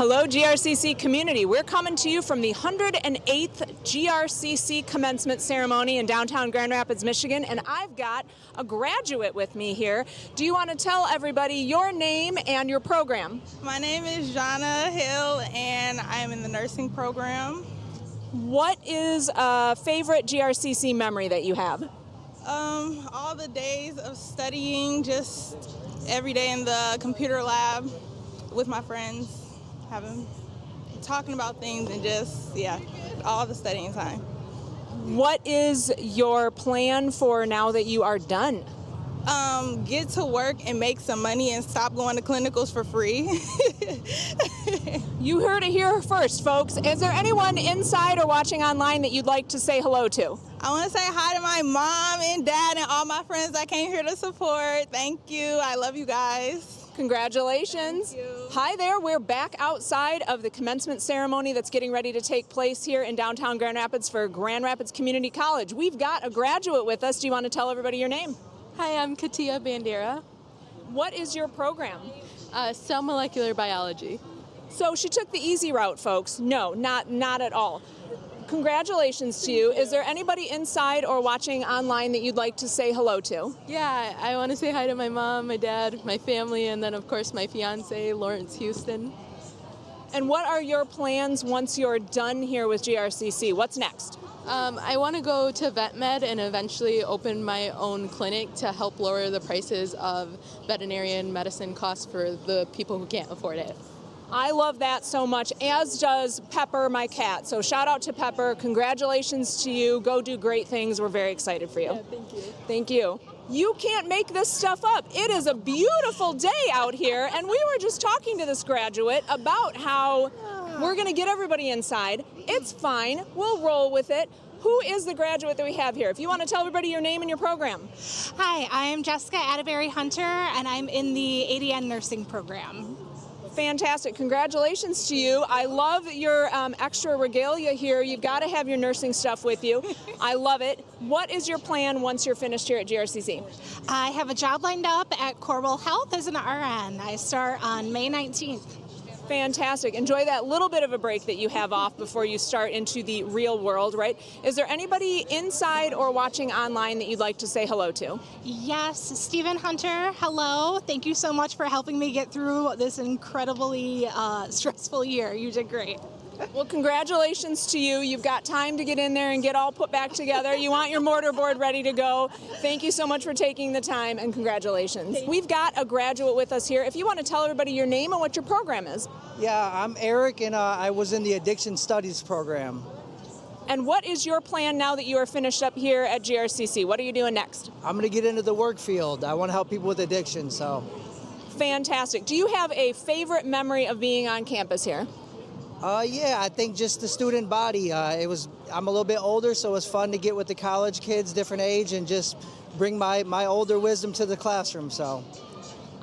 Hello, GRCC community. We're coming to you from the 108th GRCC Commencement ceremony in downtown Grand Rapids, Michigan, and I've got a graduate with me here. Do you want to tell everybody your name and your program? My name is Jana Hill, and I'm in the nursing program. What is a favorite GRCC memory that you have? All the days of studying, just every day in the computer lab with my friends. Talking about things and just, all the studying time. What is your plan for now that you are done? Get to work and make some money and stop going to clinicals for free. You heard it here first, folks. Is there anyone inside or watching online that you'd like to say hello to? I want to say hi to my mom and dad and all my friends that came here to support. Thank you. I love you guys. Congratulations. Thank you. Hi there, we're back outside of the commencement ceremony that's getting ready to take place here in downtown Grand Rapids for Grand Rapids Community College. We've got a graduate with us. Do you want to tell everybody your name? Hi, I'm Katia Bandera. What is your program? Cell molecular biology. So she took the easy route, folks. No, not at all. Congratulations to you. Is there anybody inside or watching online that you'd like to say hello to? Yeah, I want to say hi to my mom, my dad, my family, and then of course my fiance, Lawrence Houston. And what are your plans once you're done here with GRCC? What's next? I want to go to vet med and eventually open my own clinic to help lower the prices of veterinarian medicine costs for the people who can't afford it. I love that so much, as does Pepper, my cat. So shout out to Pepper. Congratulations to you. Go do great things. We're very excited for you. Yeah, thank you. Thank you. You can't make this stuff up. It is a beautiful day out here, and we were just talking to this graduate about how we're going to get everybody inside. It's fine. We'll roll with it. Who is the graduate that we have here? If you want to tell everybody your name and your program. Hi, I'm Jessica Atterbury Hunter, and I'm in the ADN nursing program. Fantastic. Congratulations to you. I love your extra regalia here. You've got to have your nursing stuff with you. I love it. What is your plan once you're finished here at GRCC? I have a job lined up at Corbel Health as an RN. I start on May 19th. Fantastic. Enjoy that little bit of a break that you have off before you start into the real world, right? Is there anybody inside or watching online that you'd like to say hello to? Yes, Stephen Hunter, hello. Thank you so much for helping me get through this incredibly stressful year. You did great. Well, congratulations to you. You've got time to get in there and get all put back together. You want your mortar board ready to go. Thank you so much for taking the time, and congratulations. We've got a graduate with us here. If you want to tell everybody your name and what your program is. Yeah, I'm Eric, and I was in the Addiction Studies program. And what is your plan now that you are finished up here at GRCC? What are you doing next? I'm going to get into the work field. I want to help people with addiction, so. Fantastic. Do you have a favorite memory of being on campus here? Yeah, I think just the student body. I'm a little bit older, so it was fun to get with the college kids, different age, and just bring my older wisdom to the classroom, so.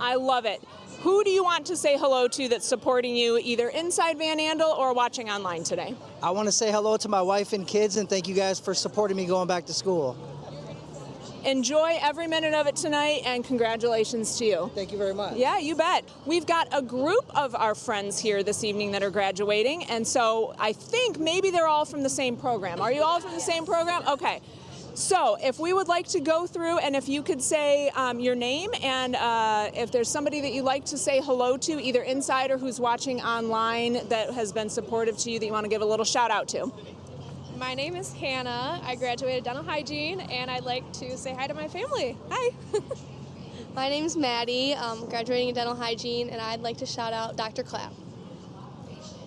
I love it. Who do you want to say hello to that's supporting you either inside Van Andel or watching online today? I want to say hello to my wife and kids, and thank you guys for supporting me going back to school. Enjoy every minute of it tonight, and congratulations to you. Thank you very much. Yeah, you bet. We've got a group of our friends here this evening that are graduating, and so I think maybe they're all from the same program. Are you all from the same program? Okay. So if we would like to go through, and if you could say your name, and if there's somebody that you'd like to say hello to, either inside or who's watching online that has been supportive to you that you want to give a little shout out to. My name is Hannah. I graduated dental hygiene, and I'd like to say hi to my family. Hi. My name's Maddie. I'm graduating in dental hygiene, and I'd like to shout out Dr. Clapp.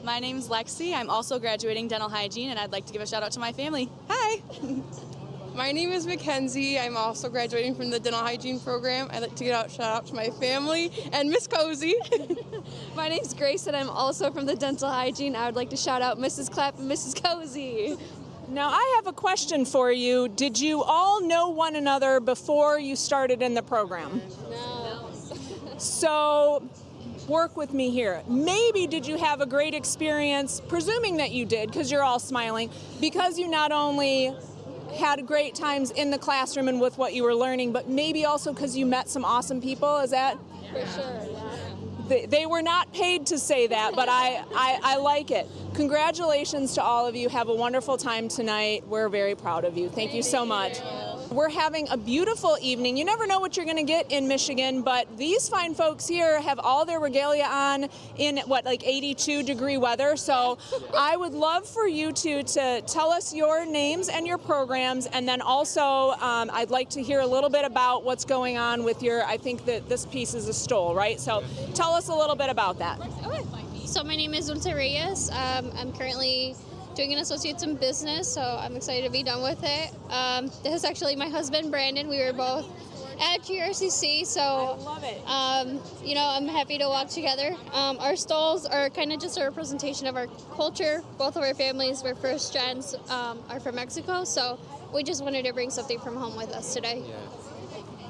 My name's Lexi. I'm also graduating dental hygiene, and I'd like to give a shout out to my family. Hi. My name is Mackenzie. I'm also graduating from the dental hygiene program. I'd like to shout out to my family and Miss Cozy. My name's Grace, and I'm also from the dental hygiene. I would like to shout out Mrs. Clapp and Mrs. Cozy. Now, I have a question for you. Did you all know one another before you started in the program? No. So, work with me here. Maybe did you have a great experience, presuming that you did, because you're all smiling, because you not only had great times in the classroom and with what you were learning, but maybe also because you met some awesome people, is that? For sure, yeah. They were not paid to say that, but I like it. Congratulations to all of you. Have a wonderful time tonight. We're very proud of you. Thank you so much. We're having a beautiful evening. You never know what you're going to get in Michigan, but these fine folks here have all their regalia on in, what, like 82-degree weather. So I would love for you two to tell us your names and your programs, and then also I'd like to hear a little bit about what's going on with your, I think that this piece is a stole, right? So tell us a little bit about that. Okay. So my name is Dulce Reyes. I'm currently doing an associate's in business, so I'm excited to be done with it. This is actually my husband, Brandon. We were both at GRCC, so I love it. you know, I'm happy to walk together. Our stoles are kind of just a representation of our culture. Both of our families, we're first gens, are from Mexico, so we just wanted to bring something from home with us today. Yeah.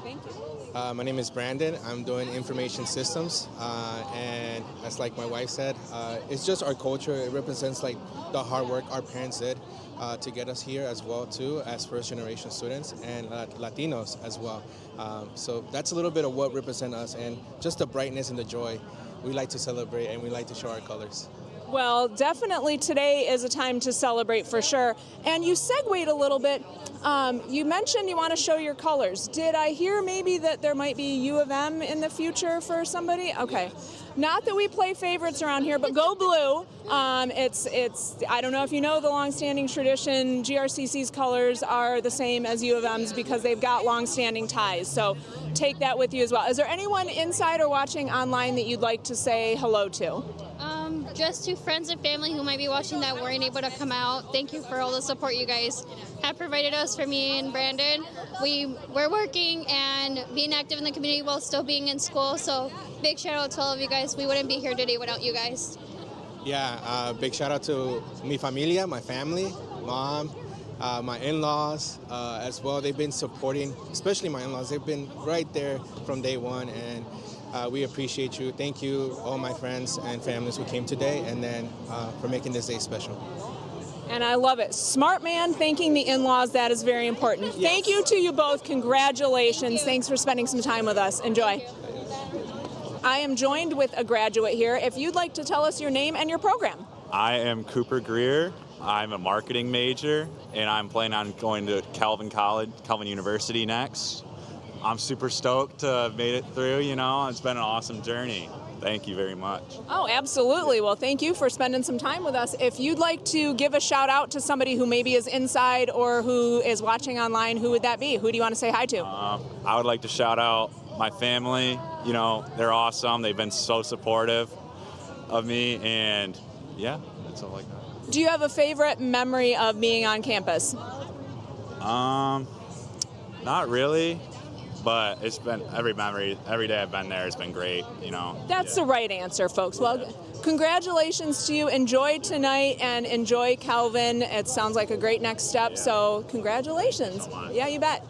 Thank you. My name is Brandon. I'm doing information systems, and as like my wife said, it's just our culture. It represents like the hard work our parents did to get us here as well too, as first generation students and Latinos as well. So that's a little bit of what represents us, and just the brightness and the joy. We like to celebrate and we like to show our colors. Well, definitely today is a time to celebrate for sure. And you segued a little bit. You mentioned you want to show your colors. Did I hear maybe that there might be U of M in the future for somebody? Okay. Not that we play favorites around here, but go blue. It's I don't know if you know the longstanding tradition. GRCC's colors are the same as U of M's because they've got longstanding ties. So take that with you as well. Is there anyone inside or watching online that you'd like to say hello to? Just to friends and family who might be watching that weren't able to come out. Thank you for all the support you guys have provided us. For me and Brandon, we're working and being active in the community while still being in school. So big shout out to all of you guys. We wouldn't be here today without you guys. Yeah, big shout out to mi familia, my family, mom, my in-laws as well. They've been supporting, especially my in-laws. They've been right there from day one, and we appreciate you. Thank you, all my friends and families who came today, and then for making this day special. And I love it. Smart man thanking the in-laws. That is very important. Yes. Thank you to you both. Congratulations. Thanks for spending some time with us. Enjoy. I am joined with a graduate here. If you'd like to tell us your name and your program. I am Cooper Greer. I'm a marketing major, and I'm planning on going to Calvin University next. I'm super stoked to have made it through, you know. It's been an awesome journey. Thank you very much. Oh, absolutely. Well, thank you for spending some time with us. If you'd like to give a shout out to somebody who maybe is inside or who is watching online, who would that be? Who do you want to say hi to? I would like to shout out my family. You know, they're awesome. They've been so supportive of me, and yeah, that's all I got. Do you have a favorite memory of being on campus? Not really. But it's been every day I've been there, it's been great, you know. That's the right answer, folks. Well, congratulations to you. Enjoy tonight and enjoy Calvin. It sounds like a great next step, so congratulations. Yeah, you bet.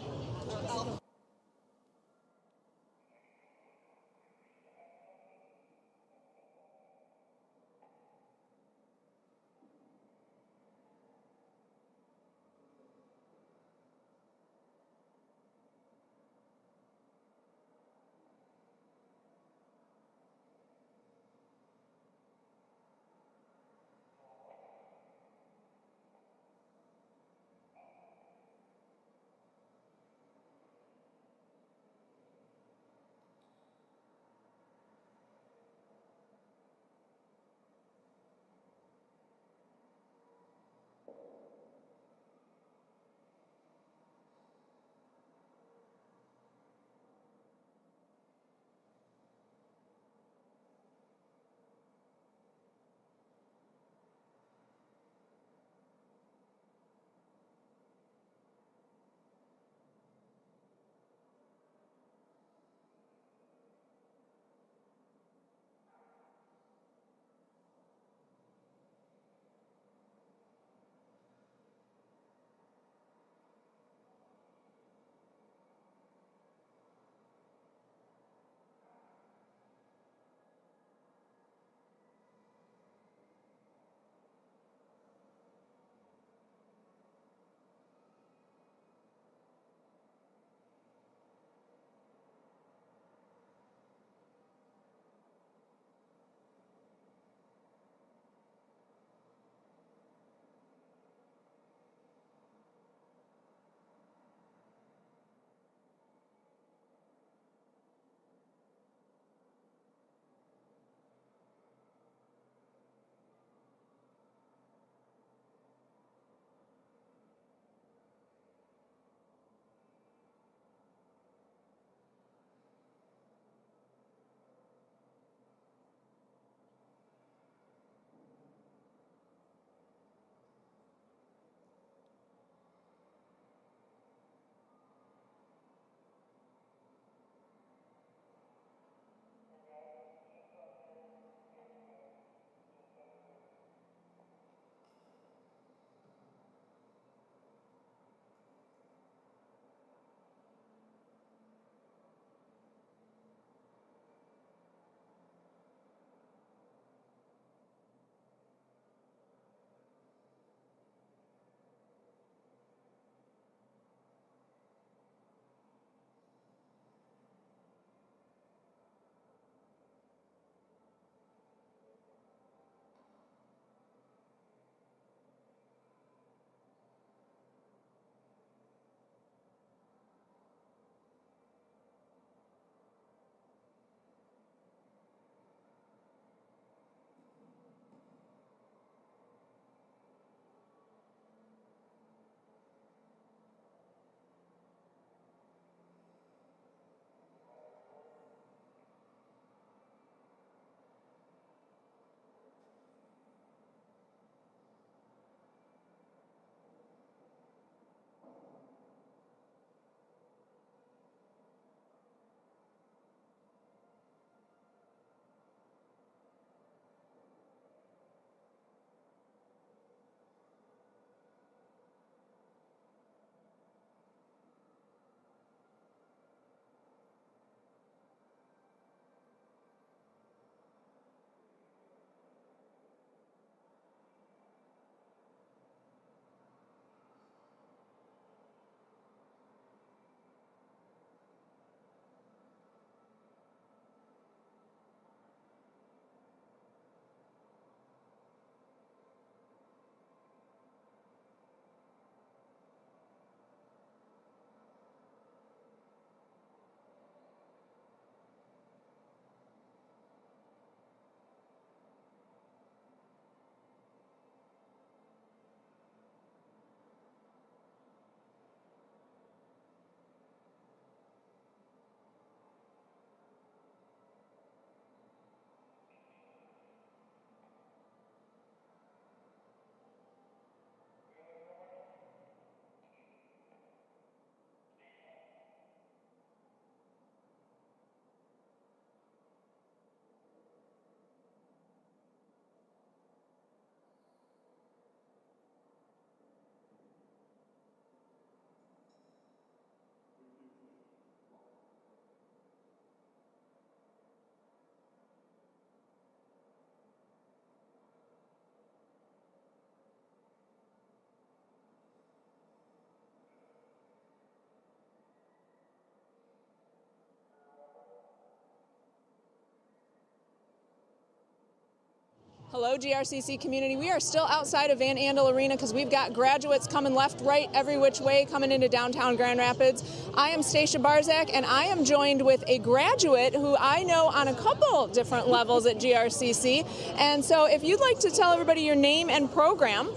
Hello, GRCC community. We are still outside of Van Andel Arena because we've got graduates coming left, right, every which way coming into downtown Grand Rapids. I am Stacia Barzak, and I am joined with a graduate who I know on a couple different levels at GRCC. And so if you'd like to tell everybody your name and program.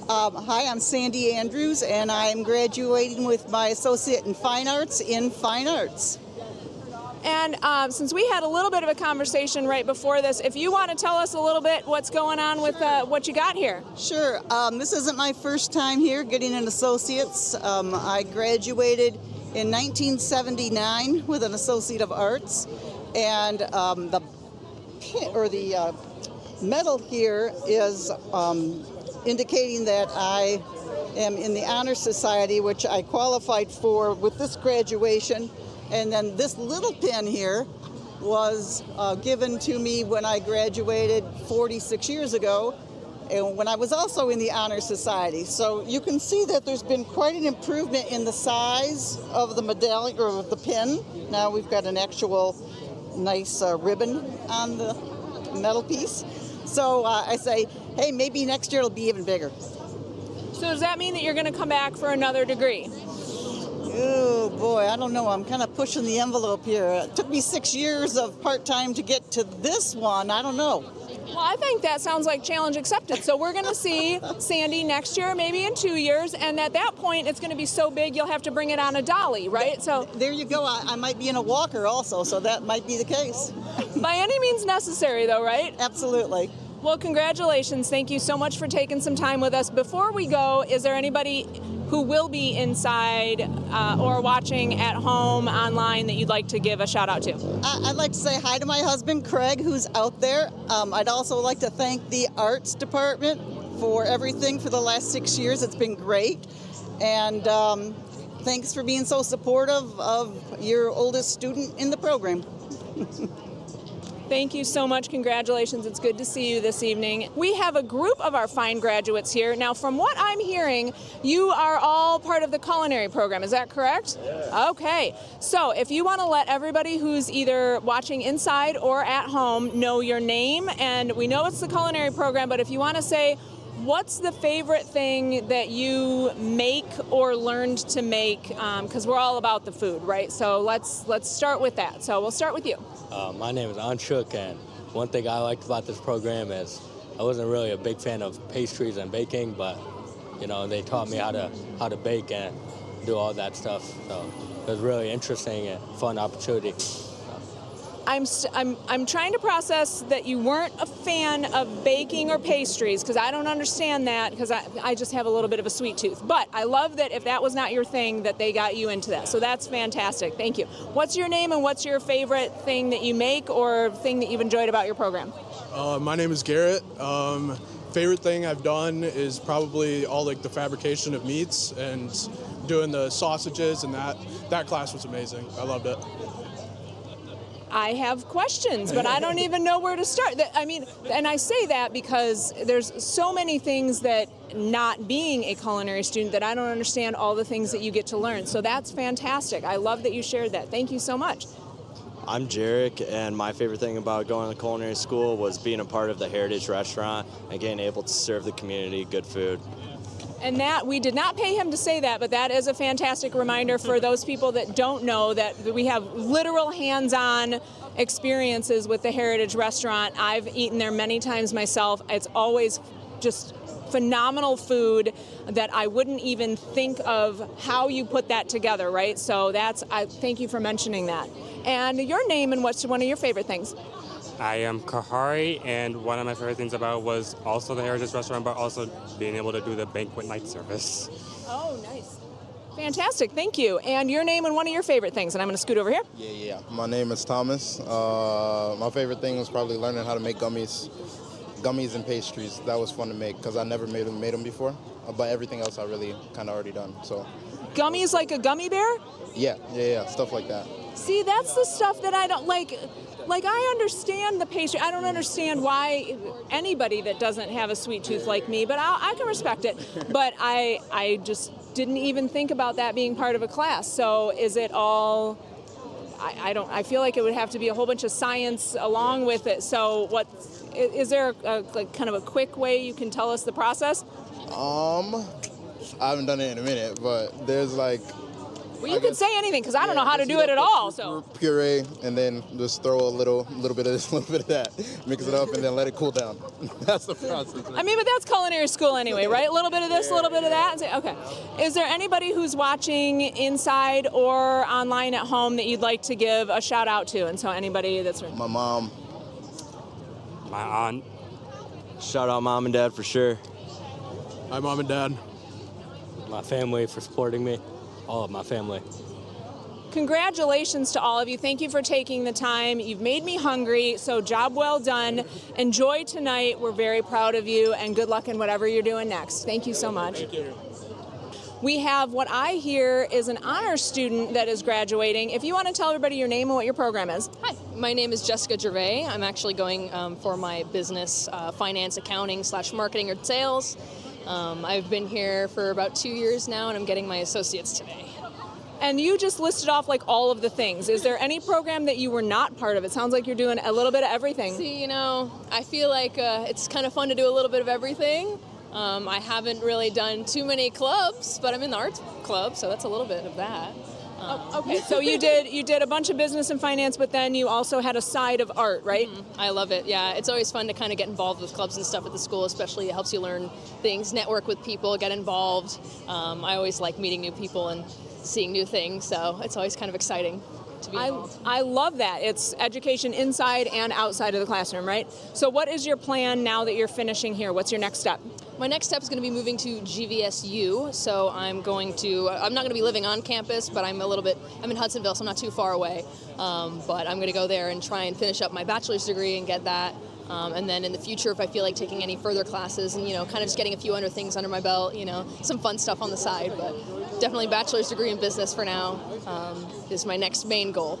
Hi, I'm Sandy Andrews, and I'm graduating with my Associate in Fine Arts in Fine Arts. And since we had a little bit of a conversation right before this, if you want to tell us a little bit what's going on with what you got here. Sure. This isn't my first time here getting an associate's. I graduated in 1979 with an Associate of Arts, and the medal here is indicating that I am in the Honor Society, which I qualified for with this graduation. And then this little pin here was given to me when I graduated 46 years ago, and when I was also in the Honor Society. So you can see that there's been quite an improvement in the size of the medallion or of the pin. Now we've got an actual nice ribbon on the metal piece. So I say, hey, maybe next year it'll be even bigger. So does that mean that you're going to come back for another degree? Oh boy, I don't know. I'm kind of pushing the envelope here. It took me 6 years of part-time to get to this one. I don't know. Well, I think that sounds like challenge accepted. So we're going to see Sandy next year, maybe in 2 years, and at that point it's going to be so big you'll have to bring it on a dolly, right? So there you go. I might be in a walker also, so that might be the case. By any means necessary, though, right? Absolutely. Well, congratulations. Thank you so much for taking some time with us. Before we go, is there anybody who will be inside or watching at home online that you'd like to give a shout out to? I'd like to say hi to my husband, Craig, who's out there. I'd also like to thank the arts department for everything for the last 6 years. It's been great. And thanks for being so supportive of your oldest student in the program. Thank you so much. Congratulations. It's good to see you this evening. We have a group of our fine graduates here. Now, from what I'm hearing, you are all part of the culinary program. Is that correct? Yeah. Okay. So if you want to let everybody who's either watching inside or at home know your name, and we know it's the culinary program, but if you want to say, what's the favorite thing that you make or learned to make? Because we're all about the food, right? So let's start with that. So we'll start with you. My name is Anshuk, and one thing I liked about this program is I wasn't really a big fan of pastries and baking, but they taught me how to bake and do all that stuff. So it was really interesting and fun opportunity. I'm trying to process that you weren't a fan of baking or pastries, because I don't understand that, because I just have a little bit of a sweet tooth. But I love that if that was not your thing, that they got you into that. So that's fantastic. Thank you. What's your name and what's your favorite thing that you make or thing that you've enjoyed about your program? My name is Garrett. Favorite thing I've done is probably all the fabrication of meats and doing the sausages, and that class was amazing. I loved it. I have questions, but I don't even know where to start. I mean, and I say that because there's so many things that, not being a culinary student, that I don't understand all the things that you get to learn. So that's fantastic. I love that you shared that. Thank you so much. I'm Jarek, and my favorite thing about going to culinary school was being a part of the Heritage Restaurant and getting able to serve the community good food. And that, we did not pay him to say that, but that is a fantastic reminder for those people that don't know that we have literal hands-on experiences with the Heritage Restaurant. I've eaten there many times myself. It's always just phenomenal food that I wouldn't even think of how you put that together, right? So I thank you for mentioning that. And your name and what's one of your favorite things? I am Kahari, and one of my favorite things about was also the Heritage Restaurant, but also being able to do the banquet night service. Oh, nice. Fantastic, thank you. And your name and one of your favorite things, and I'm going to scoot over here. Yeah. My name is Thomas. My favorite thing was probably learning how to make gummies and pastries. That was fun to make because I never made them before, but everything else I really kind of already done. So. Gummies like a gummy bear? Yeah, stuff like that. See, that's the stuff that I don't like. Like, I understand the pastry. I don't understand why anybody that doesn't have a sweet tooth like me, but I can respect it. But I just didn't even think about that being part of a class. So is it all I feel like it would have to be a whole bunch of science along with it. So is there like kind of a quick way you can tell us the process? I haven't done it in a minute, but there's like. Well, you could say anything because I don't know how to do it at all. So puree, and then just throw a little bit of this, a little bit of that, mix it up, and then let it cool down. That's the process. I mean, but that's culinary school anyway, right? A little bit of this, a little bit of that. And say, okay. Is there anybody who's watching inside or online at home that you'd like to give a shout out to? And so anybody that's my mom, my aunt. Shout out mom and dad for sure. Hi, mom and dad. My family for supporting me. All of my family. Congratulations to all of you. Thank you for taking the time. You've made me hungry, so job well done. Enjoy tonight. We're very proud of you, and good luck in whatever you're doing next. Thank you so much. Thank you. We have what I hear is an honors student that is graduating. If you want to tell everybody your name and what your program is. Hi, my name is Jessica Gervais. I'm actually going for my business, finance, accounting / marketing or sales. I've been here for about 2 years now, and I'm getting my associates today. And you just listed off like all of the things. Is there any program that you were not part of? It sounds like you're doing a little bit of everything. See, I feel like it's kind of fun to do a little bit of everything. I haven't really done too many clubs, but I'm in the arts club, so that's a little bit of that. Okay, so you did a bunch of business and finance, but then you also had a side of art, right? Mm-hmm. I love it. Yeah, it's always fun to kind of get involved with clubs and stuff at the school, especially it helps you learn things, network with people, get involved. I always like meeting new people and seeing new things, so it's always kind of exciting to be involved. I love that. It's education inside and outside of the classroom, right? So what is your plan now that you're finishing here? What's your next step? My next step is going to be moving to GVSU, so I'm not going to be living on campus, but I'm in Hudsonville, so I'm not too far away. But I'm going to go there and try and finish up my bachelor's degree and get that. And then in the future, if I feel like taking any further classes and, kind of just getting a few other things under my belt, some fun stuff on the side, but definitely bachelor's degree in business for now is my next main goal.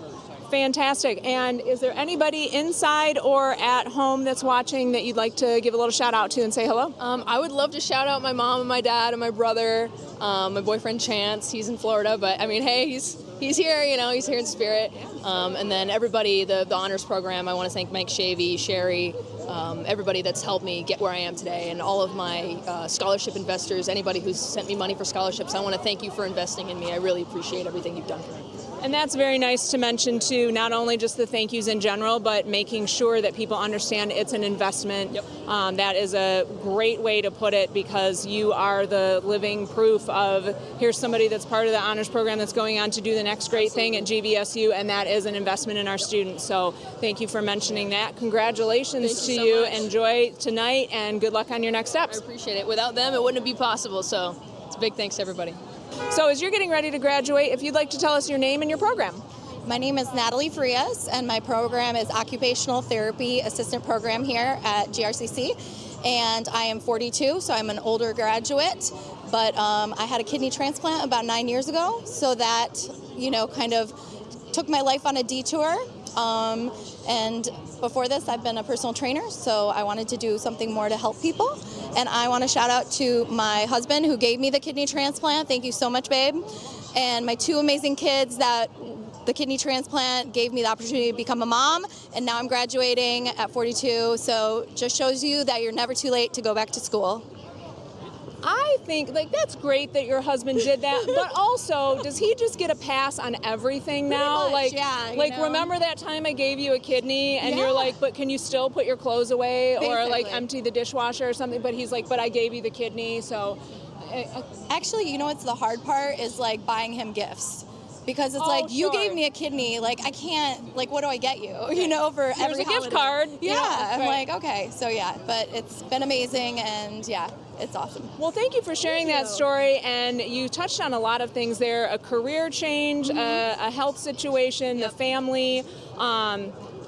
Fantastic. And is there anybody inside or at home that's watching that you'd like to give a little shout out to and say hello? I would love to shout out my mom and my dad and my brother, my boyfriend Chance. He's in Florida, but I mean, hey, he's here, he's here in spirit. And then everybody, the honors program, I want to thank Mike Shavy, Sherry, everybody that's helped me get where I am today, and all of my scholarship investors, anybody who's sent me money for scholarships. I want to thank you for investing in me. I really appreciate everything you've done for me. And that's very nice to mention, too, not only just the thank yous in general, but making sure that people understand it's an investment. Yep. That is a great way to put it, because you are the living proof of here's somebody that's part of the honors program that's going on to do the next great thing at GVSU, and that is an investment in our students. So thank you for mentioning that. Congratulations to you. Enjoy tonight, and good luck on your next steps. I appreciate it. Without them, it wouldn't be possible. So it's a big thanks to everybody. So as you're getting ready to graduate, if you'd like to tell us your name and your program. My name is Natalie Frias, and my program is Occupational Therapy Assistant Program here at GRCC. And I am 42, so I'm an older graduate. But I had a kidney transplant about 9 years ago, so that, kind of took my life on a detour. And before this, I've been a personal trainer, so I wanted to do something more to help people. And I want to shout out to my husband who gave me the kidney transplant. Thank you so much, babe. And my two amazing kids that the kidney transplant gave me the opportunity to become a mom. And now I'm graduating at 42. So just shows you that you're never too late to go back to school. I think that's great that your husband did that, but also, does he just get a pass on everything now? Pretty much, yeah. Remember that time I gave you a kidney and you're like, but can you still put your clothes away or empty the dishwasher or something? But he's like, but I gave you the kidney, so. Actually, what's the hard part is buying him gifts. Because it's you gave me a kidney, I can't, what do I get you, for Here's every a gift card. Yeah, I'm right. Okay, so yeah, but it's been amazing, and yeah, it's awesome. Well, thank you for sharing that story, and you touched on a lot of things there, a career change, a health situation, the family.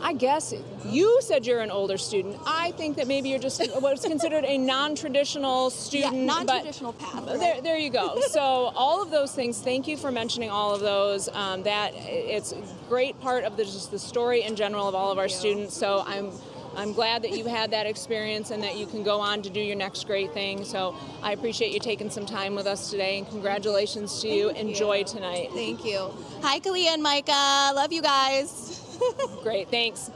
I guess you said you're an older student. I think that maybe you're just what's considered a non-traditional student. Yeah, non-traditional path. Right? There you go. So all of those things, thank you for mentioning all of those. That it's a great part of the story in general of all of our students. So I'm I'm glad that you had that experience and that you can go on to do your next great thing. So I appreciate you taking some time with us today, and congratulations to you. Enjoy tonight. Thank you. Hi, Kalia and Micah. Love you guys. Great, thanks.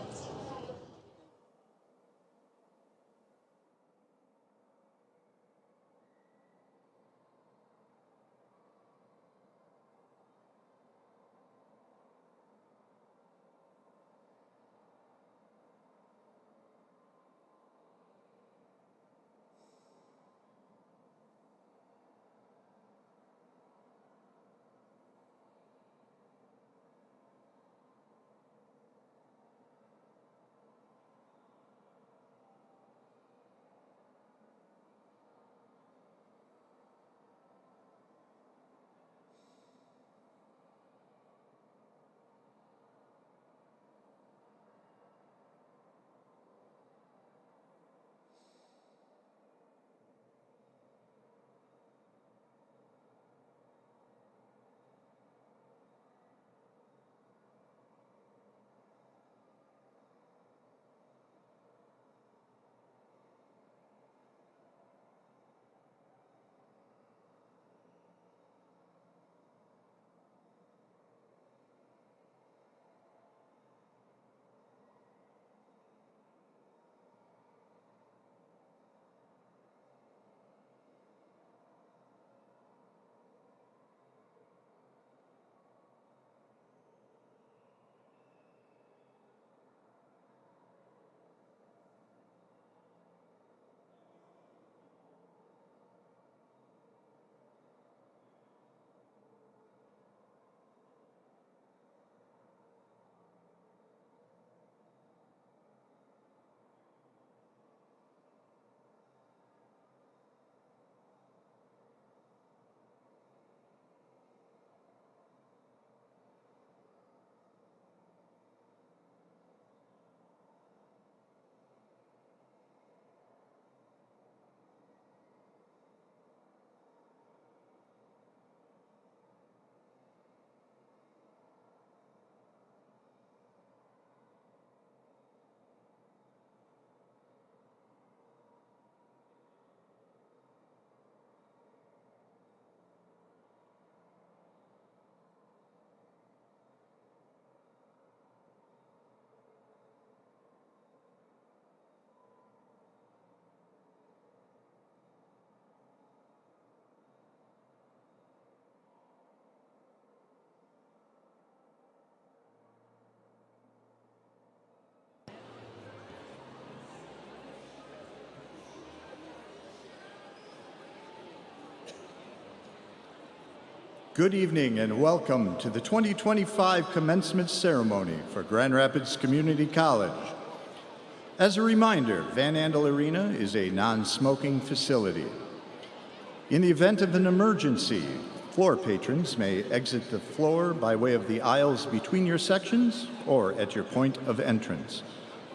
Good evening and welcome to the 2025 commencement ceremony for Grand Rapids Community College. As a reminder, Van Andel Arena is a non-smoking facility. In the event of an emergency, floor patrons may exit the floor by way of the aisles between your sections or at your point of entrance.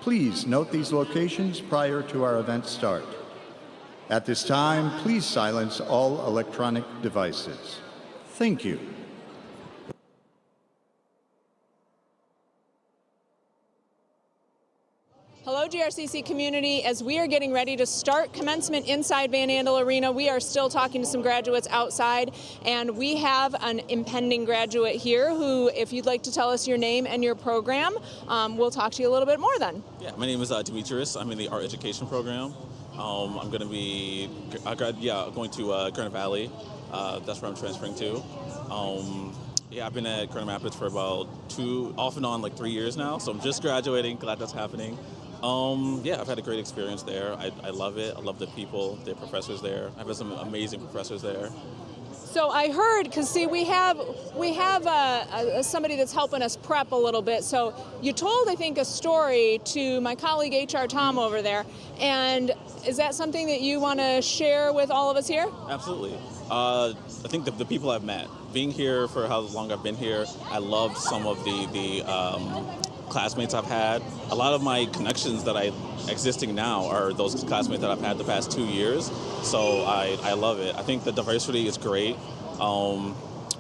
Please note these locations prior to our event start. At this time, please silence all electronic devices. Thank you. Hello, GRCC community. As we are getting ready to start commencement inside Van Andel Arena, we are still talking to some graduates outside, and we have an impending graduate here who, if you'd like to tell us your name and your program, we'll talk to you a little bit more then. Yeah, my name is Demetrius. I'm in the art education program. I'm going to be going to Grand Valley. That's where I'm transferring to. Yeah, I've been at Grand Rapids for about off and on, like 3 years now. So I'm just graduating. Glad that's happening. Yeah, I've had a great experience there. I love it. I love the people, the professors there. I've had some amazing professors there. So I heard, because see, we have somebody that's helping us prep a little bit. So you told, I think, a story to my colleague HR Tom over there, and is that something that you want to share with all of us here? Absolutely. I think the people I've met, being here for how long I've been here, I love some of the classmates I've had. A lot of my connections that existing now are those classmates that I've had the past 2 years. So I love it. I think the diversity is great.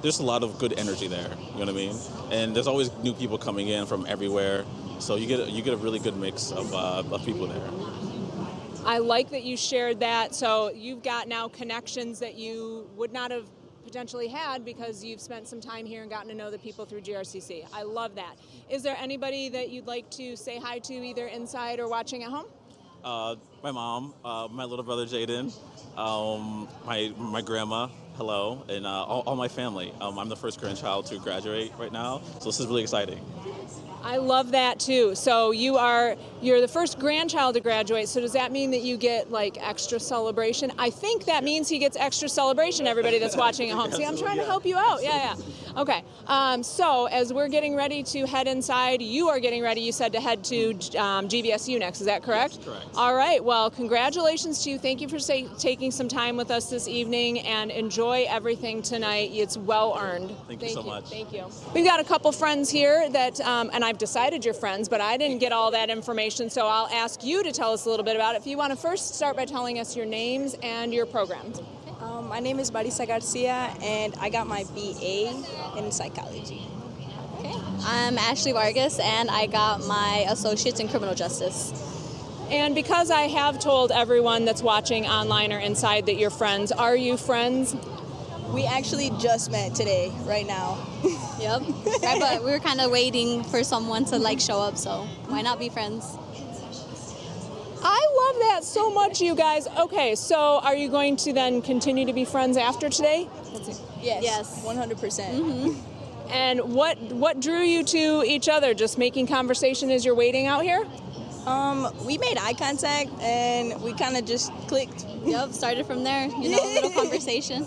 There's a lot of good energy there, you know what I mean? And there's always new people coming in from everywhere. So you get a really good mix of people there. I like that you shared that. So you've got now connections that you would not have potentially had because you've spent some time here and gotten to know the people through GRCC. I love that. Is there anybody that you'd like to say hi to either inside or watching at home? My mom, my little brother Jaden, my grandma, hello, and all my family. I'm the first grandchild to graduate right now, so this is really exciting. I love that too. So you're the first grandchild to graduate. So does that mean that you get like extra celebration? I think that means he gets extra celebration, everybody that's watching at home. See, I'm trying to help you out. Yeah. Okay. So as we're getting ready to head inside, you are getting ready, you said, to head to GVSU next. Is that correct? That's correct. All right. Well, congratulations to you. Thank you for taking some time with us this evening, and enjoy everything tonight. It's well earned. Thank you so much. Thank you. We've got a couple friends here that, and I've decided you're friends, but I didn't get all that information, so I'll ask you to tell us a little bit about it. If you want to first start by telling us your names and your program. My name is Marisa Garcia, and I got my BA in psychology. Okay. I'm Ashley Vargas, and I got my associates in criminal justice. And because I have told everyone that's watching online or inside that you're friends, are you friends? We actually just met today, right now. Yep. Right, but we were kind of waiting for someone to like show up, so why not be friends? I love that so much, you guys. Okay, so are you going to then continue to be friends after today? Yes. 100%. Mm-hmm. And what drew you to each other? Just making conversation as you're waiting out here? We made eye contact and we kind of just clicked. Yep, started from there. A little conversation.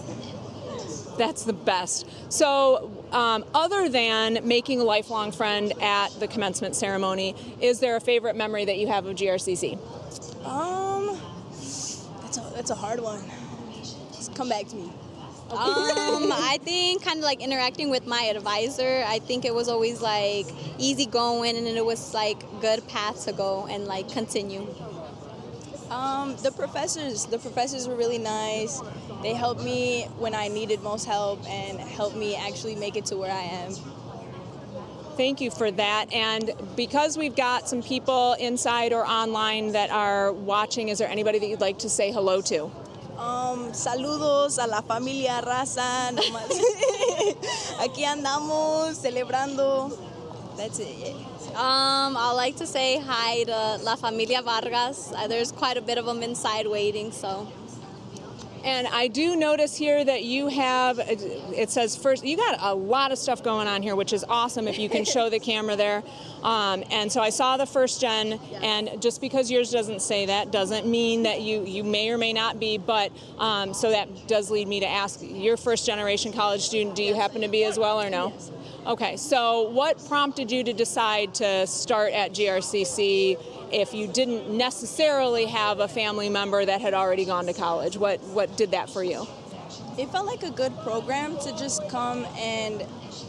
That's the best. So other than making a lifelong friend at the commencement ceremony, is there a favorite memory that you have of GRCC? That's a hard one. Just come back to me. I think kind of like interacting with my advisor. I think it was always like easy going, and it was like good path to go and like continue. The professors were really nice. They helped me when I needed most help and helped me actually make it to where I am. Thank you for that. And because we've got some people inside or online that are watching, is there anybody that you'd like to say hello to? Saludos a la familia Raza. Aquí andamos celebrando. That's it. Yeah. I'd like to say hi to La Familia Vargas. There's quite a bit of them inside waiting, so. And I do notice here that you have, it says first, you got a lot of stuff going on here, which is awesome if you can show the camera there. And so I saw the first gen, and just because yours doesn't say that doesn't mean that you may or may not be, but so that does lead me to ask, you're first generation college student, do you happen to be as well or no? Yes. Okay, so what prompted you to decide to start at GRCC if you didn't necessarily have a family member that had already gone to college? What did that for you? It felt like a good program to just come and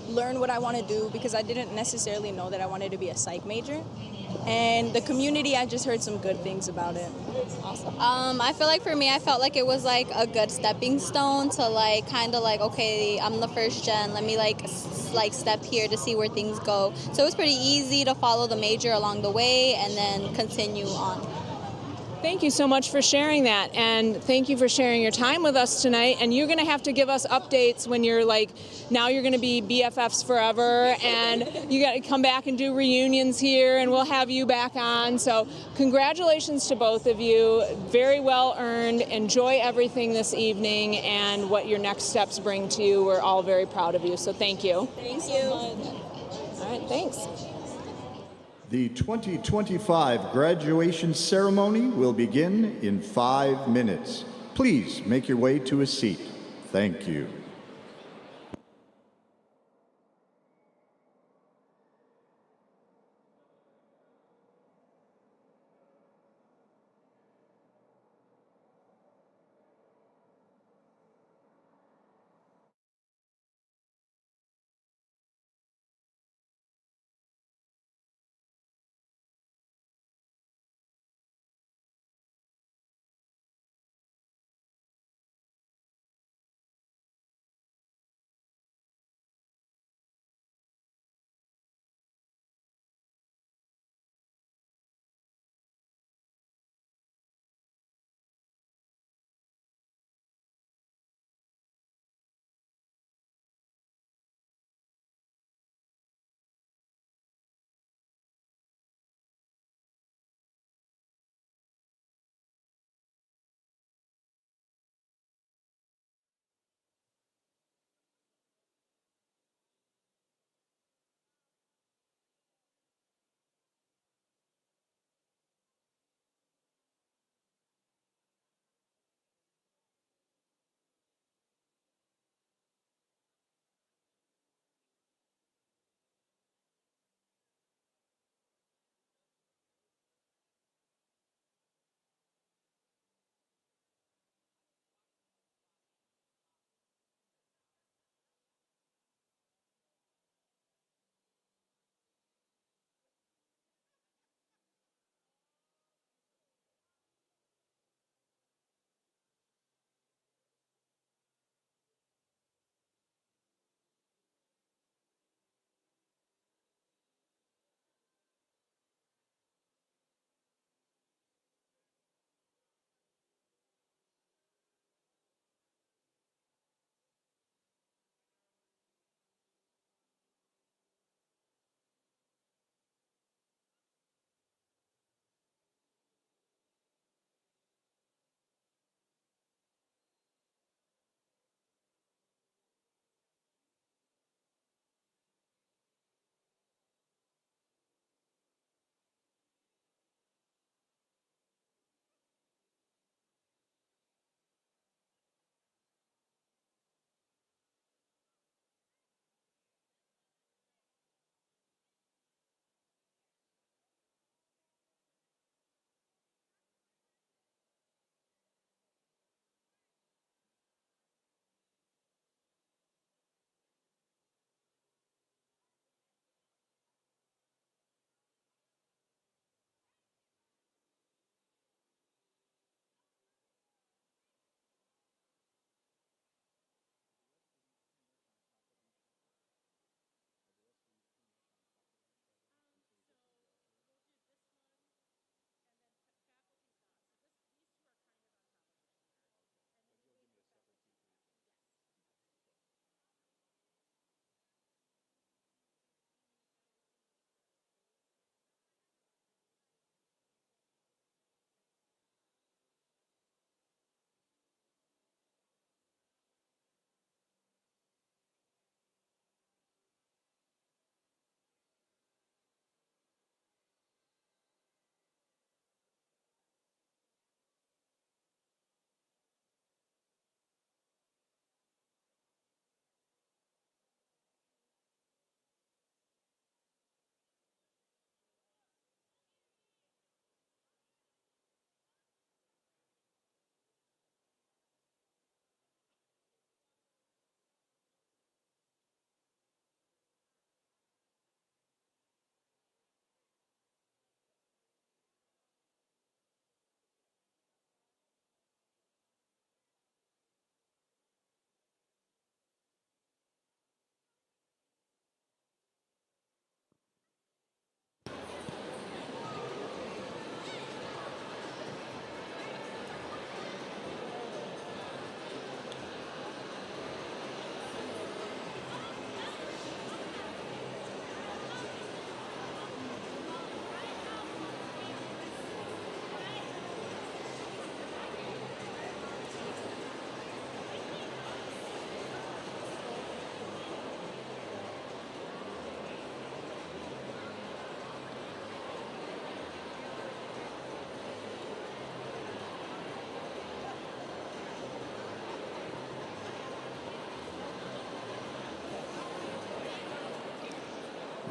learn what I want to do, because I didn't necessarily know that I wanted to be a psych major. And the community, I just heard some good things about it. Awesome. I feel like for me, I felt like it was like a good stepping stone to like kind of like, okay, I'm the first gen, let me like step here to see where things go. So it was pretty easy to follow the major along the way and then continue on. Thank you so much for sharing that, and thank you for sharing your time with us tonight. And you're going to have to give us updates when you're like, now you're going to be BFFs forever, and you got to come back and do reunions here, and we'll have you back on. So congratulations to both of you. Very well earned. Enjoy everything this evening and what your next steps bring to you. We're all very proud of you, so thank you. Thank you. All right, thanks. The 2025 graduation ceremony will begin in 5 minutes. Please make your way to a seat. Thank you.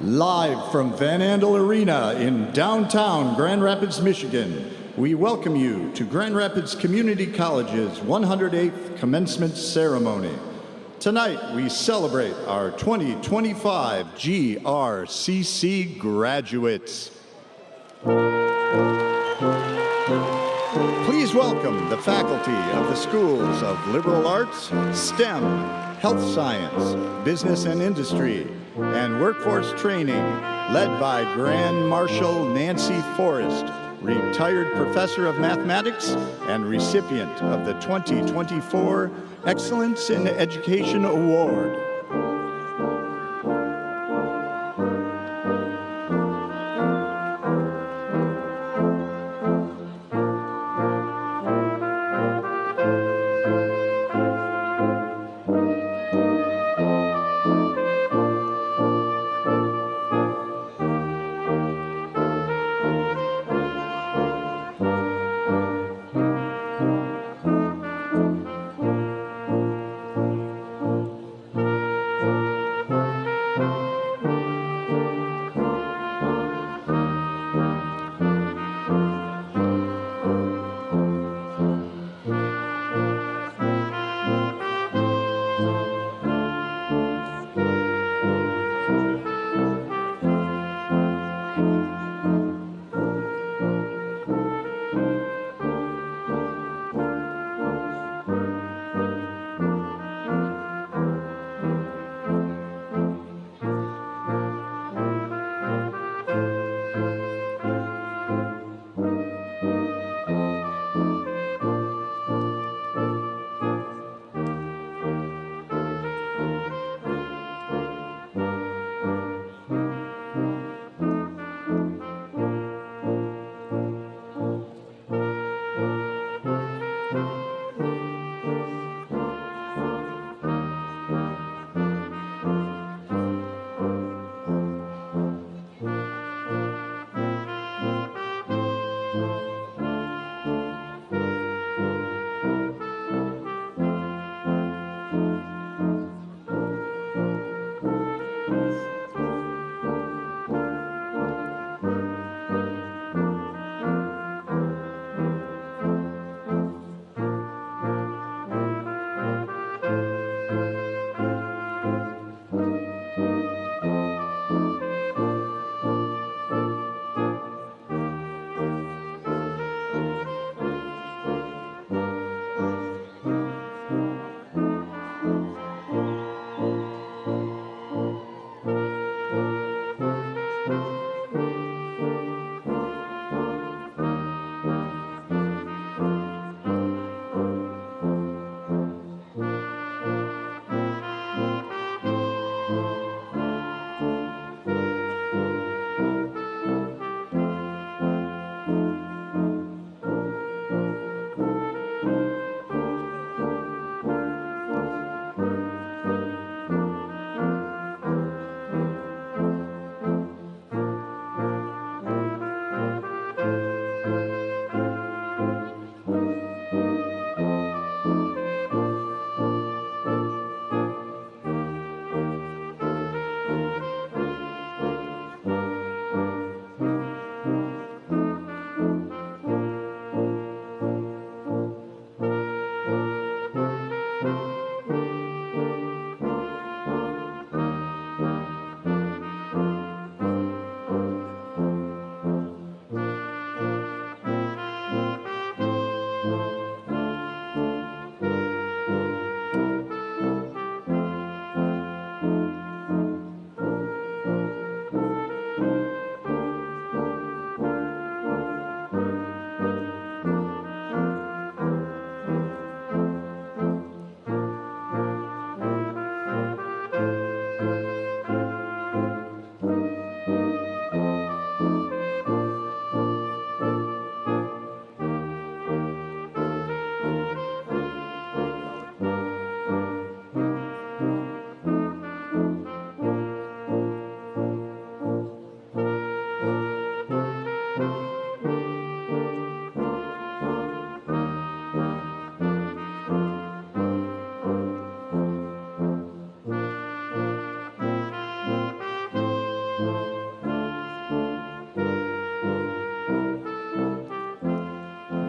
Live from Van Andel Arena in downtown Grand Rapids, Michigan, we welcome you to Grand Rapids Community College's 108th Commencement Ceremony. Tonight, we celebrate our 2025 GRCC graduates. Please welcome the faculty of the Schools of Liberal Arts, STEM, Health Science, Business and Industry, and Workforce Training, led by Grand Marshal Nancy Forrest, retired professor of mathematics and recipient of the 2024 Excellence in Education Award.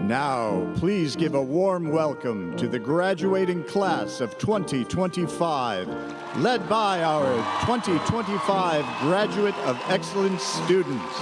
Now, please give a warm welcome to the graduating class of 2025, led by our 2025 Graduate of Excellence students.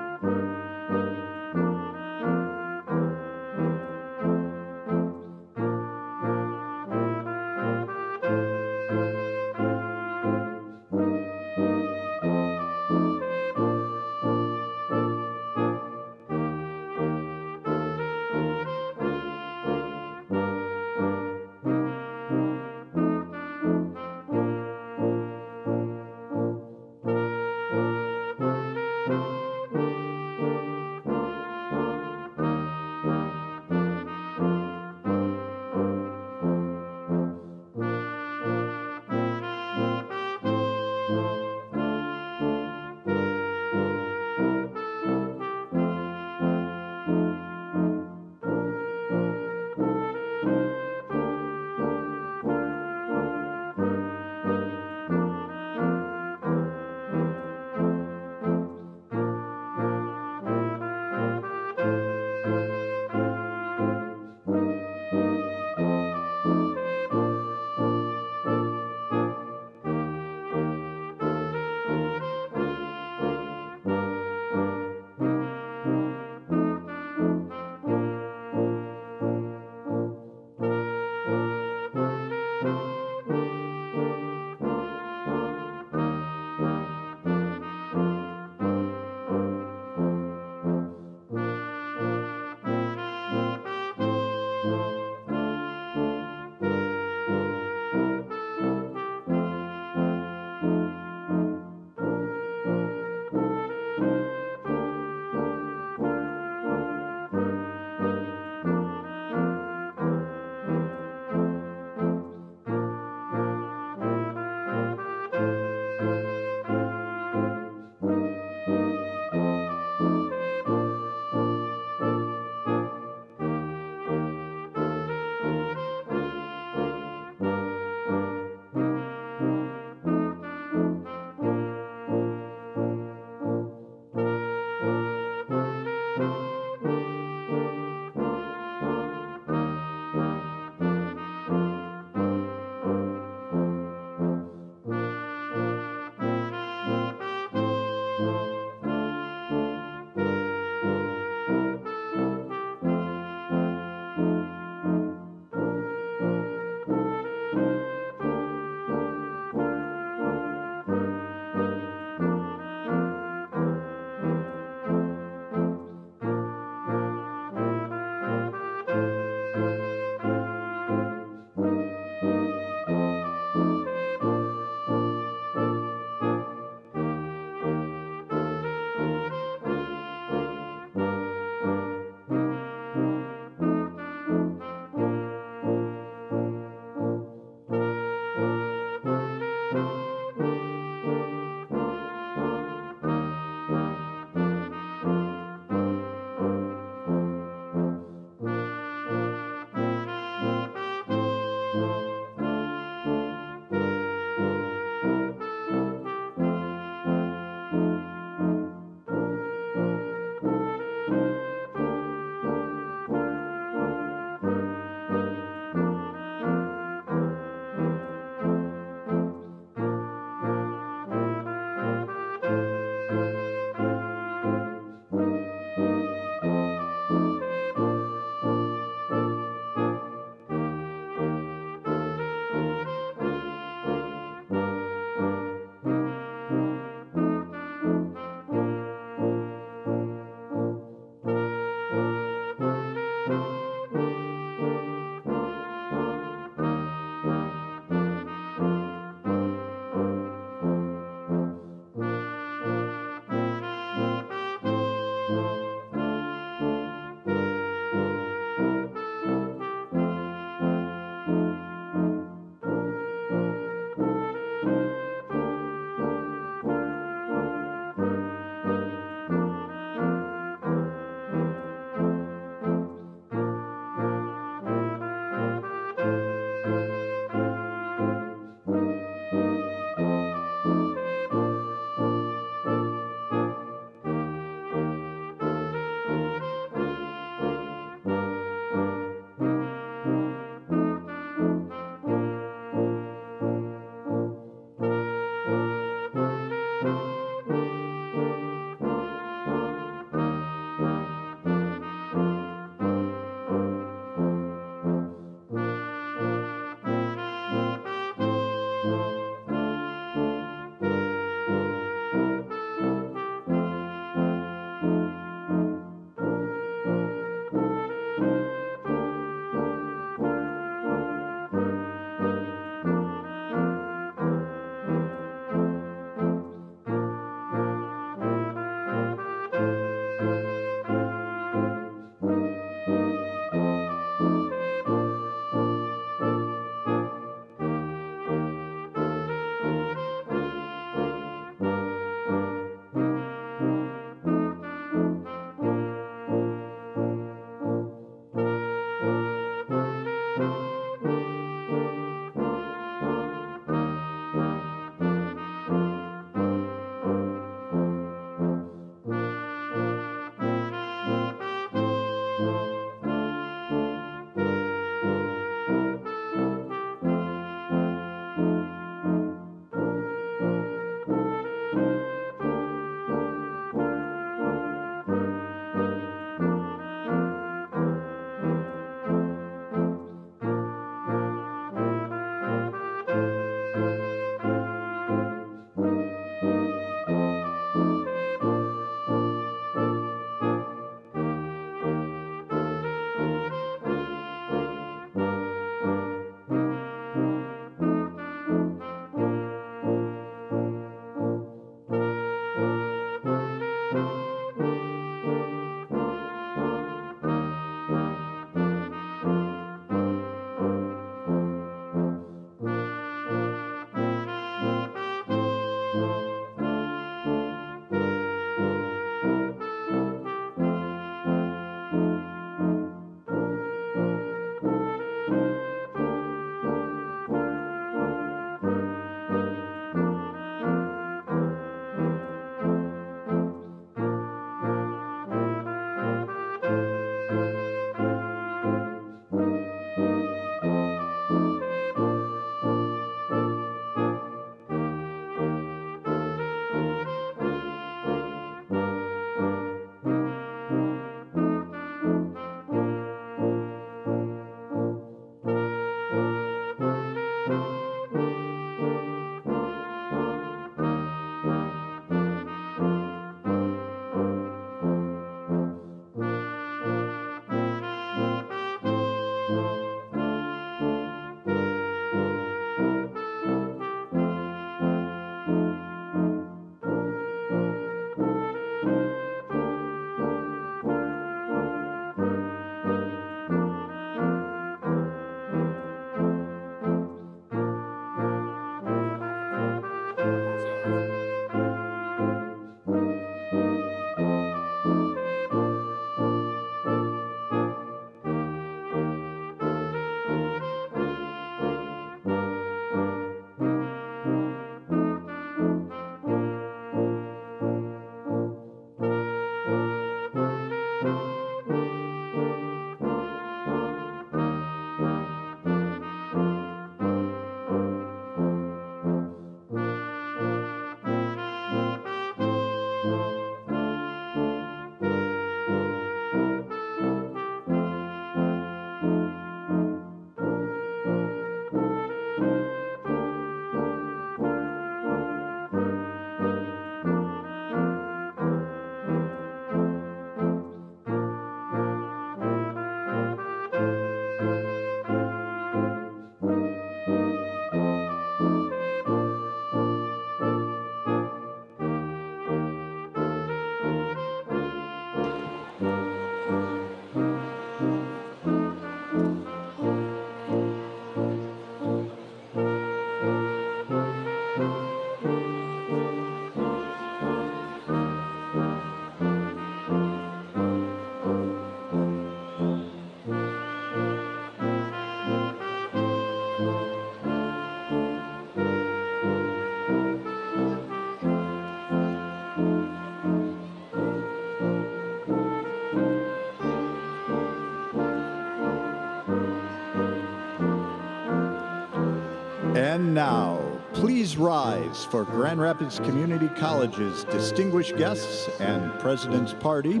And now, please rise for Grand Rapids Community College's distinguished guests and President's Party,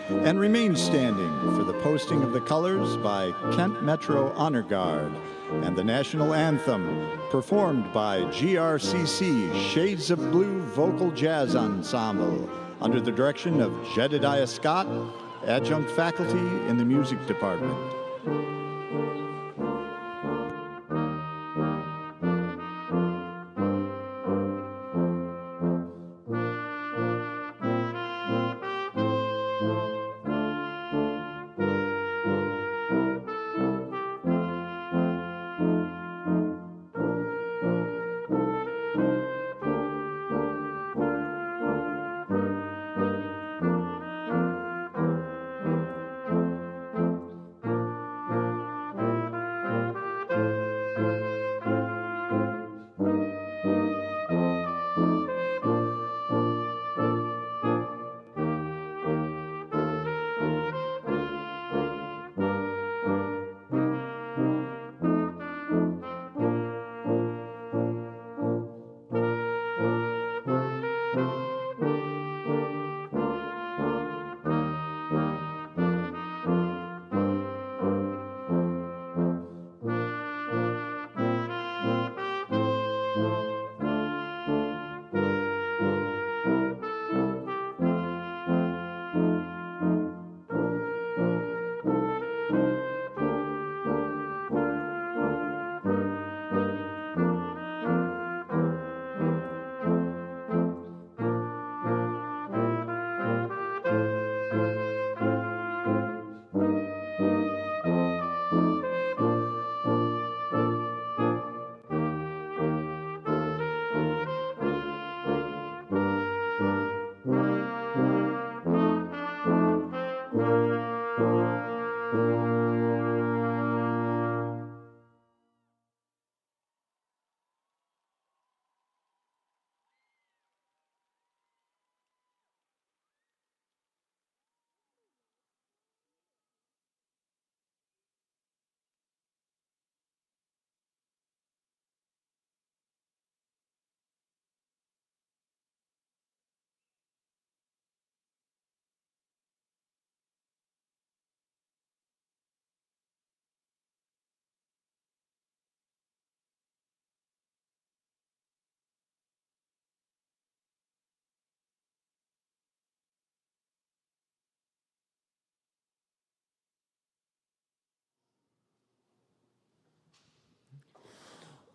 and remain standing for the posting of the colors by Kent Metro Honor Guard and the national anthem performed by GRCC Shades of Blue Vocal Jazz Ensemble under the direction of Jedediah Scott, adjunct faculty in the music department.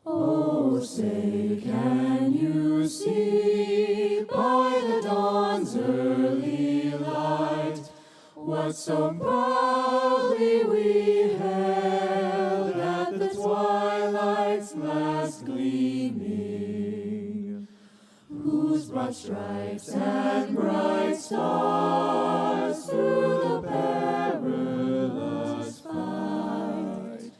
Oh, say, can you see by the dawn's early light what so proudly we hailed at the twilight's last gleaming, whose broad stripes and bright stars through the perilous fight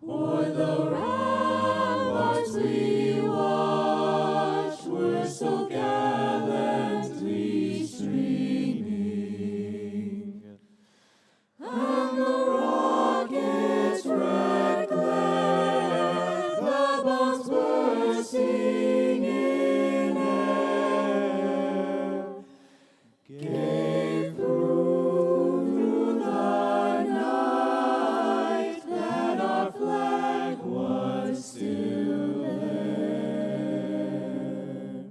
o'er the ramparts we watched were so gallantly streaming, and the rocket's red glare, the bombs bursting in air, gave proof through the night that our flag was still there.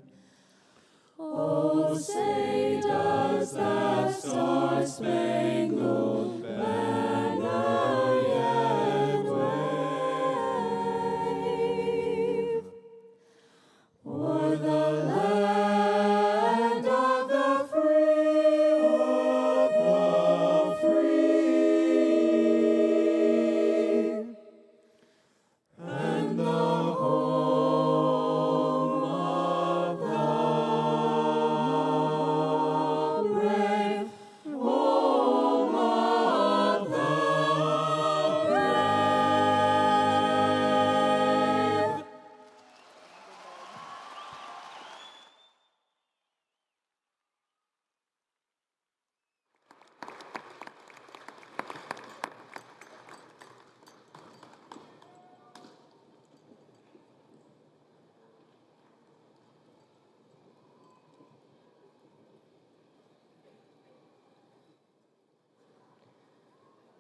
Oh, say does that star-spangled banner yet wave o'er the land of the free, of the free, and the home of the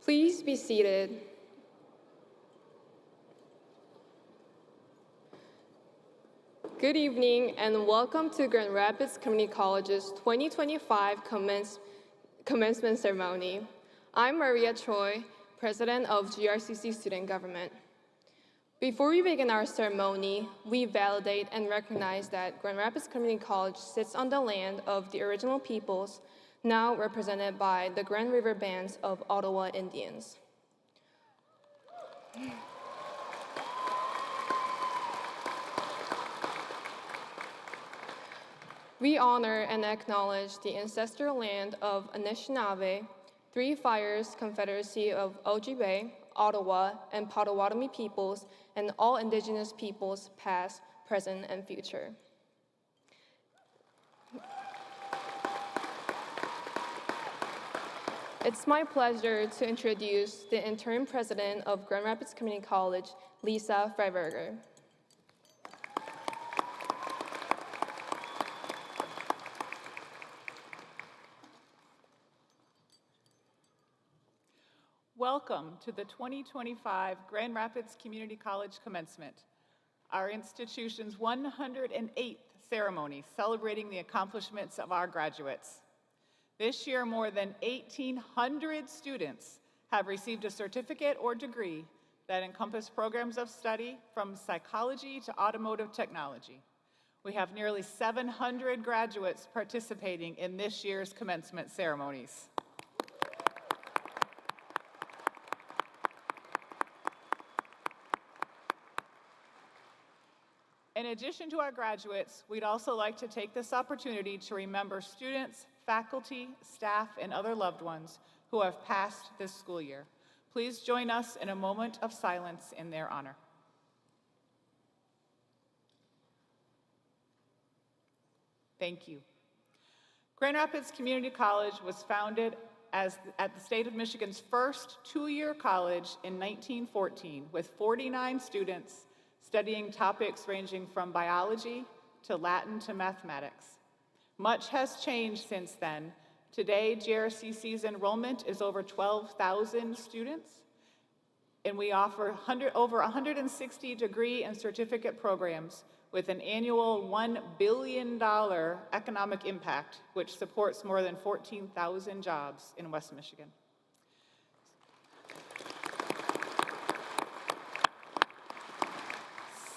Please be seated. Good evening and welcome to Grand Rapids Community College's 2025 commencement ceremony. I'm Maria Choi, President of GRCC Student Government. Before we begin our ceremony, we validate and recognize that Grand Rapids Community College sits on the land of the original peoples, now represented by the Grand River Bands of Ottawa Indians. We honor and acknowledge the ancestral land of Anishinaabe, Three Fires Confederacy of Ojibwe, Ottawa, and Potawatomi peoples, and all Indigenous peoples past, present, and future. It's my pleasure to introduce the interim president of Grand Rapids Community College, Lisa Freiberger. Welcome to the 2025 Grand Rapids Community College Commencement, our institution's 108th ceremony celebrating the accomplishments of our graduates. This year, more than 1,800 students have received a certificate or degree that encompass programs of study from psychology to automotive technology. We have nearly 700 graduates participating in this year's commencement ceremonies. In addition to our graduates, we'd also like to take this opportunity to remember students, faculty, staff, and other loved ones who have passed this school year. Please join us in a moment of silence in their honor. Thank you. Grand Rapids Community College was founded at the state of Michigan's first two-year college in 1914 with 49 students studying topics ranging from biology to Latin to mathematics. Much has changed since then. Today, GRCC's enrollment is over 12,000 students, and we offer over 160 degree and certificate programs with an annual $1 billion economic impact, which supports more than 14,000 jobs in West Michigan.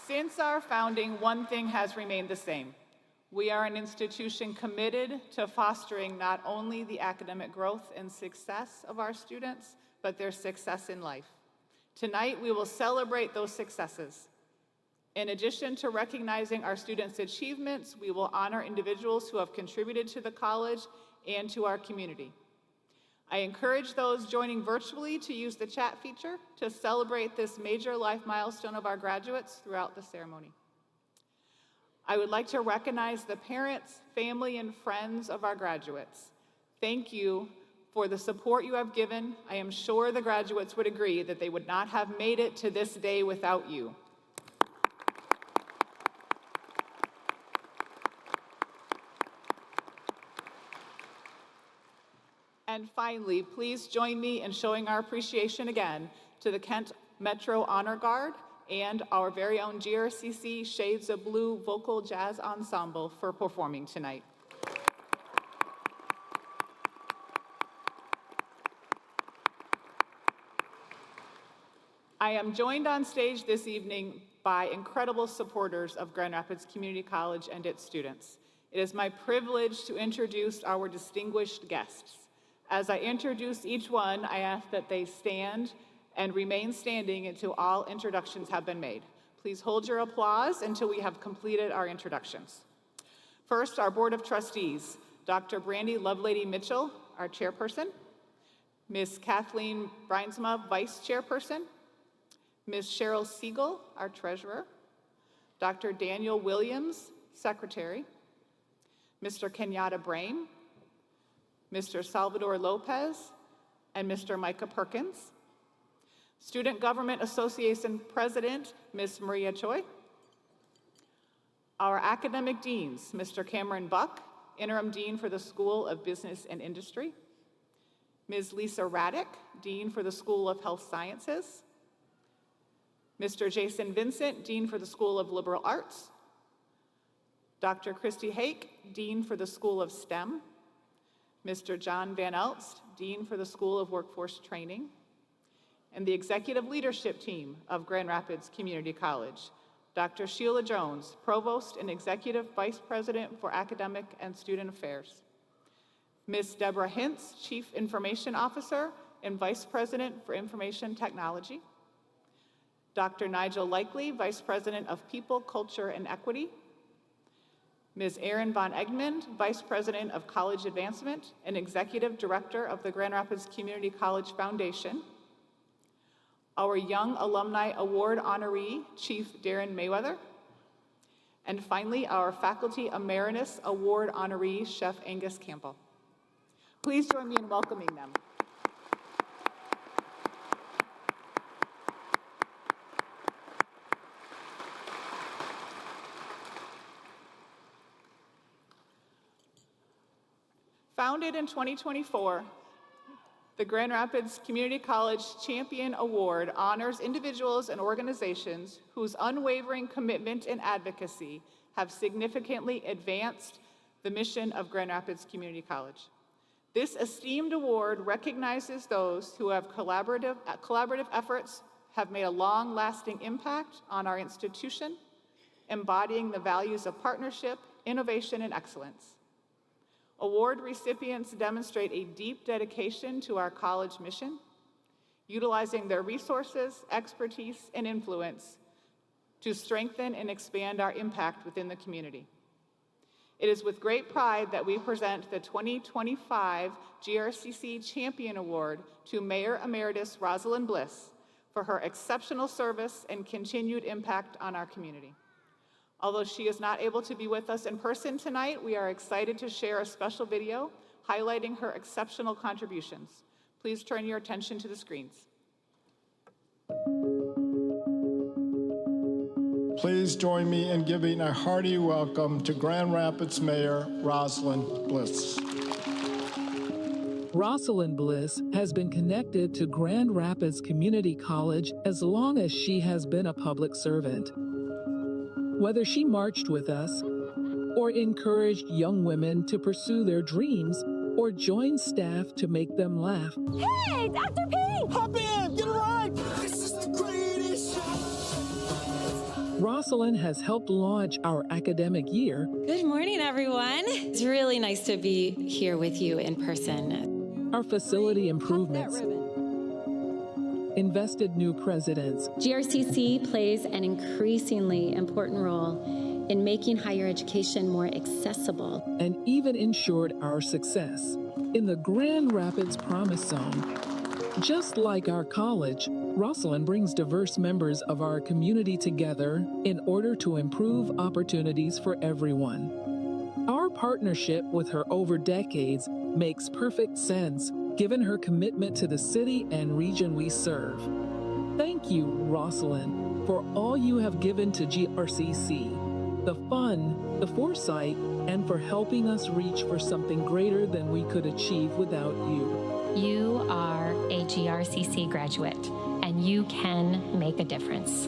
Since our founding, one thing has remained the same. We are an institution committed to fostering not only the academic growth and success of our students, but their success in life. Tonight, we will celebrate those successes. In addition to recognizing our students' achievements, we will honor individuals who have contributed to the college and to our community. I encourage those joining virtually to use the chat feature to celebrate this major life milestone of our graduates throughout the ceremony. I would like to recognize the parents, family, and friends of our graduates. Thank you for the support you have given. I am sure the graduates would agree that they would not have made it to this day without you. And finally, please join me in showing our appreciation again to the Kent Metro Honor Guard and our very own GRCC Shades of Blue Vocal Jazz Ensemble for performing tonight. I am joined on stage this evening by incredible supporters of Grand Rapids Community College and its students. It is my privilege to introduce our distinguished guests. As I introduce each one, I ask that they stand and remain standing until all introductions have been made. Please hold your applause until we have completed our introductions. First, our Board of Trustees, Dr. Brandy Lovelady Mitchell, our chairperson, Ms. Kathleen Breinsma, vice chairperson, Ms. Cheryl Siegel, our treasurer, Dr. Daniel Williams, secretary, Mr. Kenyatta Brame, Mr. Salvador Lopez, and Mr. Micah Perkins. Student Government Association President, Ms. Maria Choi. Our academic deans, Mr. Cameron Buck, Interim Dean for the School of Business and Industry. Ms. Lisa Raddick, Dean for the School of Health Sciences. Mr. Jason Vincent, Dean for the School of Liberal Arts. Dr. Christy Hake, Dean for the School of STEM. Mr. John Van Elst, Dean for the School of Workforce Training. And the Executive Leadership Team of Grand Rapids Community College, Dr. Sheila Jones, Provost and Executive Vice President for Academic and Student Affairs. Ms. Deborah Hintz, Chief Information Officer and Vice President for Information Technology. Dr. Nigel Likely, Vice President of People, Culture, and Equity. Ms. Erin Von Egmond, Vice President of College Advancement and Executive Director of the Grand Rapids Community College Foundation. Our Young Alumni Award honoree, Chief Darren Mayweather. And finally, our Faculty Emeritus Award honoree, Chef Angus Campbell. Please join me in welcoming them. Founded in 2024, the Grand Rapids Community College Champion Award honors individuals and organizations whose unwavering commitment and advocacy have significantly advanced the mission of Grand Rapids Community College. This esteemed award recognizes those who have collaborative efforts have made a long-lasting impact on our institution, embodying the values of partnership, innovation, and excellence. Award recipients demonstrate a deep dedication to our college mission, utilizing their resources, expertise, and influence to strengthen and expand our impact within the community. It is with great pride that we present the 2025 GRCC Champion Award to Mayor Emeritus Rosalind Bliss for her exceptional service and continued impact on our community. Although she is not able to be with us in person tonight, we are excited to share a special video highlighting her exceptional contributions. Please turn your attention to the screens. Please join me in giving a hearty welcome to Grand Rapids Mayor Rosalind Bliss. Rosalind Bliss has been connected to Grand Rapids Community College as long as she has been a public servant. Whether she marched with us, or encouraged young women to pursue their dreams, or joined staff to make them laugh. Hey, Dr. P! Hop in, get a ride! This is the greatest show! Rosalind has helped launch our academic year. Good morning, everyone. It's really nice to be here with you in person. Our facility improvements. Invested new presidents. GRCC plays an increasingly important role in making higher education more accessible. And even ensured our success in the Grand Rapids Promise Zone. Just like our college, Rosalind brings diverse members of our community together in order to improve opportunities for everyone. Our partnership with her over decades makes perfect sense given her commitment to the city and region we serve. Thank you, Rosalind, for all you have given to GRCC, the fun, the foresight, and for helping us reach for something greater than we could achieve without you. You are a GRCC graduate, and you can make a difference.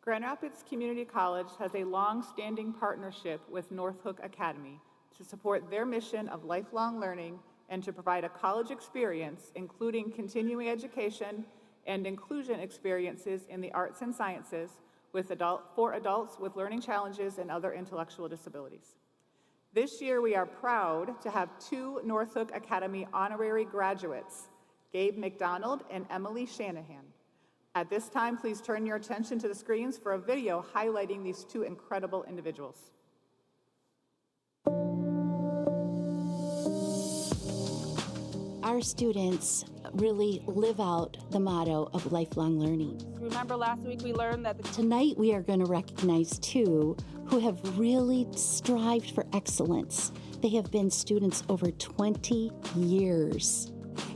Grand Rapids Community College has a long-standing partnership with North Hook Academy to support their mission of lifelong learning and to provide a college experience, including continuing education and inclusion experiences in the arts and sciences for adults with learning challenges and other intellectual disabilities. This year, we are proud to have 2 North Hook Academy honorary graduates, Gabe McDonald and Emily Shanahan. At this time, please turn your attention to the screens for a video highlighting these 2 incredible individuals. our students really live out the motto of lifelong learning. Remember last week we learned that Tonight we are going to recognize two who have really strived for excellence. They have been students over 20 years.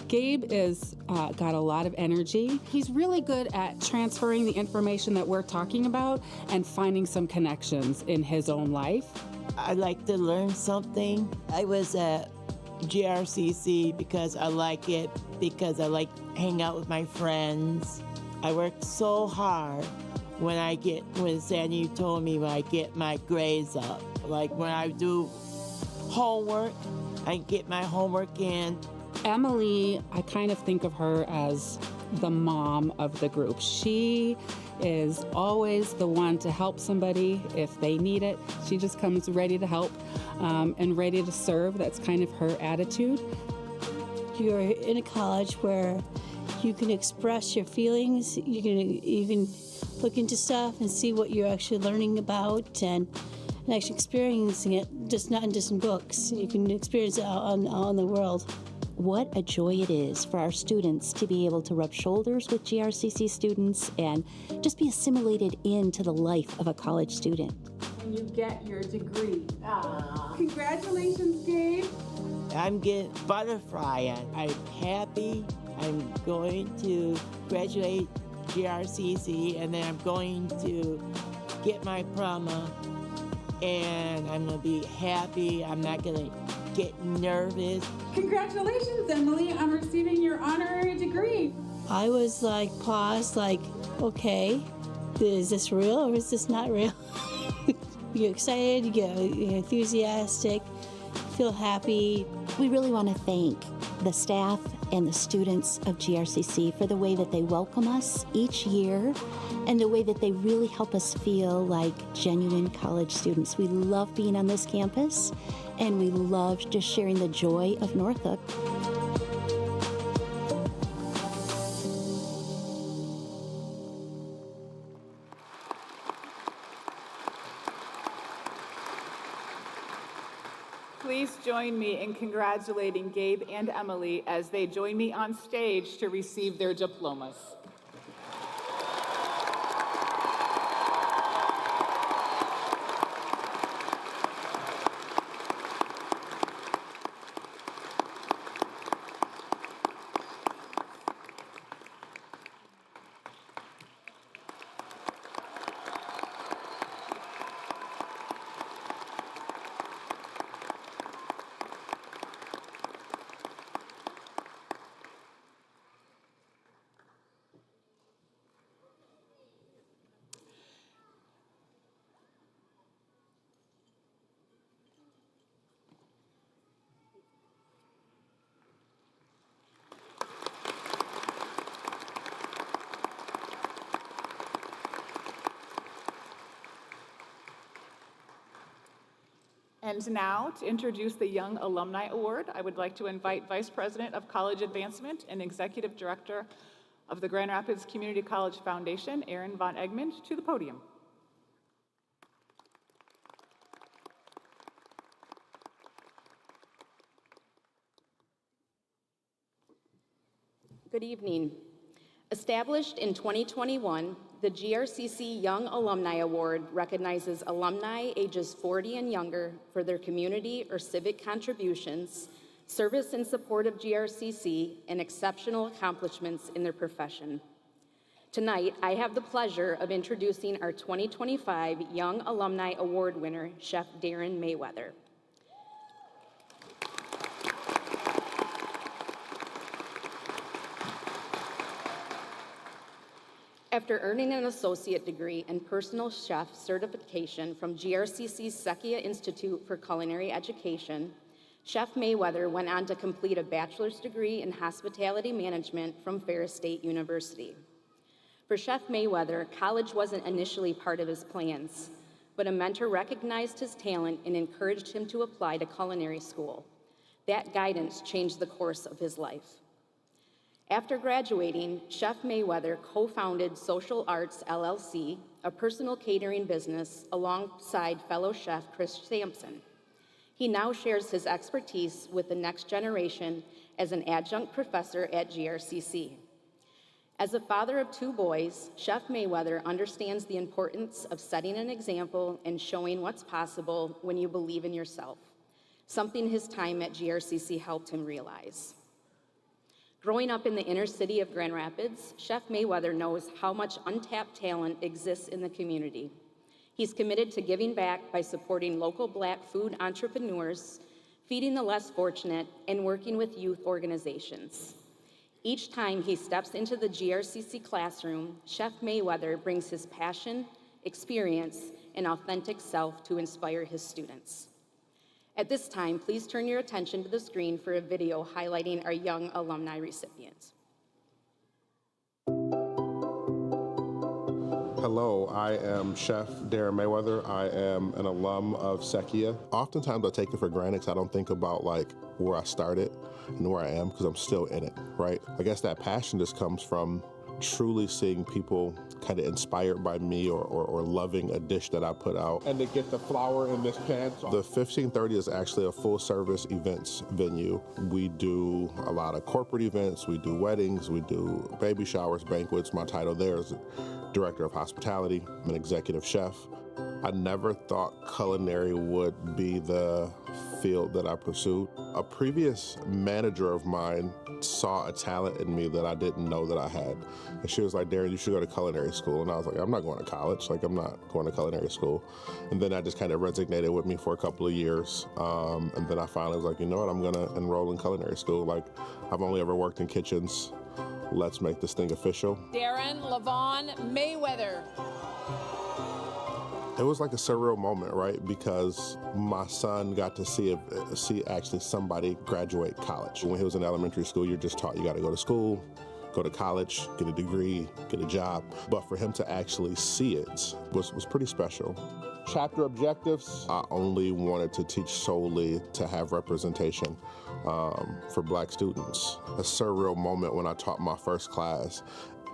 Gabe is got a lot of energy. He's really good at transferring the information that we're talking about and finding some connections in his own life. I like to learn something. I was at GRCC because I like it, because I like hang out with my friends. I work so hard when Sandy told me when I get my grades up. Like when I do homework, I get my homework in. Emily, I kind of think of her as the mom of the group. She is always the one to help somebody if they need it. She just comes ready to help and ready to serve. That's kind of her attitude. You're in a college where you can express your feelings. You can look into stuff and see what you're actually learning about and actually experiencing it, just not in distant books. You can experience it out in the world. What a joy it is for our students to be able to rub shoulders with GRCC students and just be assimilated into the life of a college student. And you get your degree. Congratulations, Gabe. I'm getting butterfly. I'm happy. I'm going to graduate GRCC and then I'm going to get my promo and I'm going to be happy. I'm not going to get nervous. Congratulations, Emily, on receiving your honorary degree. I was like paused, like, okay, is this real or is this not real? You get excited, you get enthusiastic, feel happy. We really want to thank the staff and the students of GRCC for the way that they welcome us each year and the way that they really help us feel like genuine college students. We love being on this campus and we love just sharing the joy of Norfolk. Please join me in congratulating Gabe and Emily as they join me on stage to receive their diplomas. And now, to introduce the Young Alumni Award, I would like to invite Vice President of College Advancement and Executive Director of the Grand Rapids Community College Foundation, Erin Von Egmond, to the podium. Good evening. Established in 2021, the GRCC Young Alumni Award recognizes alumni ages 40 and younger for their community or civic contributions, service in support of GRCC, and exceptional accomplishments in their profession. Tonight, I have the pleasure of introducing our 2025 Young Alumni Award winner, Chef Darren Mayweather. After earning an associate degree in personal chef certification from GRCC's Sekia Institute for Culinary Education, Chef Mayweather went on to complete a bachelor's degree in hospitality management from Ferris State University. For Chef Mayweather, college wasn't initially part of his plans, but a mentor recognized his talent and encouraged him to apply to culinary school. That guidance changed the course of his life. After graduating, Chef Mayweather co-founded Social Arts LLC, a personal catering business, alongside fellow chef Chris Sampson. He now shares his expertise with the next generation as an adjunct professor at GRCC. As a father of 2 boys, Chef Mayweather understands the importance of setting an example and showing what's possible when you believe in yourself, something his time at GRCC helped him realize. Growing up in the inner city of Grand Rapids, Chef Mayweather knows how much untapped talent exists in the community. He's committed to giving back by supporting local Black food entrepreneurs, feeding the less fortunate, and working with youth organizations. Each time he steps into the GRCC classroom, Chef Mayweather brings his passion, experience, and authentic self to inspire his students. At this time, please turn your attention to the screen for a video highlighting our young alumni recipients. Hello, I am Chef Darren Mayweather. I am an alum of Sekia. Oftentimes I take it for granted because I don't think about like where I started and where I am because I'm still in it, right? I guess that passion just comes from truly seeing people kind of inspired by me or loving a dish that I put out. And to get the flour in this pan. The 1530 is actually a full service events venue. We do a lot of corporate events, we do weddings, we do baby showers, banquets. My title there is Director of Hospitality. I'm an executive chef. I never thought culinary would be the field that I pursued. A previous manager of mine saw a talent in me that I didn't know that I had. And she was like, Darren, you should go to culinary school. And I was like, I'm not going to college. Like, I'm not going to culinary school. And then that just kind of resonated with me for a couple of years. And then I finally was like, you know what, I'm going to enroll in culinary school. Like, I've only ever worked in kitchens. Let's make this thing official. Darren Lavon Mayweather. It was like a surreal moment, right? Because my son got to see actually somebody graduate college. When he was in elementary school, you're just taught you got to go to school, go to college, get a degree, get a job. But for him to actually see it was pretty special. Chapter objectives, I only wanted to teach solely to have representation for Black students. A surreal moment when I taught my first class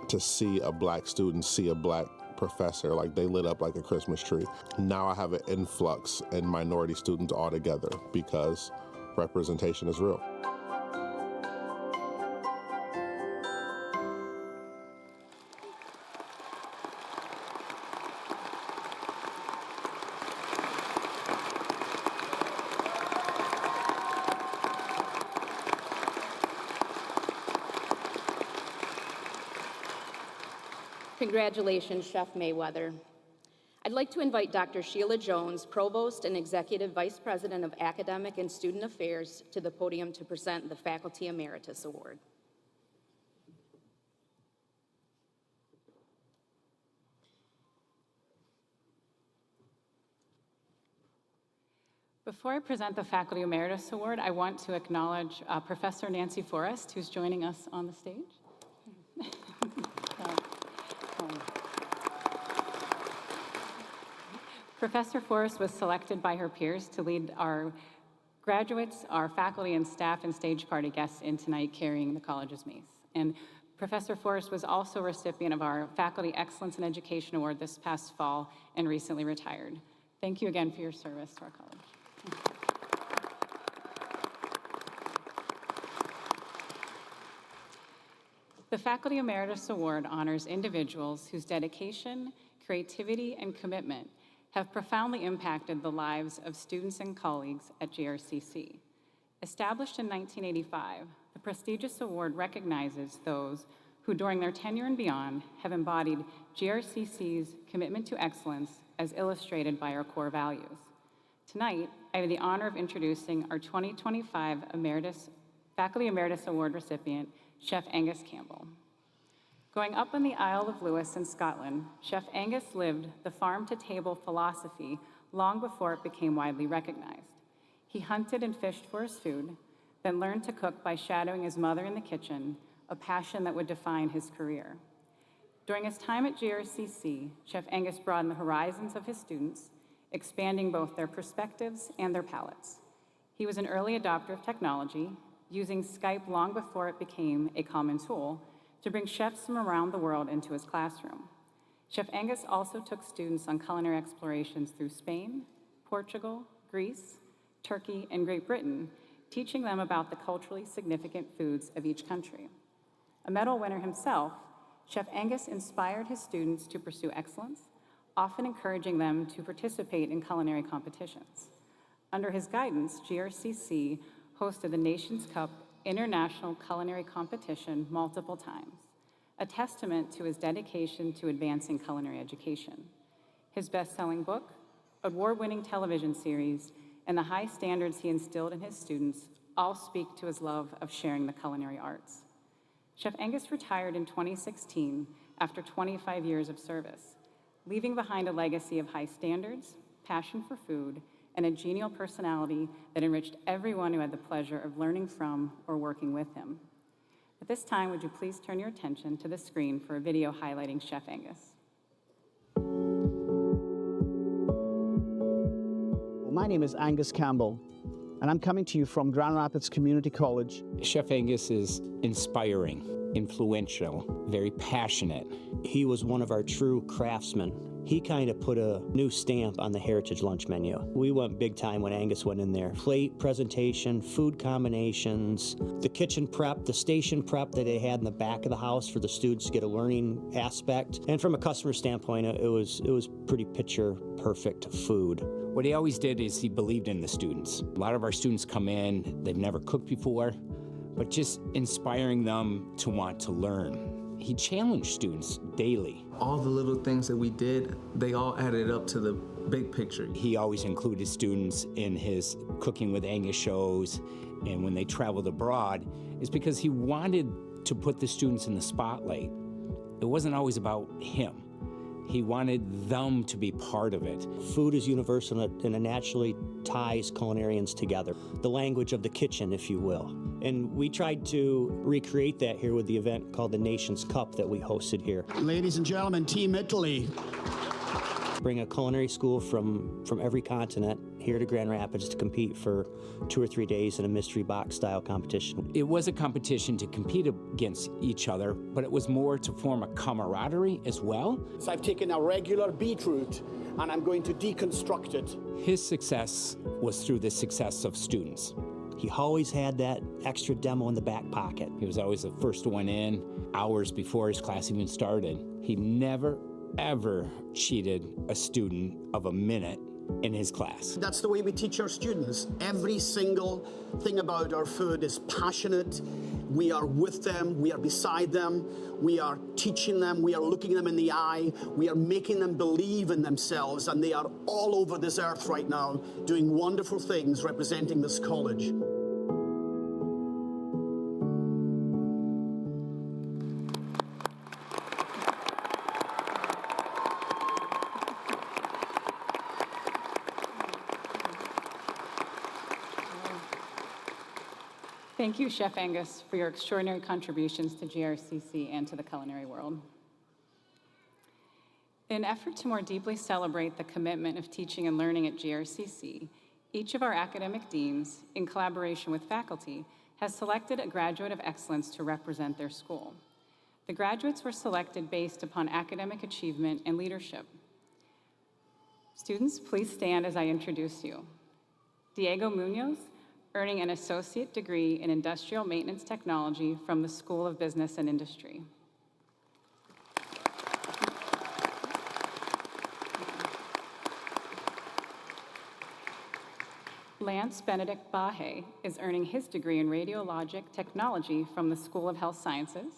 to see a Black student see a Black professor, like they lit up like a Christmas tree. Now I have an influx in minority students altogether because representation is real. Congratulations, Chef Mayweather. I'd like to invite Dr. Sheila Jones, Provost and Executive Vice President of Academic and Student Affairs, to the podium to present the Faculty Emeritus Award. Before I present the Faculty Emeritus Award, I want to acknowledge Professor Nancy Forrest, who's joining us on the stage. Professor Forrest was selected by her peers to lead our graduates, our faculty and staff, and stage party guests in tonight carrying the college's mace. And Professor Forrest was also a recipient of our Faculty Excellence in Education Award this past fall and recently retired. Thank you again for your service to our college. The Faculty Emeritus Award honors individuals whose dedication, creativity, and commitment have profoundly impacted the lives of students and colleagues at GRCC. Established in 1985, the prestigious award recognizes those who, during their tenure and beyond, have embodied GRCC's commitment to excellence as illustrated by our core values. Tonight, I have the honor of introducing our 2025 Faculty Emeritus Award recipient, Chef Angus Campbell. Growing up on the Isle of Lewis in Scotland, Chef Angus lived the farm-to-table philosophy long before it became widely recognized. He hunted and fished for his food, then learned to cook by shadowing his mother in the kitchen, a passion that would define his career. During his time at GRCC, Chef Angus broadened the horizons of his students, expanding both their perspectives and their palates. He was an early adopter of technology, using Skype long before it became a common tool, to bring chefs from around the world into his classroom. Chef Angus also took students on culinary explorations through Spain, Portugal, Greece, Turkey, and Great Britain, teaching them about the culturally significant foods of each country. A medal winner himself, Chef Angus inspired his students to pursue excellence, often encouraging them to participate in culinary competitions. Under his guidance, GRCC hosted the Nations Cup International Culinary Competition multiple times, a testament to his dedication to advancing culinary education. His best-selling book, award-winning television series, and the high standards he instilled in his students all speak to his love of sharing the culinary arts. Chef Angus retired in 2016 after 25 years of service, leaving behind a legacy of high standards, passion for food, and a genial personality that enriched everyone who had the pleasure of learning from or working with him. At this time, would you please turn your attention to the screen for a video highlighting Chef Angus. My name is Angus Campbell, and I'm coming to you from Grand Rapids Community College. Chef Angus is inspiring, influential, very passionate. He was one of our true craftsmen. He kind of put a new stamp on the Heritage Lunch menu. We went big time when Angus went in there. Plate presentation, food combinations, the kitchen prep, the station prep that they had in the back of the house for the students to get a learning aspect. And from a customer standpoint, it was pretty picture perfect food. What he always did is he believed in the students. A lot of our students come in, they've never cooked before, but just inspiring them to want to learn. He challenged students daily. All the little things that we did, they all added up to the big picture. He always included students in his Cooking with Angus shows, and when they traveled abroad, is because he wanted to put the students in the spotlight. It wasn't always about him. He wanted them to be part of it. Food is universal and it naturally ties culinarians together. The language of the kitchen, if you will. And we tried to recreate that here with the event called the Nations Cup that we hosted here. Ladies and gentlemen, Team Italy. Bring a culinary school from every continent here to Grand Rapids to compete for 2 or 3 days in a mystery box style competition. It was a competition to compete against each other, but it was more to form a camaraderie as well. So I've taken a regular beetroot and I'm going to deconstruct it. His success was through the success of students. He always had that extra demo in the back pocket. He was always the first one in, hours before his class even started. He never, ever cheated a student of a minute in his class. That's the way we teach our students. Every single thing about our food is passionate. We are with them, we are beside them, we are teaching them, we are looking them in the eye, we are making them believe in themselves, and they are all over this earth right now doing wonderful things representing this college. Thank you, Chef Angus, for your extraordinary contributions to GRCC and to the culinary world. In an effort to more deeply celebrate the commitment of teaching and learning at GRCC, each of our academic deans, in collaboration with faculty, has selected a graduate of excellence to represent their school. The graduates were selected based upon academic achievement and leadership. Students, please stand as I introduce you. Diego Munoz, earning an associate degree in industrial maintenance technology from the School of Business and Industry. Lance Benedict Bahe is earning his degree in radiologic technology from the School of Health Sciences.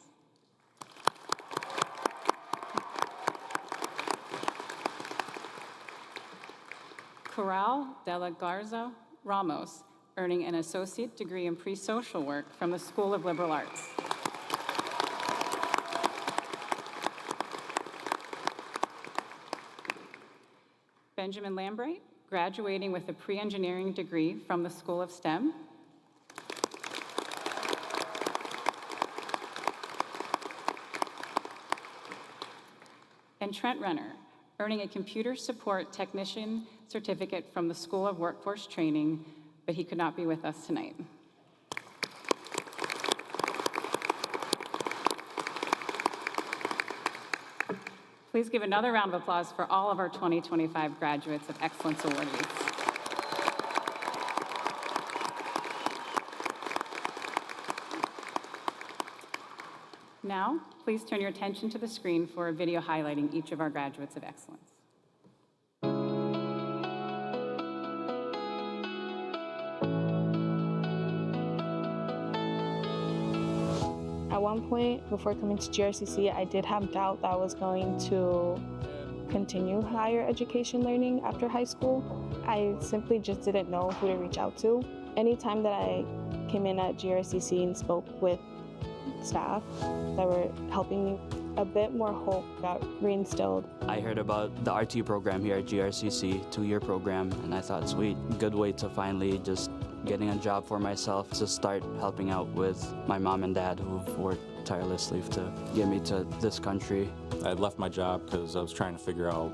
Coral de la Garza Ramos, earning an associate degree in pre-social work from the School of Liberal Arts. Benjamin Lambright, graduating with a pre-engineering degree from the School of STEM. And Trent Renner, earning a computer support technician certificate from the School of Workforce Training, but he could not be with us tonight. Please give another round of applause for all of our 2025 graduates of excellence awardees. Now, please turn your attention to the screen for a video highlighting each of our graduates of excellence. At one point, before coming to GRCC, I did have doubt that I was going to continue higher education learning after high school. I simply just didn't know who to reach out to. Anytime that I came in at GRCC and spoke with staff that were helping me, a bit more hope got reinstilled. I heard about the RT program here at GRCC, 2-year program, and I thought, sweet, good way to finally just getting a job for myself, to start helping out with my mom and dad who've worked tirelessly to get me to this country. I had left my job because I was trying to figure out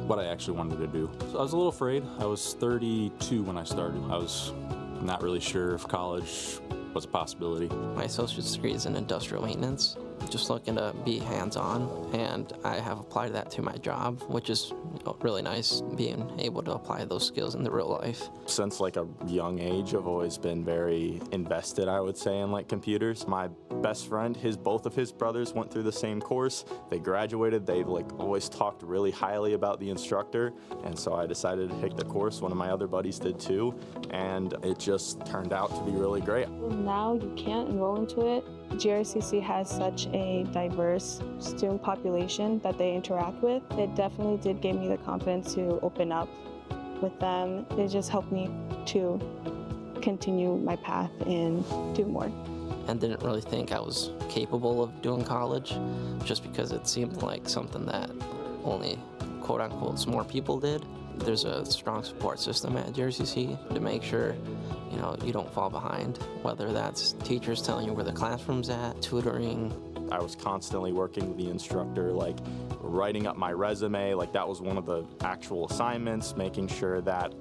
what I actually wanted to do. So I was a little afraid. I was 32 when I started. I was not really sure if college was a possibility. My associate's degree is in industrial maintenance. Just looking to be hands-on, and I have applied that to my job, which is really nice, being able to apply those skills in the real life. Since like a young age, I've always been very invested, I would say, in like computers. My best friend, both of his brothers went through the same course. They graduated. They like always talked really highly about the instructor, and so I decided to take the course. One of my other buddies did too, and it just turned out to be really great. Now you can't enroll into it. GRCC has such a diverse student population that they interact with. It definitely did give me the confidence to open up with them. It just helped me to continue my path and do more. And didn't really think I was capable of doing college, just because it seemed like something that only quote-unquote smart people did. There's a strong support system at GRCC to make sure you don't fall behind, whether that's teachers telling you where the classroom's at, tutoring. I was constantly working with the instructor, like writing up my resume, like that was one of the actual assignments, making sure that,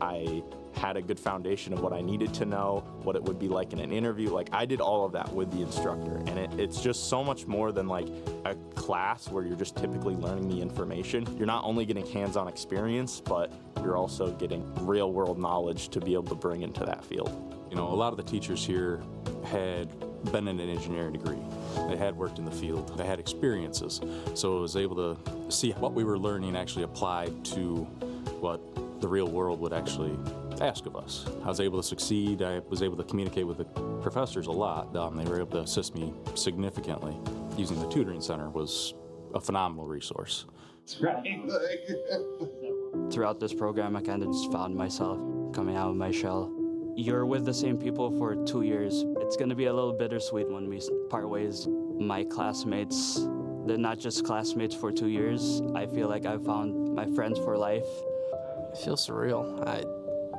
I had a good foundation of what I needed to know, what it would be like in an interview. Like I did all of that with the instructor, and it's just so much more than like a class where you're just typically learning the information. You're not only getting hands-on experience, but you're also getting real-world knowledge to be able to bring into that field. A lot of the teachers here had been in an engineering degree. They had worked in the field. They had experiences. So I was able to see what we were learning actually applied to what the real world would actually ask of us. I was able to succeed. I was able to communicate with the professors a lot. They were able to assist me significantly. Using the tutoring center was a phenomenal resource. Throughout this program, I kind of just found myself coming out of my shell. You're with the same people for 2 years. It's going to be a little bittersweet when we part ways. My classmates, they're not just classmates for 2 years. I feel like I've found my friends for life. It feels surreal. I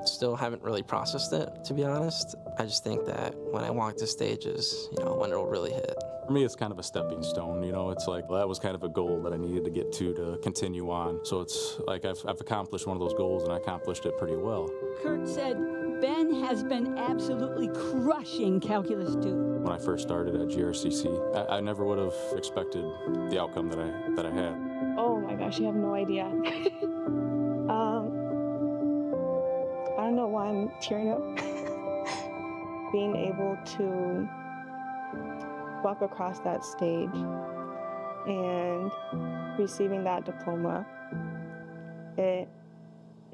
still haven't really processed it, to be honest. I just think that when I walk the stages, when it'll really hit. For me, it's kind of a stepping stone, It's like, that was kind of a goal that I needed to get to continue on. So it's like I've accomplished one of those goals, and I accomplished it pretty well. Kurt said, Ben has been absolutely crushing calculus 2. When I first started at GRCC, I never would have expected the outcome that I had. Oh my gosh, you have no idea. I don't know why I'm tearing up. Being able to walk across that stage and receiving that diploma, it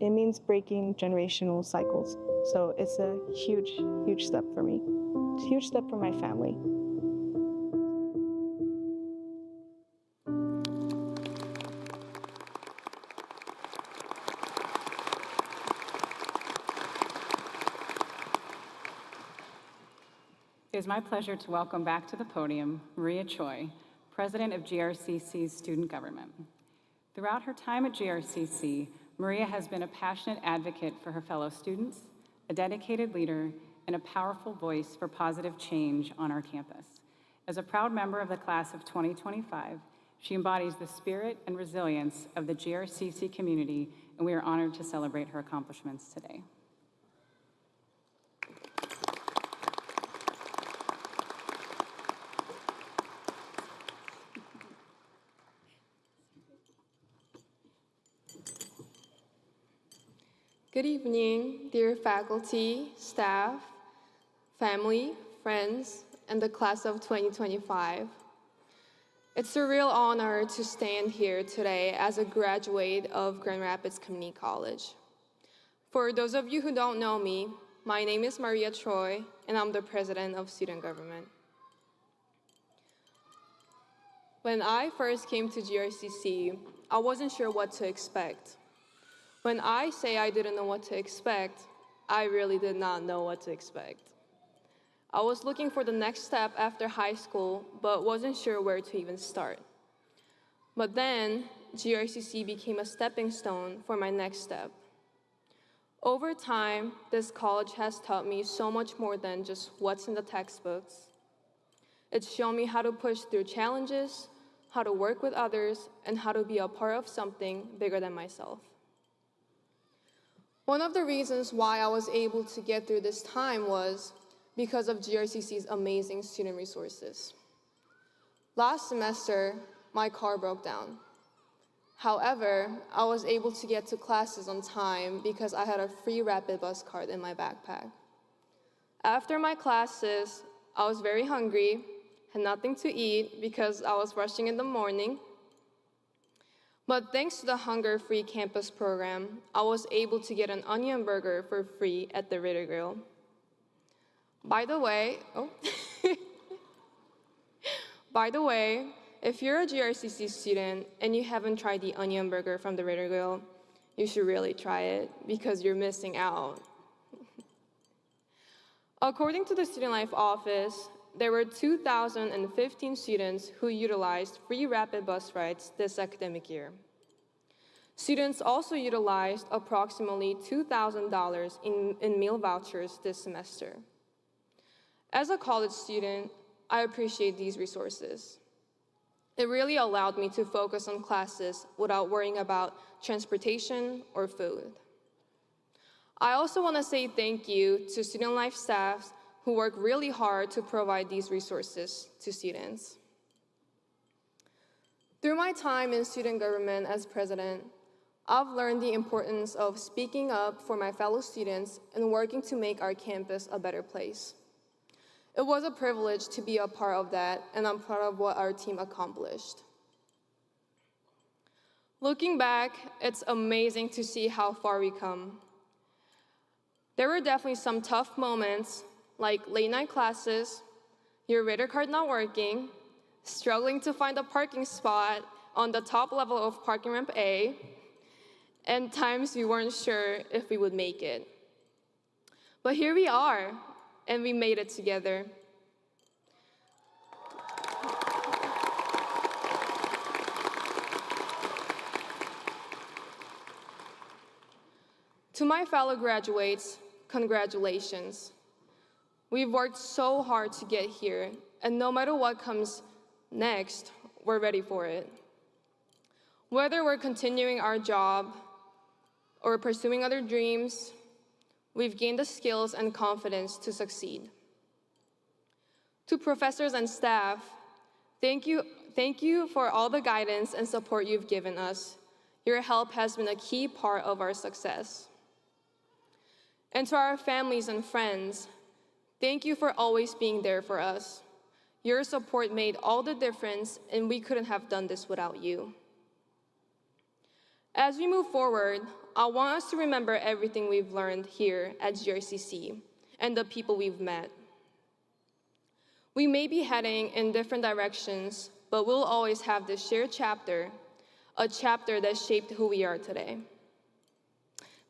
means breaking generational cycles. So it's a huge, huge step for me. It's a huge step for my family. It is my pleasure to welcome back to the podium Maria Choi, President of GRCC's Student Government. Throughout her time at GRCC, Maria has been a passionate advocate for her fellow students, a dedicated leader, and a powerful voice for positive change on our campus. As a proud member of the class of 2025, she embodies the spirit and resilience of the GRCC community, and we are honored to celebrate her accomplishments today. Good evening, dear faculty, staff, family, friends, and the class of 2025. It's a real honor to stand here today as a graduate of Grand Rapids Community College. For those of you who don't know me, my name is Maria Troy, and I'm the president of student government. When I first came to GRCC, I wasn't sure what to expect. When I say I didn't know what to expect, I really did not know what to expect. I was looking for the next step after high school, but wasn't sure where to even start. But then, GRCC became a stepping stone for my next step. Over time, this college has taught me so much more than just what's in the textbooks. It's shown me how to push through challenges, how to work with others, and how to be a part of something bigger than myself. One of the reasons why I was able to get through this time was because of GRCC's amazing student resources. Last semester, my car broke down. However, I was able to get to classes on time because I had a free rapid bus card in my backpack. After my classes, I was very hungry, had nothing to eat because I was rushing in the morning. But thanks to the hunger-free campus program, I was able to get an onion burger for free at the Ritter Grill. By the way, if you're a GRCC student and you haven't tried the onion burger from the Ritter Grill, you should really try it because you're missing out. According to the Student Life Office, there were 2,015 students who utilized free rapid bus rides this academic year. Students also utilized approximately $2,000 in meal vouchers this semester. As a college student, I appreciate these resources. It really allowed me to focus on classes without worrying about transportation or food. I also want to say thank you to Student Life staff who work really hard to provide these resources to students. Through my time in student government as president, I've learned the importance of speaking up for my fellow students and working to make our campus a better place. It was a privilege to be a part of that, and I'm proud of what our team accomplished. Looking back, it's amazing to see how far we come. There were definitely some tough moments, like late night classes, your Ritter card not working, struggling to find a parking spot on the top level of parking ramp A, and times we weren't sure if we would make it. But here we are, and we made it together. To my fellow graduates, congratulations. We've worked so hard to get here, and no matter what comes next, we're ready for it. Whether we're continuing our job or pursuing other dreams, we've gained the skills and confidence to succeed. To professors and staff, thank you for all the guidance and support you've given us. Your help has been a key part of our success. And to our families and friends, thank you for always being there for us. Your support made all the difference, and we couldn't have done this without you. As we move forward, I want us to remember everything we've learned here at GRCC and the people we've met. We may be heading in different directions, but we'll always have this shared chapter, a chapter that shaped who we are today.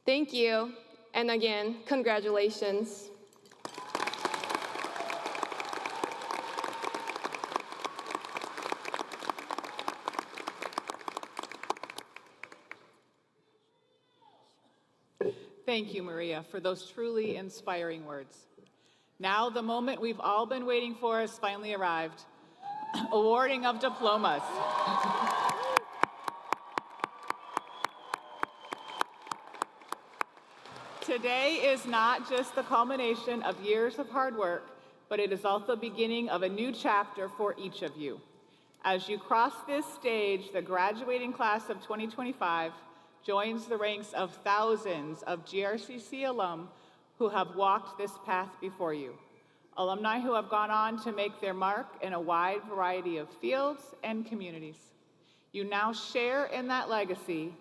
Thank you, and again, congratulations. Thank you, Maria, for those truly inspiring words. Now, the moment we've all been waiting for has finally arrived. Awarding of diplomas. Today is not just the culmination of years of hard work, but it is also the beginning of a new chapter for each of you. As you cross this stage, the graduating class of 2025 joins the ranks of thousands of GRCC alum who have walked this path before you. alumni who have gone on to make their mark in a wide variety of fields and communities. You now share in that legacy,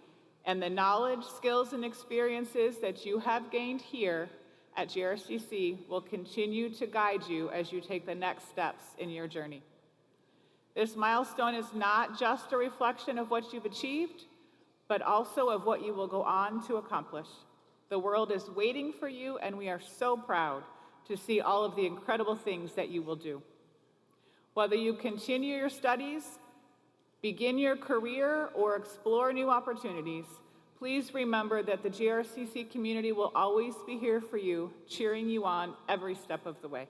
and the knowledge, skills, and experiences that you have gained here at GRCC will continue to guide you as you take the next steps in your journey. This milestone is not just a reflection of what you've achieved, but also of what you will go on to accomplish. The world is waiting for you, and we are so proud to see all of the incredible things that you will do. Whether you continue your studies, begin your career, or explore new opportunities, please remember that the GRCC community will always be here for you, cheering you on every step of the way.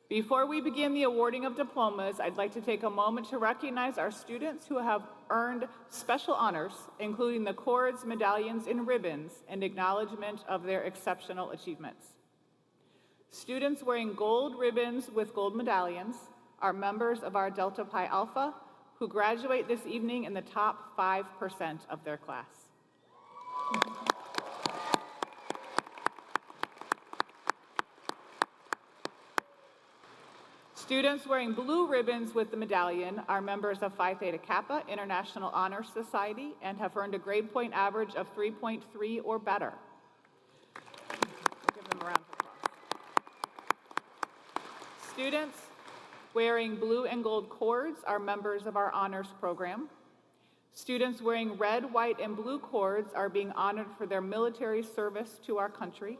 Before we begin the awarding of diplomas, I'd like to take a moment to recognize our students who have earned special honors, including the cords, medallions, and ribbons in acknowledgement of their exceptional achievements. Students wearing gold ribbons with gold medallions are members of our Delta Pi Alpha who graduate this evening in the top 5% of their class. Students wearing blue ribbons with the medallion are members of Phi Theta Kappa International Honor Society and have earned a grade point average of 3.3 or better. Give them a round of applause. Students wearing blue and gold cords are members of our honors program. Students wearing red, white, and blue cords are being honored for their military service to our country.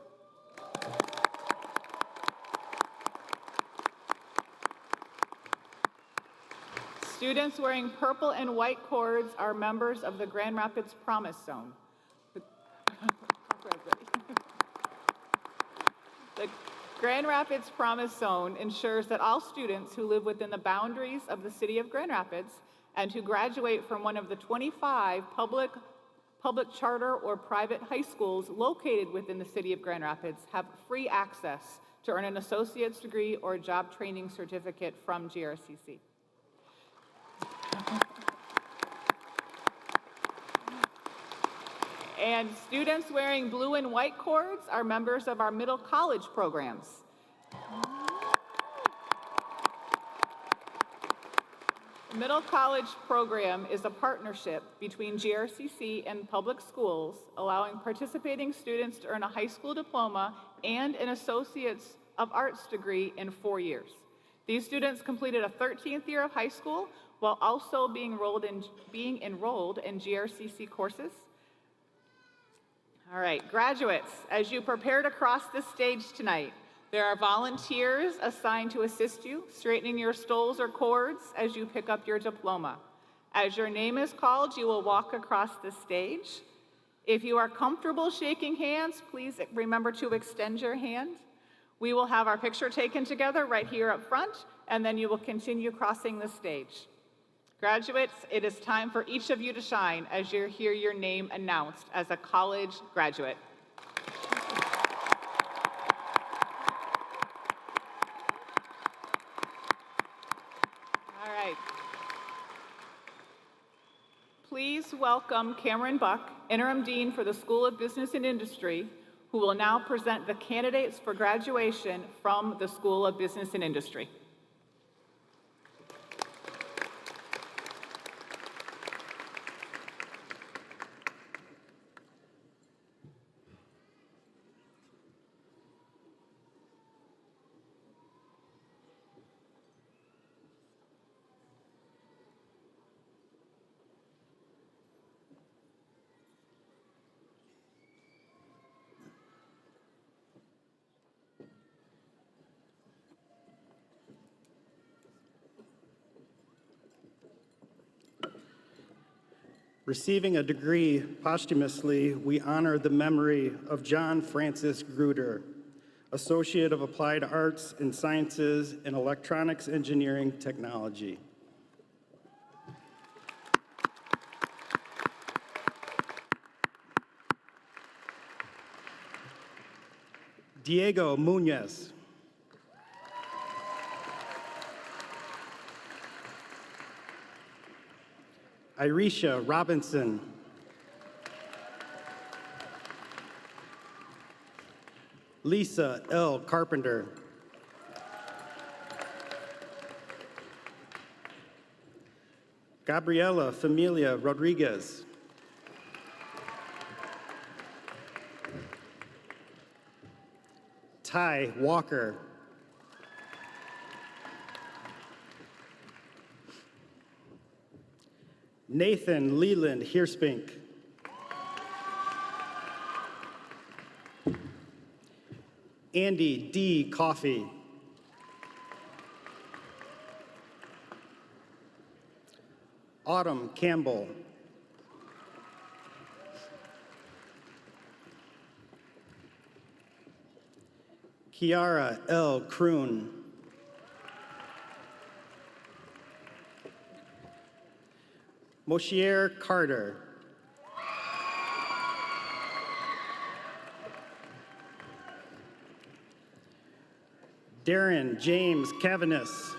Students wearing purple and white cords are members of the Grand Rapids Promise Zone. The Grand Rapids Promise Zone ensures that all students who live within the boundaries of the city of Grand Rapids and who graduate from one of the 25 public charter or private high schools located within the city of Grand Rapids have free access to earn an associate's degree or a job training certificate from GRCC. And students wearing blue and white cords are members of our middle college programs. The middle college program is a partnership between GRCC and public schools, allowing participating students to earn a high school diploma and an Associate's of Arts degree in 4 years. These students completed a 13th year of high school while also being enrolled in GRCC courses. All right, graduates, as you prepare to cross the stage tonight, there are volunteers assigned to assist you, straightening your stoles or cords as you pick up your diploma. As your name is called, you will walk across the stage. If you are comfortable shaking hands, please remember to extend your hand. We will have our picture taken together right here up front, and then you will continue crossing the stage. Graduates, it is time for each of you to shine as you hear your name announced as a college graduate. All right. Please welcome Cameron Buck, Interim Dean for the School of Business and Industry, who will now present the candidates for graduation from the School of Business and Industry. Receiving a degree posthumously, we honor the memory of John Francis Gruder, Associate of Applied Arts and Sciences in Electronics Engineering Technology. Diego Muñez. Irisha Robinson. Lisa L. Carpenter. Gabriela Familia Rodriguez. Ty Walker. Nathan Leland Hirspink. Andy D. Coffey. Autumn Campbell. Kiara L. Kroon. Moshier Carter. Darren James Cavanis.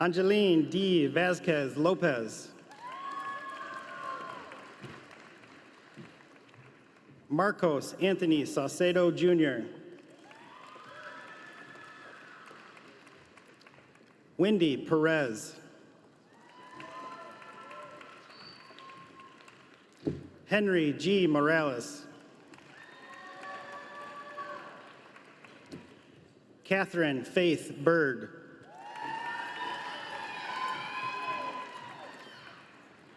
Angeline D. Vasquez Lopez. Marcos Anthony Saucedo Jr. Wendy Perez. Henry G. Morales. Catherine Faith Bird.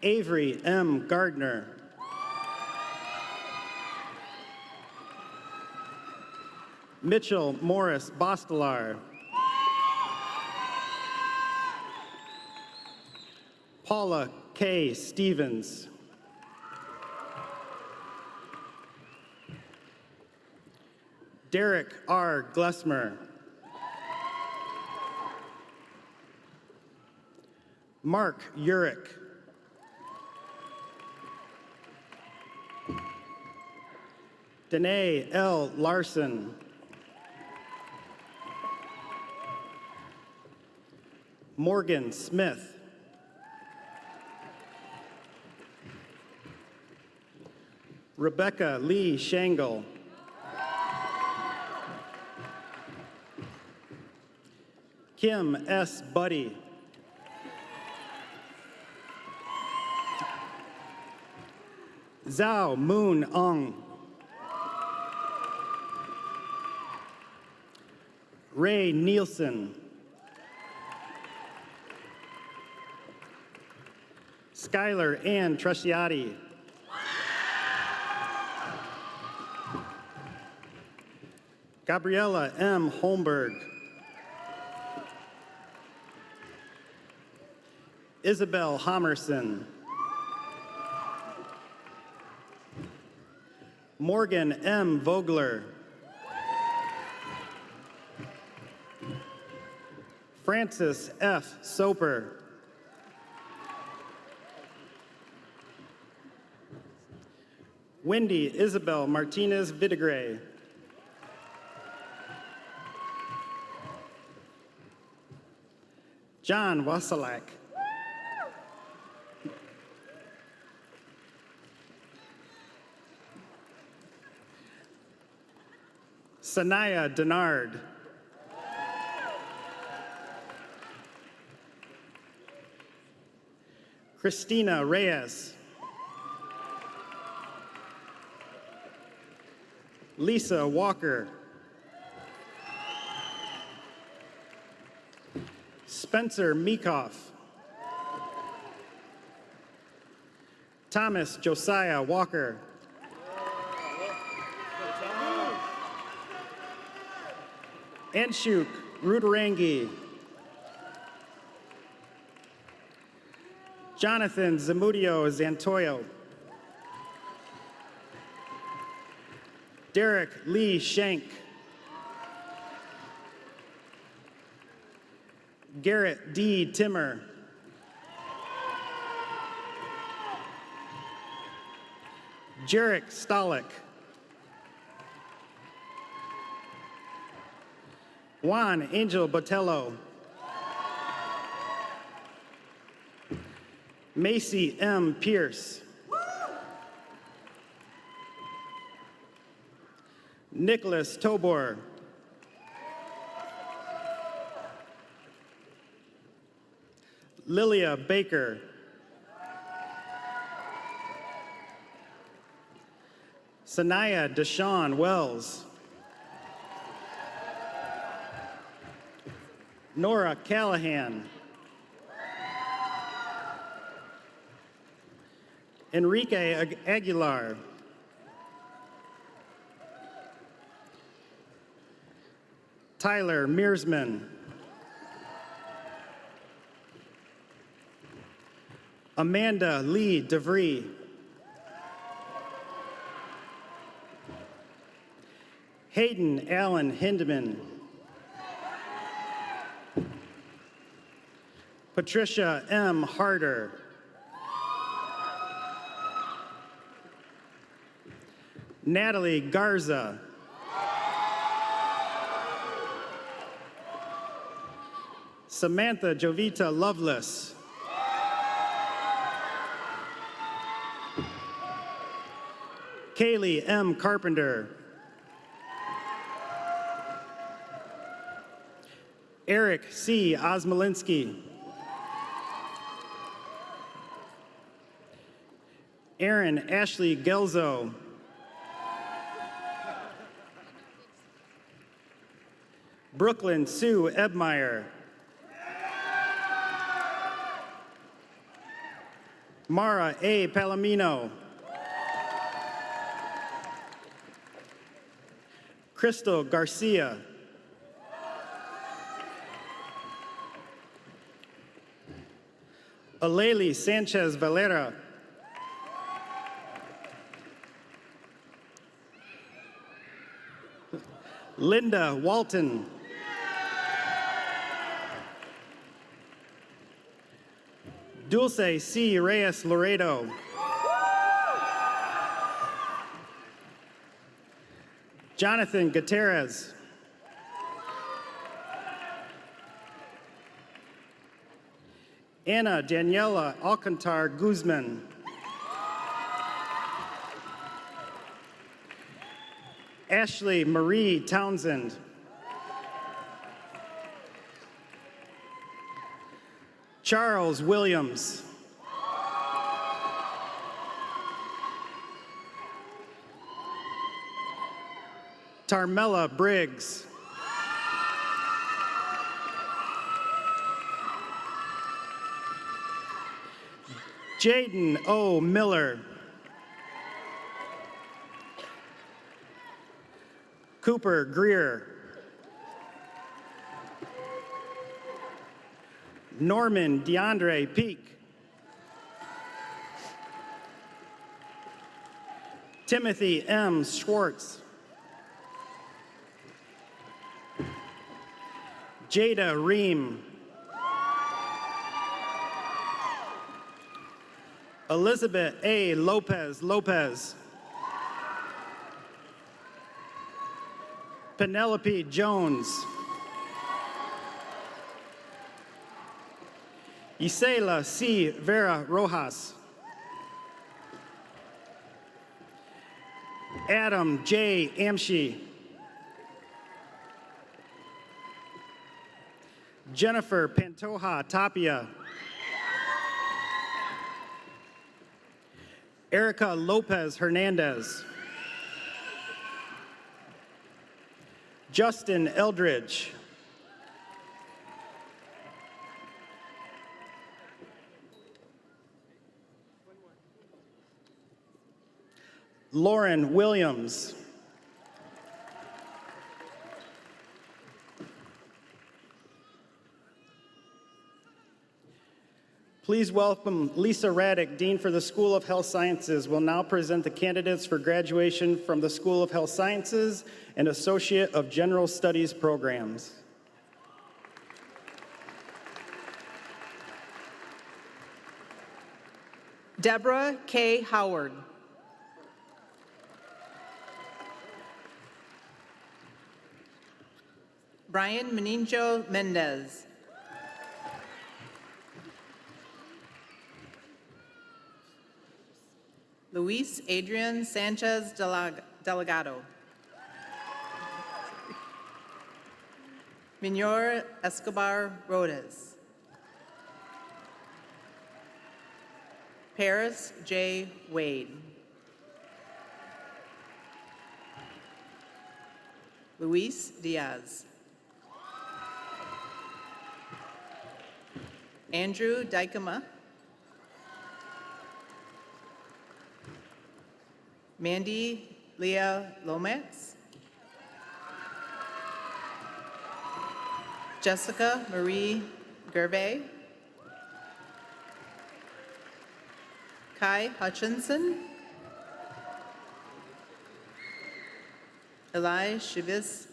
Avery M. Gardner. Mitchell Morris Bostelar. Paula K. Stevens. Derek R. Glesmer. Mark Urick. Danae L. Larson. Morgan Smith. Rebecca Lee Shangle. Kim S. Buddy. Zhao Moon Ong. Ray Nielsen. Skylar Ann Trusciati. Gabriella M. Holmberg. Isabel Homerson. Morgan M. Vogler. Francis F. Soper. Wendy Isabel Martinez Vittigray. John Wasilak. Sanaya Denard. Christina Reyes. Lisa Walker. Spencer Meekoff. Thomas Josiah Walker. Anshuk Rudarangi. Jonathan Zamudio Zantoyo. Derek Lee Shank. Garrett D. Timmer. Jarek Stolick. Juan Angel Botello. Macy M. Pierce. Nicholas Tobor. Lilia Baker. Sanaya Deshawn Wells. Nora Callahan. Enrique Aguilar. Tyler Mearsman. Amanda Lee DeVry. Hayden Allen Hindman. Patricia M. Harder. Natalie Garza. Samantha Jovita Lovelace. Kaylee M. Carpenter. Eric C. Osmolinski. Aaron Ashley Gelzo. Brooklyn Sue Ebmeyer. Mara A. Palomino. Crystal Garcia. Aleli Sanchez Valera. Linda Walton. Dulce C. Reyes Laredo. Jonathan Gutierrez. Anna Daniela Alcantar Guzman. Ashley Marie Townsend. Charles Williams. Tarmella Briggs. Jaden O. Miller. Cooper Greer. Norman DeAndre Peak. Timothy M. Schwartz. Jada Ream. Elizabeth A. Lopez. Penelope Jones. Isela C. Vera Rojas. Adam J. Amshi. Jennifer Pantoja Tapia. Erica Lopez Hernandez. Justin Eldridge. Lauren Williams. Please welcome Lisa Raddick, Dean for the School of Health Sciences, will now present the candidates for graduation from the School of Health Sciences and Associate of General Studies programs. Deborah K. Howard. Brian Meninjo Mendez. Luis Adrian Sanchez Delegado. Minor Escobar Rodes. Paris J. Wade. Luis Diaz. Andrew Dykema. Mandy Leah Lomax. Jessica Marie Gervais. Kai Hutchinson. Eli Shivis.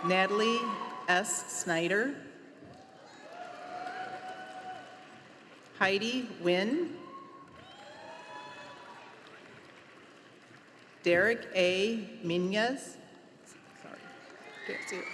Natalie S. Snyder. Heidi Wynn. Derek A. Minez. Sorry, can't see it.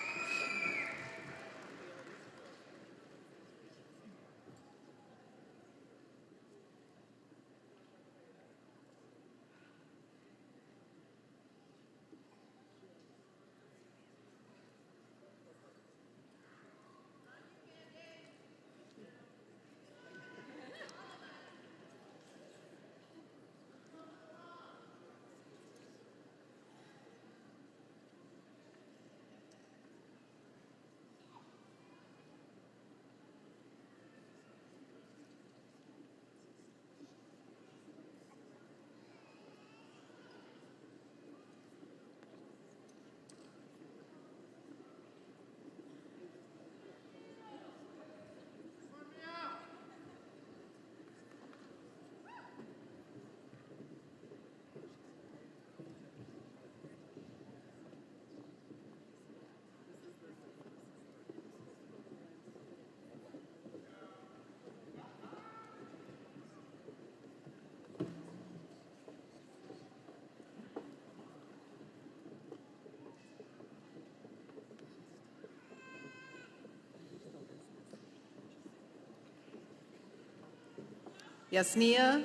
Yasnia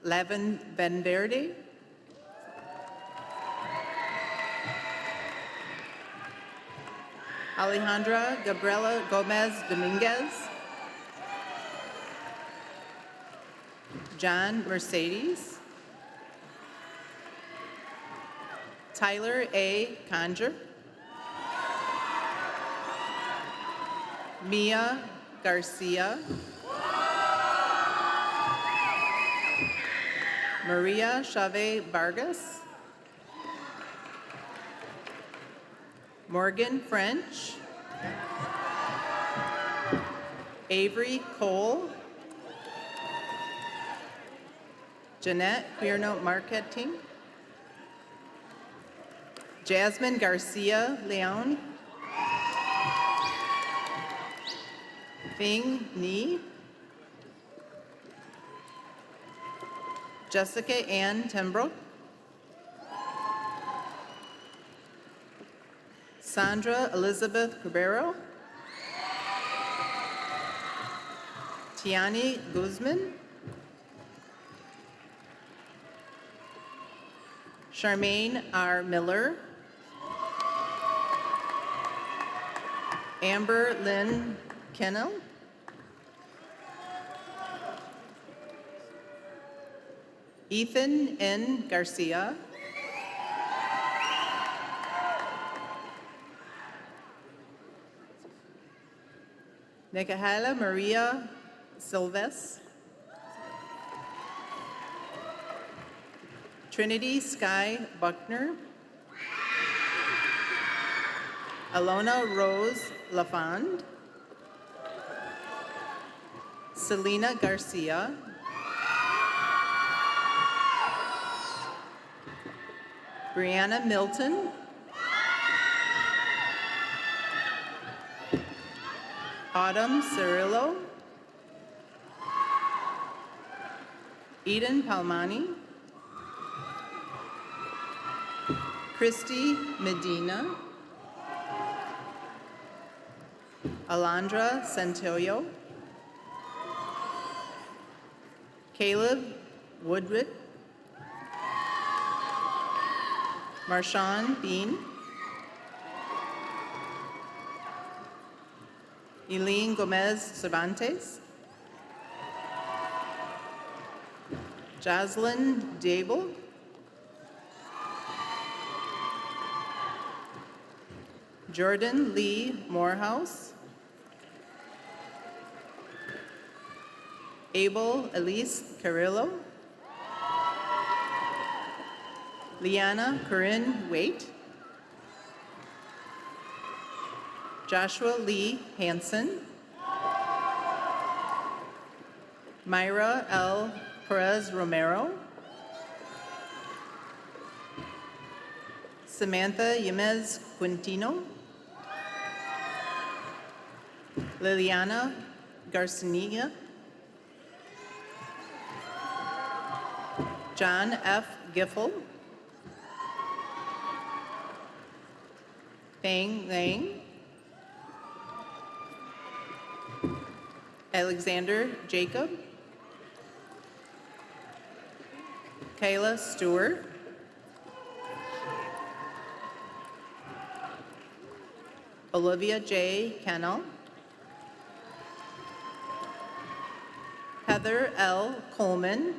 Lavin Van Verde. Alejandra Gabriela Gomez Dominguez. John Mercedes. Tyler A. Conger. Mia Garcia. Maria Chavez Vargas. Morgan French. Avery Cole. Jeanette Queernote Marketing. Jasmine Garcia Leon. Fing Ni. Jessica Ann Tembrook. Sandra Elizabeth Cabrero. Tiani Guzman. Charmaine R. Miller. Amber Lynn Kennel. Ethan N. Garcia. Nikahela Maria Silves. Trinity Sky Buckner. Alona Rose Lafond. Selena Garcia. Brianna Milton. Autumn Cirillo. Eden Palmani. Christy Medina. Alondra Santoyo. Caleb Woodrick. Marshawn Bean. Eileen Gomez Cervantes, Jocelyn Dable, Jordan Lee Morehouse, Abel Elise Carrillo, Liana Corinne Waite, Joshua Lee Hansen, Myra L. Perez Romero, Samantha Yemez Quintino, Liliana Garcia, John F. Giffel, Fang Lang, Alexander Jacob, Kayla Stewart, Olivia J. Kennel, Heather L. Coleman,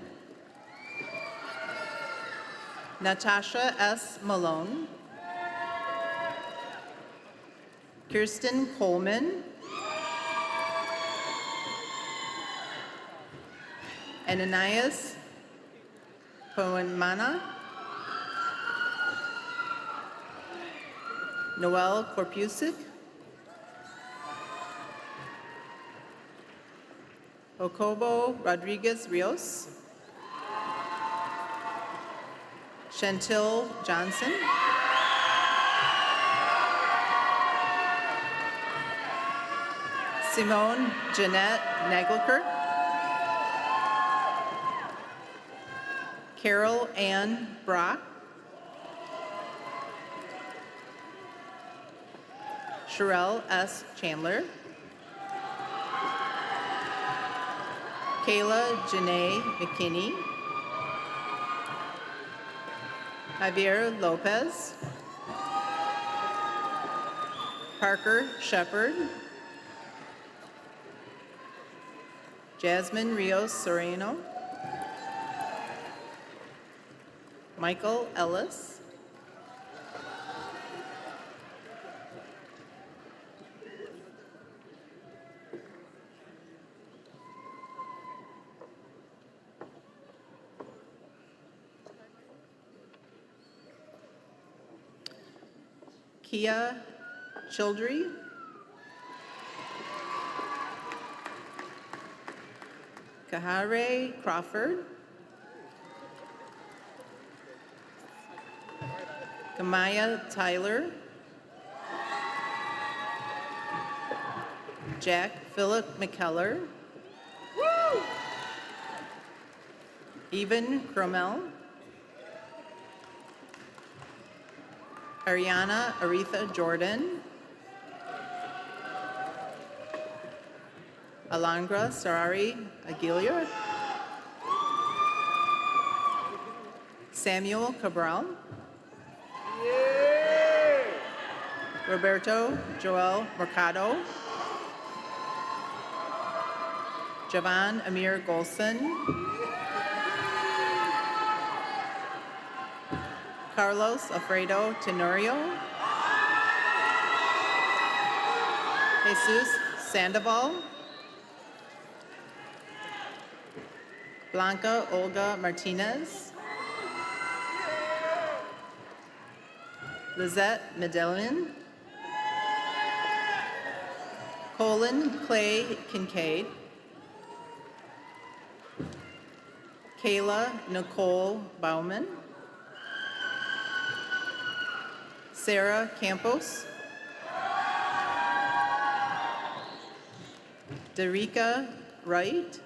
Natasha S. Malone, Kirsten Coleman, Ananias Poenmana, Noel Korpusik, Okobo Rodriguez Rios, Chantil Johnson, Simone Jeanette Nagelkirk, Carol Ann Brock, Sherelle S. Chandler, Kayla Janae McKinney, Javier Lopez, Parker Shepard, Jasmine Rios Sereno, Michael Ellis, Kia Childry, Kahare Crawford, Kamaya Tyler, Jack Philip McKellar, Even Cromell, Ariana Aretha Jordan, Alondra Sarari Aguilar, Samuel Cabral, Roberto Joel Mercado, Javan Amir Golson, Carlos Alfredo Tenorio, Jesus Sandoval, Blanca Olga Martinez, Lizette Medellin, Colin Clay Kincaid, Kayla Nicole Bauman, Sarah Campos, Derica Wright,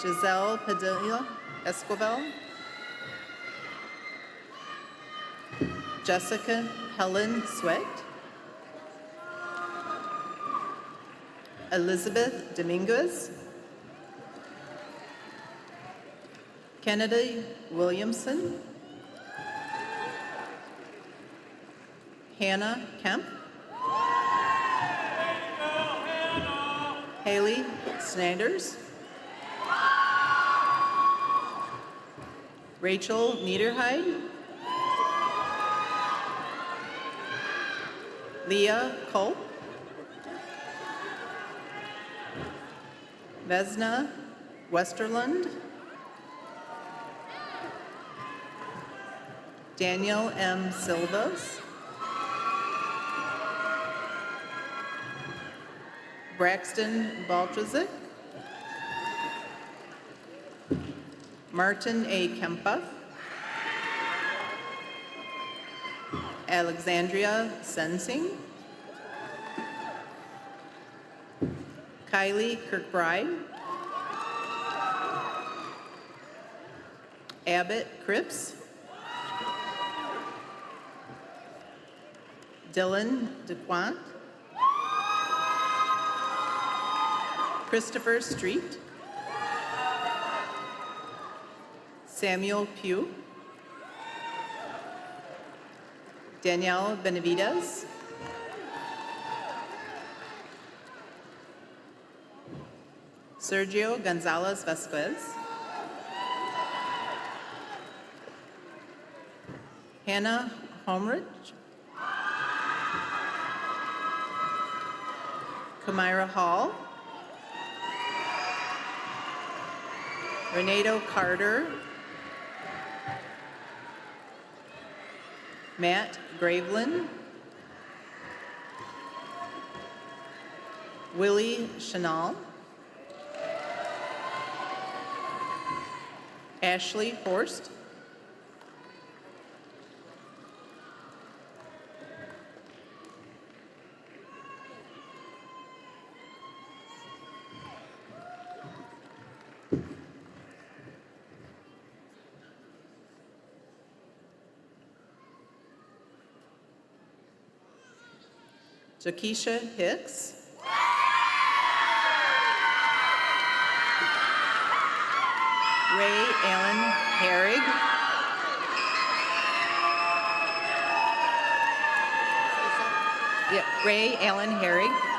Giselle Padilla Escobar, Jessica Helen Sweat, Elizabeth Dominguez, Kennedy Williamson, Hannah Kemp, Haley Sanders. Rachel Niederheid. Leah Culp. Vesna Westerlund. Daniel M. Silvas. Braxton Baltrazik. Martin A. Kempa. Alexandria Sensing. Kylie Kirkbride. Abbott Cripps. Dylan DeQuant. Christopher Street. Samuel Pugh. Danielle Benavides. Sergio Gonzalez Vasquez. Hannah Homrich. Kamira Hall. Renato Carter. Matt Graveland. Willie Chanel. Ashley Horst. Jakisha Hicks. Ray Allen Herrig. Yeah, Ray Allen Herrig.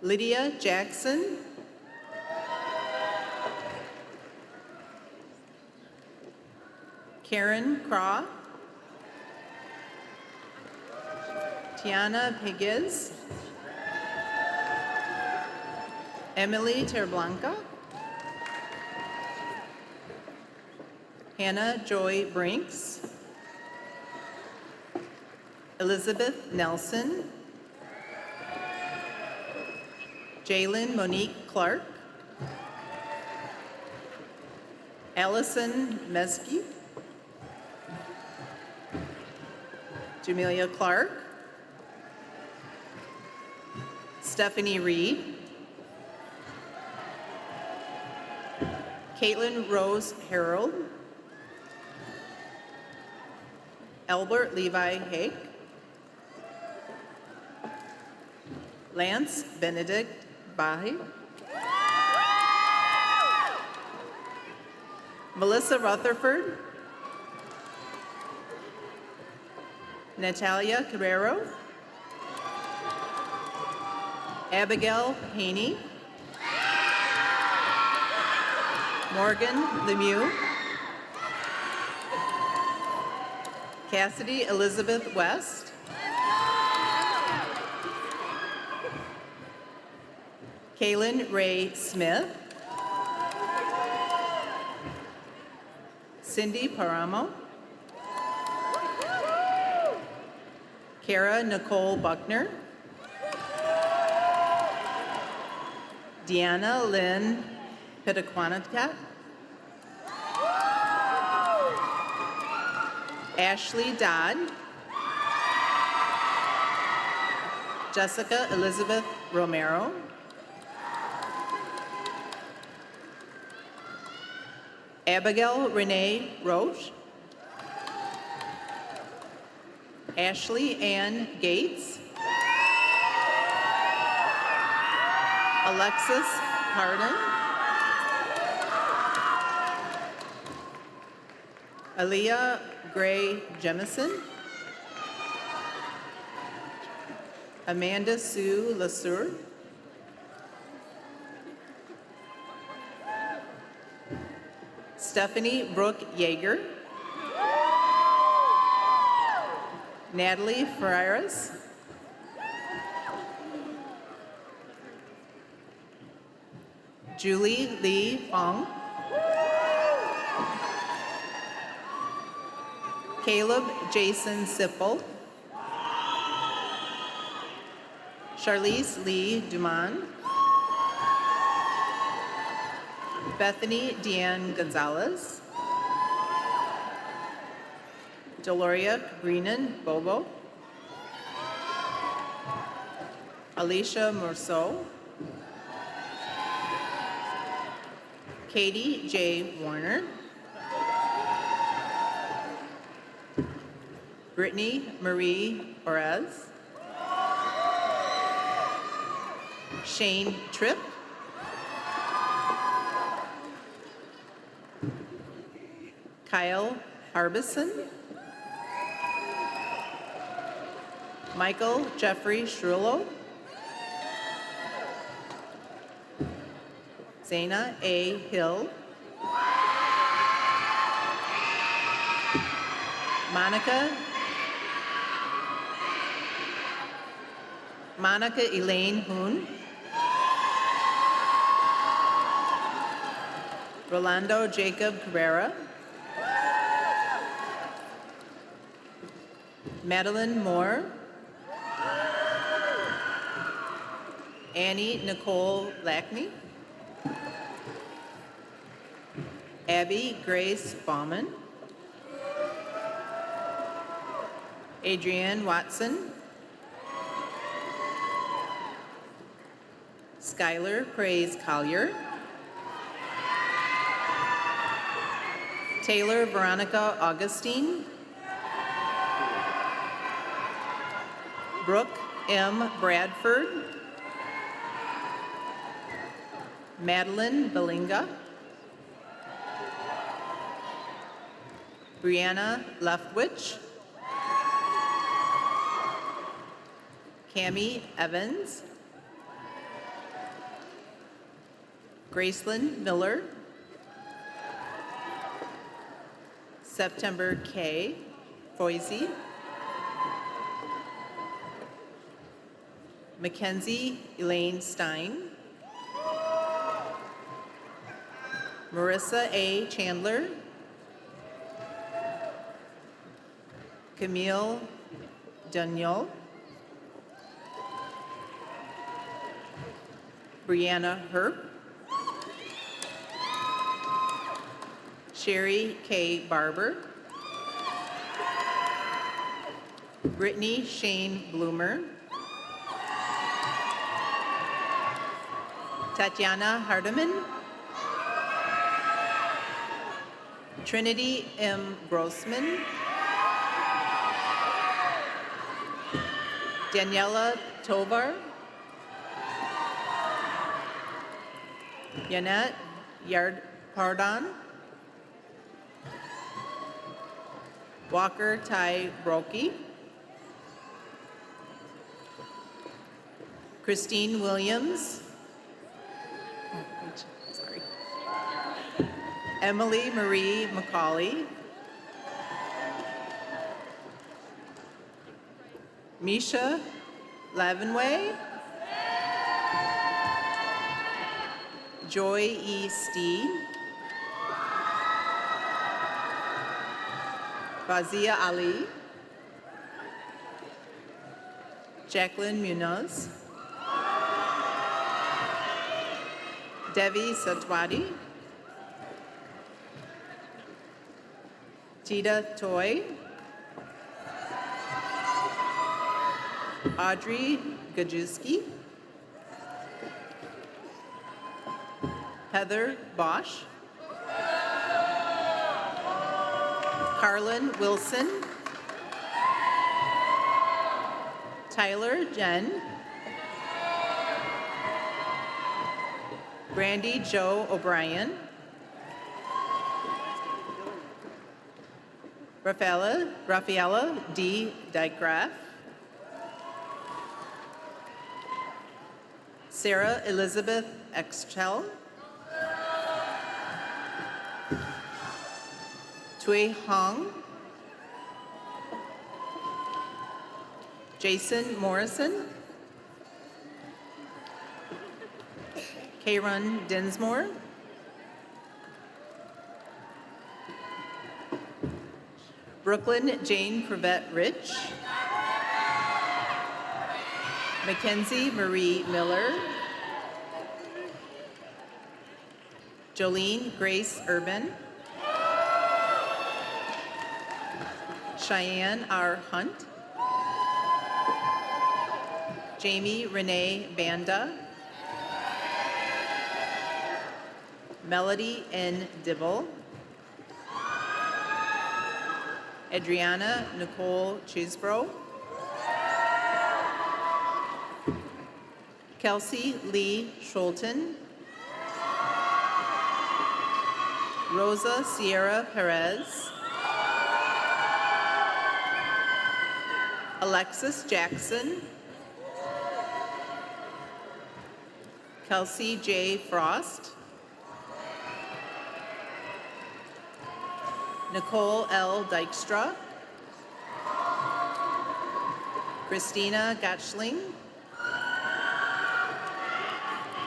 Lydia Jackson. Karen Craw. Tiana Pegues. Emily Terblanca. Hannah Joy Brinks. Elizabeth Nelson. Jalen Monique Clark. Allison Mesky. Jamelia Clark. Stephanie Reed. Caitlin Rose Harold. Albert Levi Hake. Lance Benedict Bahi. Melissa Rutherford. Natalia Carrero. Abigail Haney. Morgan Lemieux. Cassidy Elizabeth West. Kaylin Ray Smith. Cindy Paramo. Kara Nicole Buckner. Deanna Lynn Pitaquanacat. Ashley Dodd. Jessica Elizabeth Romero. Abigail Renee Roche. Ashley Ann Gates. Alexis Hardin. Aaliyah Gray Jemison. Amanda Sue LaSure. Stephanie Brooke Yeager. Natalie Ferreras. Julie Lee Fong. Caleb Jason Sipple. Charlize Lee Duman. Bethany Deanne Gonzalez. Deloria Greenan Bobo. Alicia Morceau. Katie J. Warner. Brittany Marie Orez. Shane Tripp. Kyle Harbison. Michael Jeffrey Shrullo. Zaina A. Hill. Monica Elaine Hoon. Rolando Jacob Cabrera. Madeline Moore. Annie Nicole Lackney. Abby Grace Bauman. Adrienne Watson. Skylar Praise Collier. Taylor Veronica Augustine. Brooke M. Bradford. Madeline Belinga. Brianna Leftwich. Cami Evans. Gracelyn Miller. September K. Foisey. Mackenzie Elaine Stein. Marissa A. Chandler. Camille Daniel. Brianna Herp. Sherry K. Barber. Brittany Shane Bloomer. Tatiana Hardiman. Trinity M. Grossman. Daniela Tovar. Yanette Yard-Pardon. Walker Ty Brokey. Christine Williams. Sorry. Emily Marie McCauley. Misha Lavenway. Joy E. Steed. Fazia Ali. Jacqueline Munoz. Devi Satwadi, Tita Toy, Audrey Gajewski, Heather Bosch, Carlin Wilson, Tyler Jen, Brandy Joe O'Brien, Rafaela D. Dygraff, Sarah Elizabeth Exchel, Tui Hong, Jason Morrison, Karen Dinsmore, Brooklyn Jane Crevette Rich, Mackenzie Marie Miller, Jolene Grace Urban, Cheyenne R. Hunt, Jamie Renee Banda, Melody N. Dibble, Adriana Nicole Chisbro, Kelsey Lee Scholten, Rosa Sierra Perez, Alexis Jackson, Kelsey J. Frost, Nicole L. Dykstra, Christina Gottschling,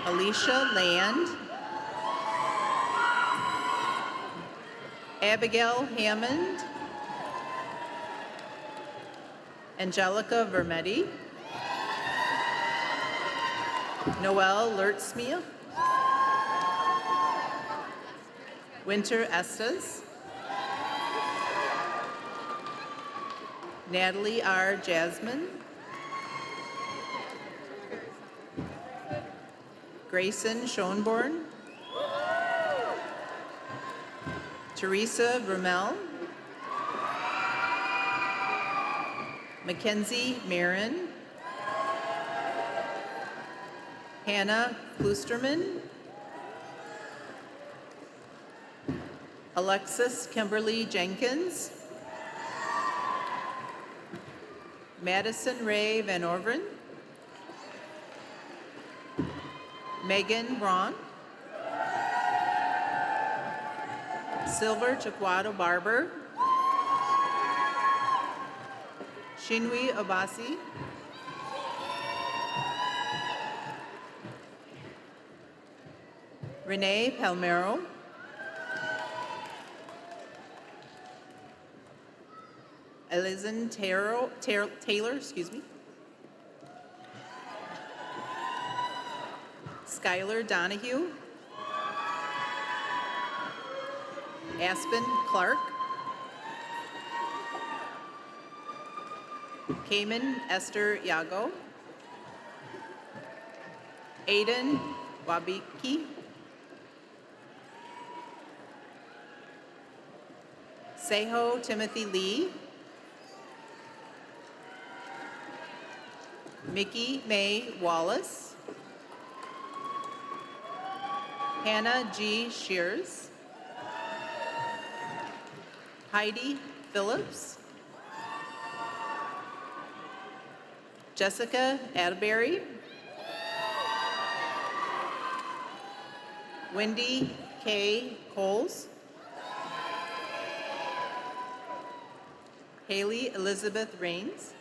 Alicia Land, Abigail Hammond, Angelica Vermetti, Noelle Lertzmia, Winter Estes, Natalie R. Jasmine, Grayson Schoenborn, Teresa Vermel, Mackenzie Marin, Hannah Klusterman, Alexis Kimberly Jenkins, Madison Ray Van Orven, Megan Braun, Silver Chiquado Barber, Shinwi Obasi, Renee Palmero, Elizan Taylor, Skylar Donahue, Aspen Clark, Cayman Esther Yago, Aiden Wabiki, Seho Timothy Lee, Mickey May Wallace, Hannah G. Shears, Heidi Phillips, Jessica Atterbury, Wendy K. Coles, Haley Elizabeth Rains,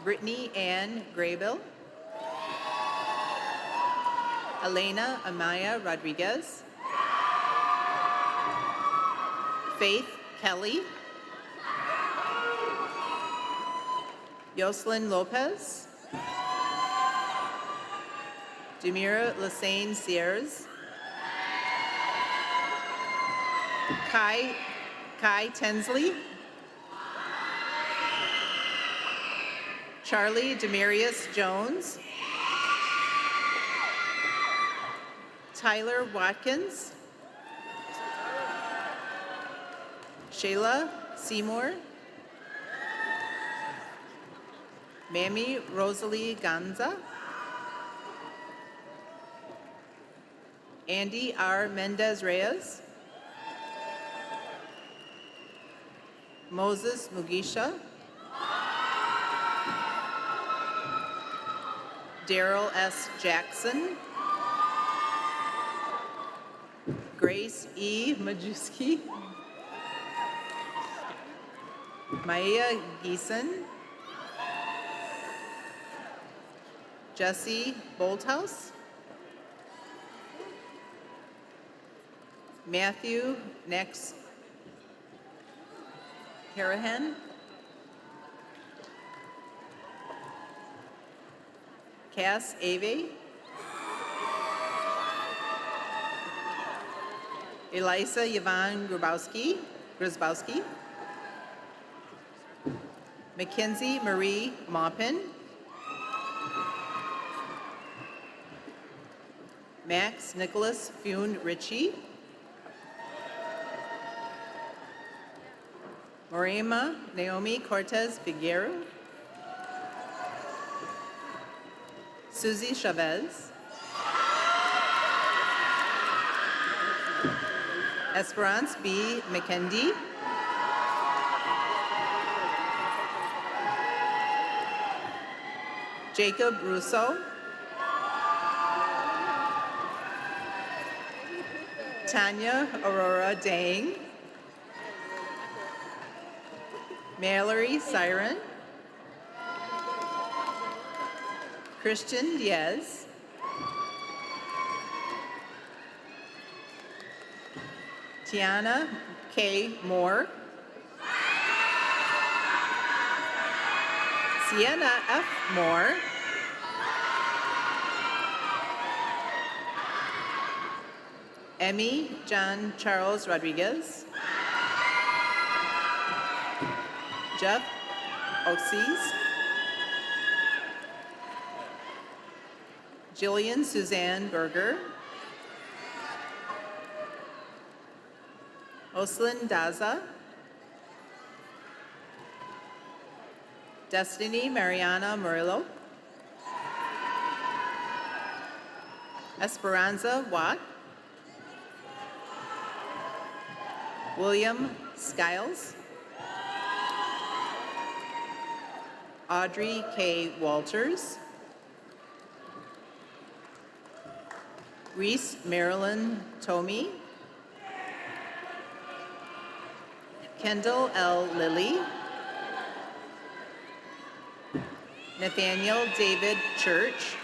Brittany Ann Graybill, Elena Amaya Rodriguez, Faith Kelly, Yoselin Lopez, Demira Lassane Sears. Kai Tensley. Charlie Demarius Jones. Tyler Watkins. Shayla Seymour. Mamie Rosalie Ganza. Andy R. Mendez Reyes. Moses Mugisha. Daryl S. Jackson. Grace E. Majewski. Maya Geeson. Jesse Bolthouse. Matthew Nex Harahan. Cass Ave. Elisa Yvonne Gruzbowski. Mackenzie Marie Maupin. Max Nicholas Fune Ritchie. Morema Naomi Cortez Figueroa. Susie Chavez. Esperance B. McKendy. Jacob Russo. Tanya Aurora Dang. Mallory Siren. Christian Diaz. Tiana K. Moore. Sienna F. Moore. Emmy John Charles Rodriguez. Jeff Oxys. Jillian Suzanne Berger. Oslin Daza. Destiny Mariana Murillo. Esperanza Watt. William Skiles. Audrey K. Walters. Reese Marilyn Tomey. Kendall L. Lilly. Nathaniel David Church.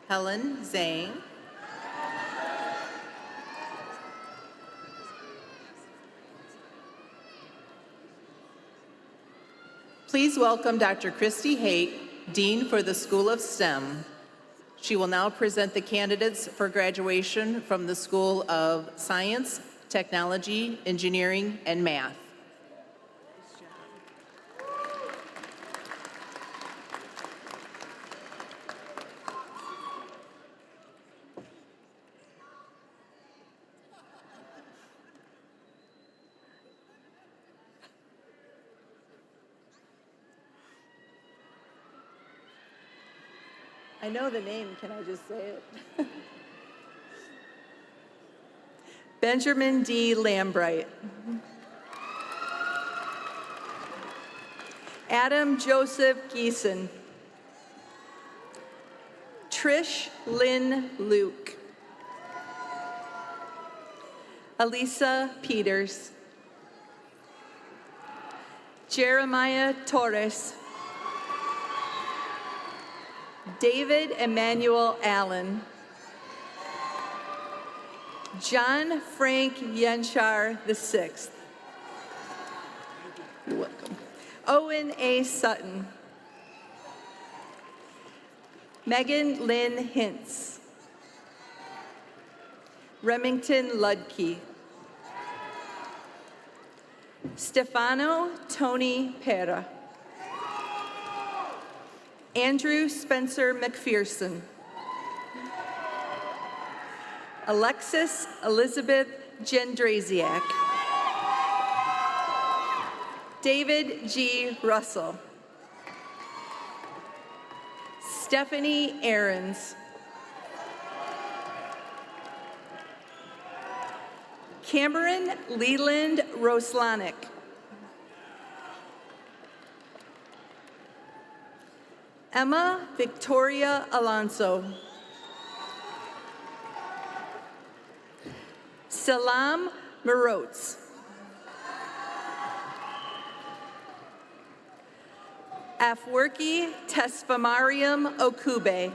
Helen Zhang. Please welcome Dr. Christy Haight, Dean for the School of STEM. She will now present the candidates for graduation from the School of Science, Technology, Engineering, and Math. I know the name, can I just say it? Benjamin D. Lambright. Adam Joseph Geeson. Trish Lynn Luke. Elisa Peters. Jeremiah Torres. David Emmanuel Allen. John Frank Yenchar VI. You're welcome. Owen A. Sutton. Megan Lynn Hintz. Remington Ludke. Stefano Tony Pera. Andrew Spencer McPherson. Alexis Elizabeth Gendraziak. David G. Russell. Stephanie Ahrens. Cameron Leland Roslanik. Emma Victoria Alonso. Salam Marotz. Afwerki Tesfamariam Okube.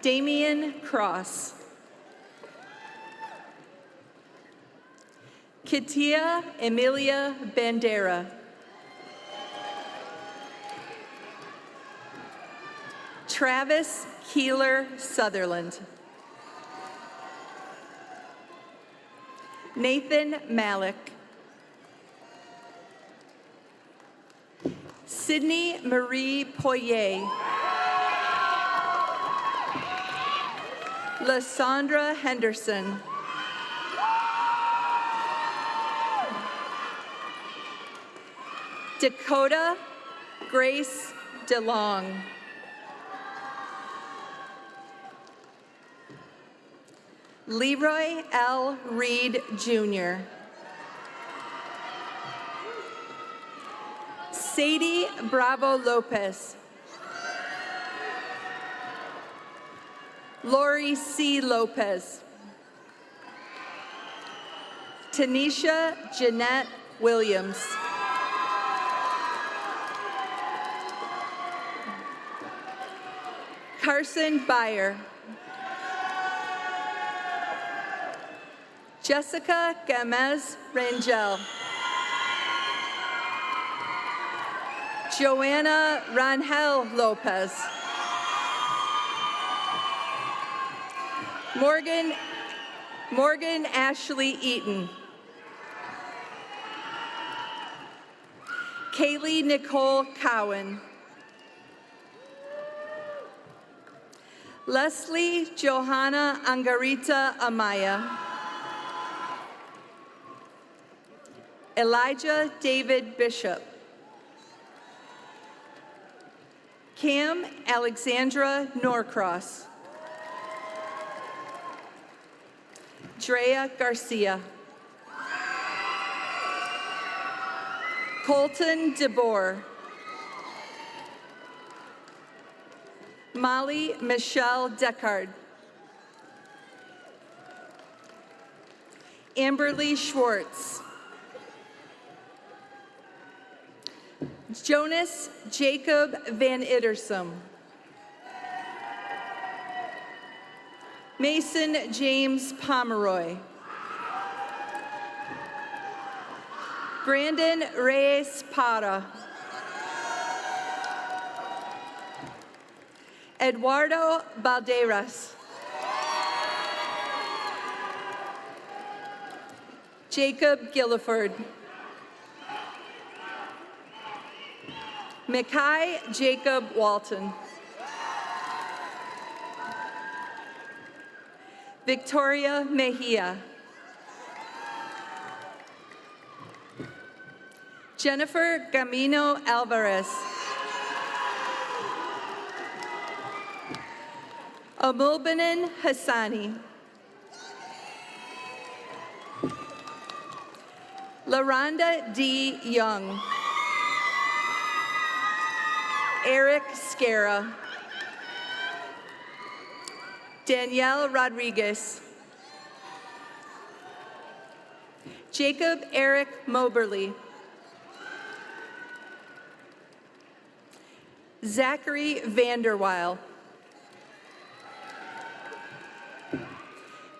Damian Cross. Kitia Emilia Bandera. Travis Keeler Sutherland. Nathan Malik. Sydney Marie Poirier. Lysandra Henderson. Dakota Grace DeLong. Leroy L. Reed Jr. Sadie Bravo Lopez. Lori C. Lopez. Tanisha Jeanette Williams. Carson Byer. Jessica Gamez Rangel. Joanna Rangel Lopez. Morgan Ashley Eaton. Kaylee Nicole Cowan. Leslie Johanna Angarita Amaya. Elijah David Bishop. Cam Alexandra Norcross. Drea Garcia. Colton DeBoer. Molly Michelle Deckard. Amberly Schwartz. Jonas Jacob Van Ittersum. Mason James Pomeroy. Brandon Reyes Para. Eduardo Balderas. Jacob Gilliford. Mikai Jacob Walton. Victoria Mejia. Jennifer Gamino Alvarez. Amulbanan Hassani. LaRonda D. Young. Eric Scara. Danielle Rodriguez. Jacob Eric Moberly. Zachary Vanderweil.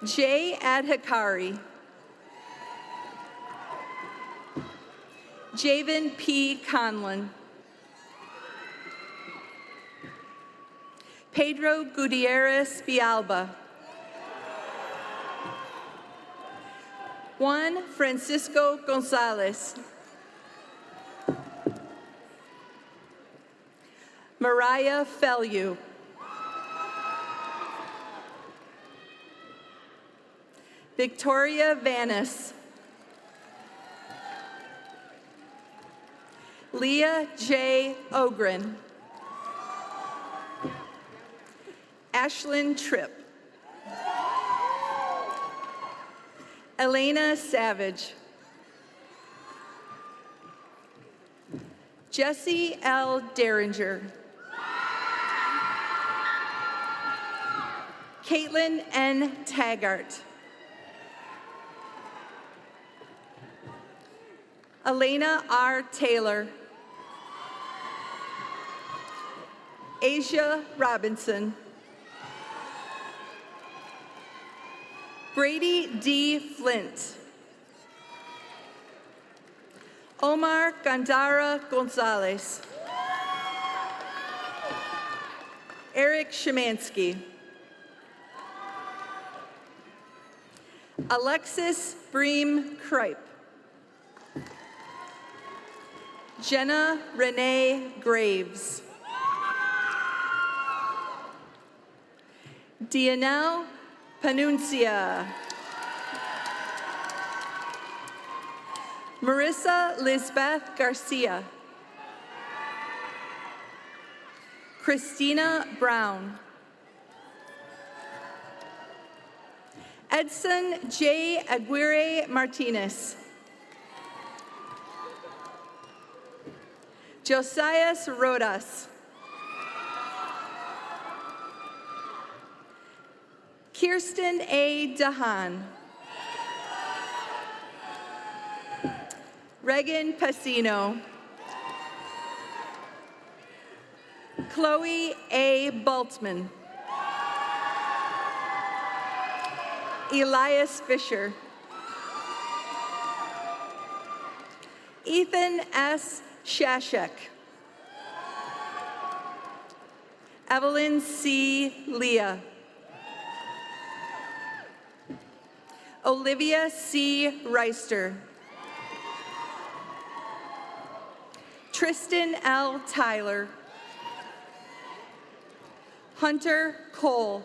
Jay Adhikari. Javen P. Conlon. Pedro Gutierrez Villalba. Juan Francisco Gonzalez. Mariah Fellew. Victoria Vanis. Leah J. Ogren. Ashlyn Tripp. Elena Savage. Jesse L. Derringer. Caitlin N. Taggart. Elena R. Taylor. Asia Robinson. Brady D. Flint. Omar Gandara Gonzalez. Eric Shemansky. Alexis Bream Kripe. Jenna Renee Graves. Dionel Panuncia. Marissa Lisbeth Garcia. Christina Brown. Edson J. Aguirre Martinez. Josias Rodas. Kirsten A. Dahan. Regan Pacino. Chloe A. Baltman. Elias Fisher. Ethan S. Shashek. Evelyn C. Leah. Olivia C. Reister. Tristan L. Tyler. Hunter Cole.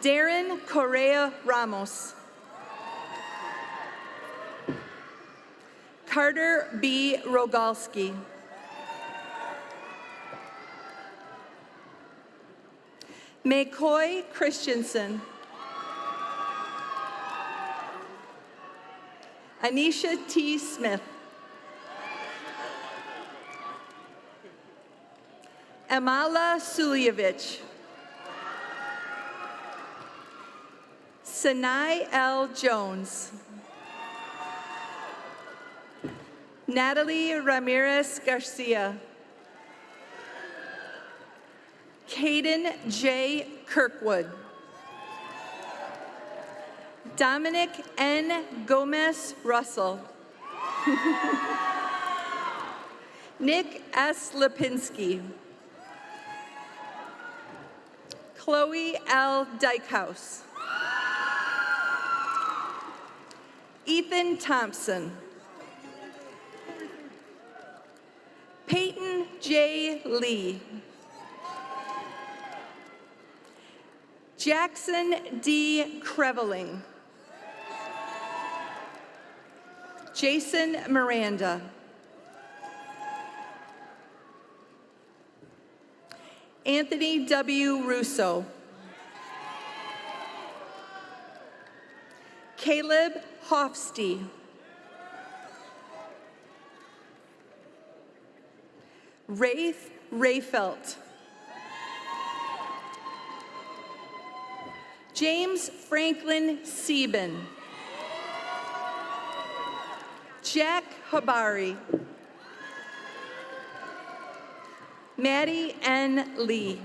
Darren Correa Ramos. Carter B. Rogalski. McCoy Christensen. Anisha T. Smith. Amala Sulyevich. Sanai L. Jones. Natalie Ramirez Garcia. Caden J. Kirkwood. Dominic N. Gomez Russell. Nick S. Lipinski. Chloe L. Dykehouse. Ethan Thompson. Peyton J. Lee. Jackson D. Creveling. Jason Miranda. Anthony W. Russo. Caleb Hofste. Rafe Rayfelt. James Franklin Sieben. Jack Habari. Maddie N. Lee.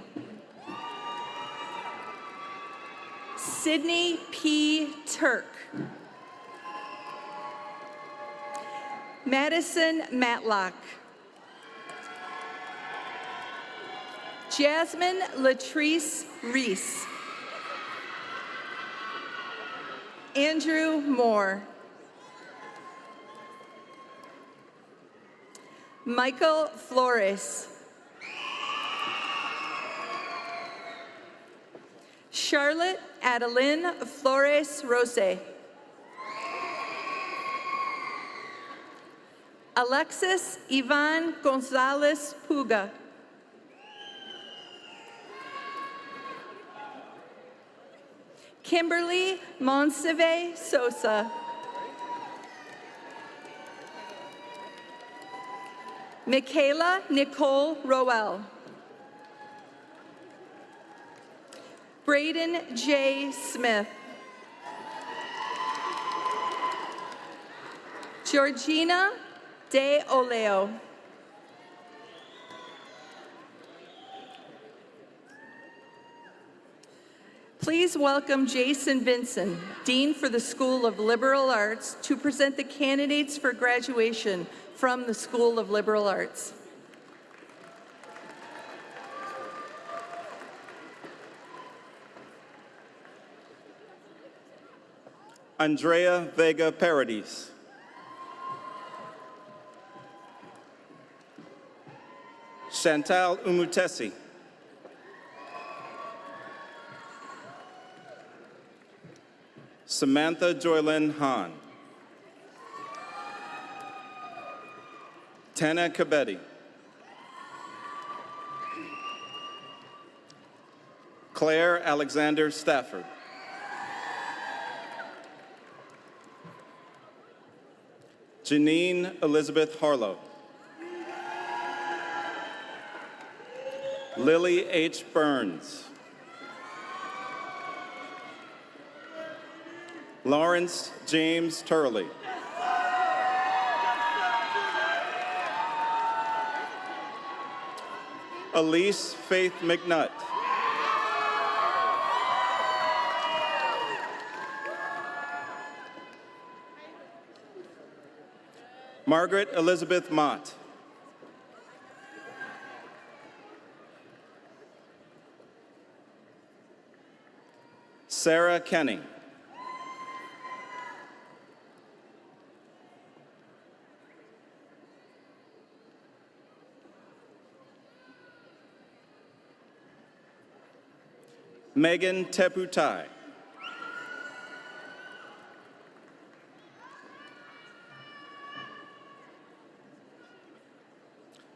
Sydney P. Turk. Madison Matlock. Jasmine Latrice Reese. Andrew Moore. Michael Flores. Charlotte Adeline Flores Rose. Alexis Ivan Gonzalez Puga. Kimberly Monsive Sosa. Michaela Nicole Roel. Braden J. Smith. Georgina De Oleo. Please welcome Jason Vinson, Dean for the School of Liberal Arts, to present the candidates for graduation from the School of Liberal Arts. Andrea Vega Paradis. Chantal Umutesi. Samantha Joylyn Hahn. Tana Kabedi. Claire Alexander Stafford. Janine Elizabeth Harlow. Lily H. Burns. Lawrence James Turley. Elise Faith McNutt. Margaret Elizabeth Mott. Sarah Kenny. Megan Teputai.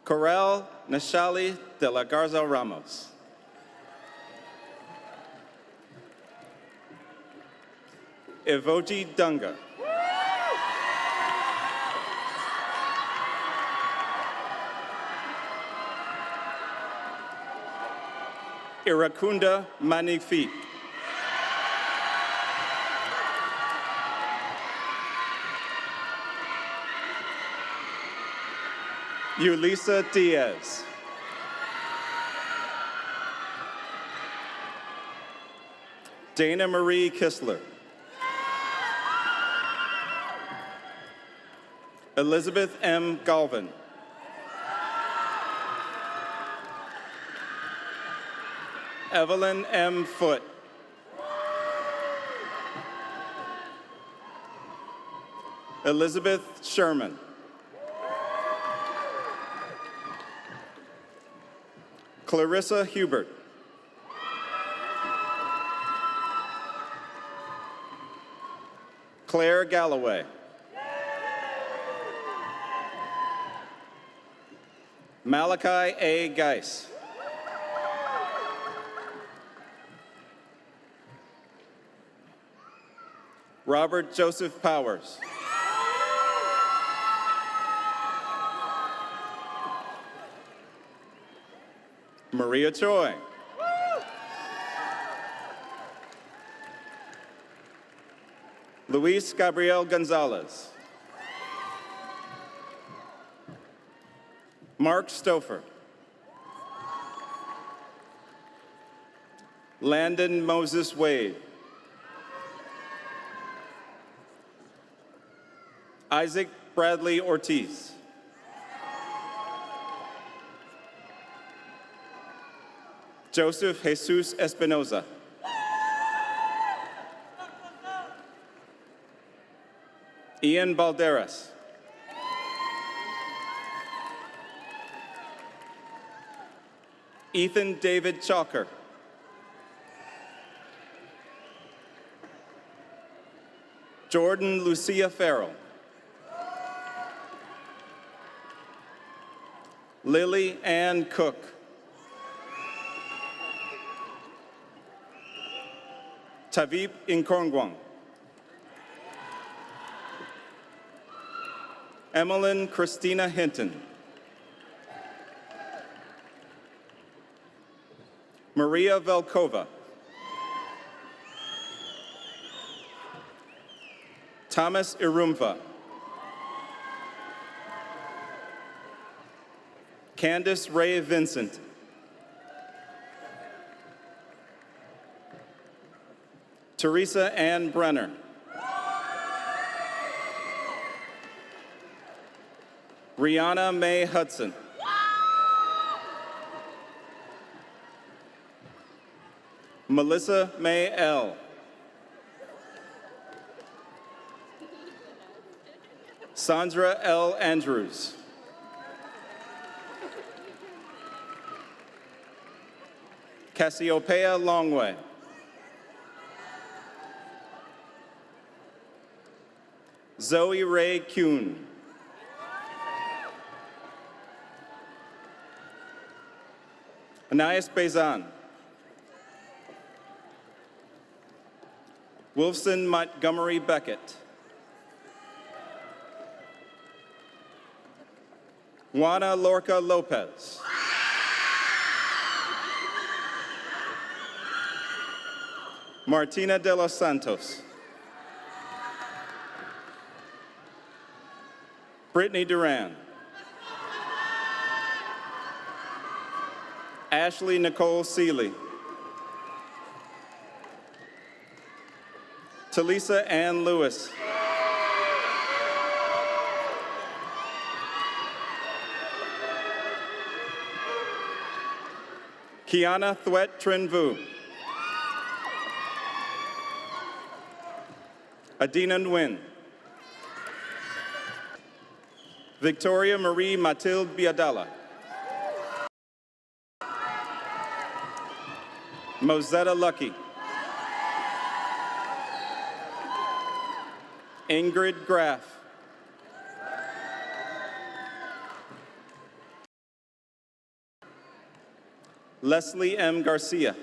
Corel Nashali de la Garza Ramos. Evoji Dunga. Irakunda Magnifique. Yulisa Diaz. Dana Marie Kistler. Elizabeth M. Galvin. Evelyn M. Foote. Elizabeth Sherman. Clarissa Hubert. Claire Galloway. Malachi A. Geis. Robert Joseph Powers. Maria Choi. Luis Gabriel Gonzalez. Mark Stouffer. Landon Moses Wade. Isaac Bradley Ortiz. Joseph Jesus Espinoza. Ian Balderas. Ethan David Chalker. Jordan Lucia Farrell. Lily Ann Cook. Tavip Inkorngwang. Emmeline Christina Hinton. Maria Velkova. Thomas Irumva. Candace Ray Vincent. Teresa Ann Brenner. Rihanna Mae Hudson. Melissa Mae L. Sandra L. Andrews. Cassiopeia Longway. Zoe Ray Kuhn. Anais Bezan. Wolfson Montgomery Beckett. Juana Lorca Lopez. Martina de los Santos. Brittany Duran. Ashley Nicole Seeley. Talisa Ann Lewis. Kiana Thwet Trinvu. Adina Nguyen. Victoria Marie Mathilde Biadala. Mozetta Lucky. Ingrid Graff. Leslie M. Garcia.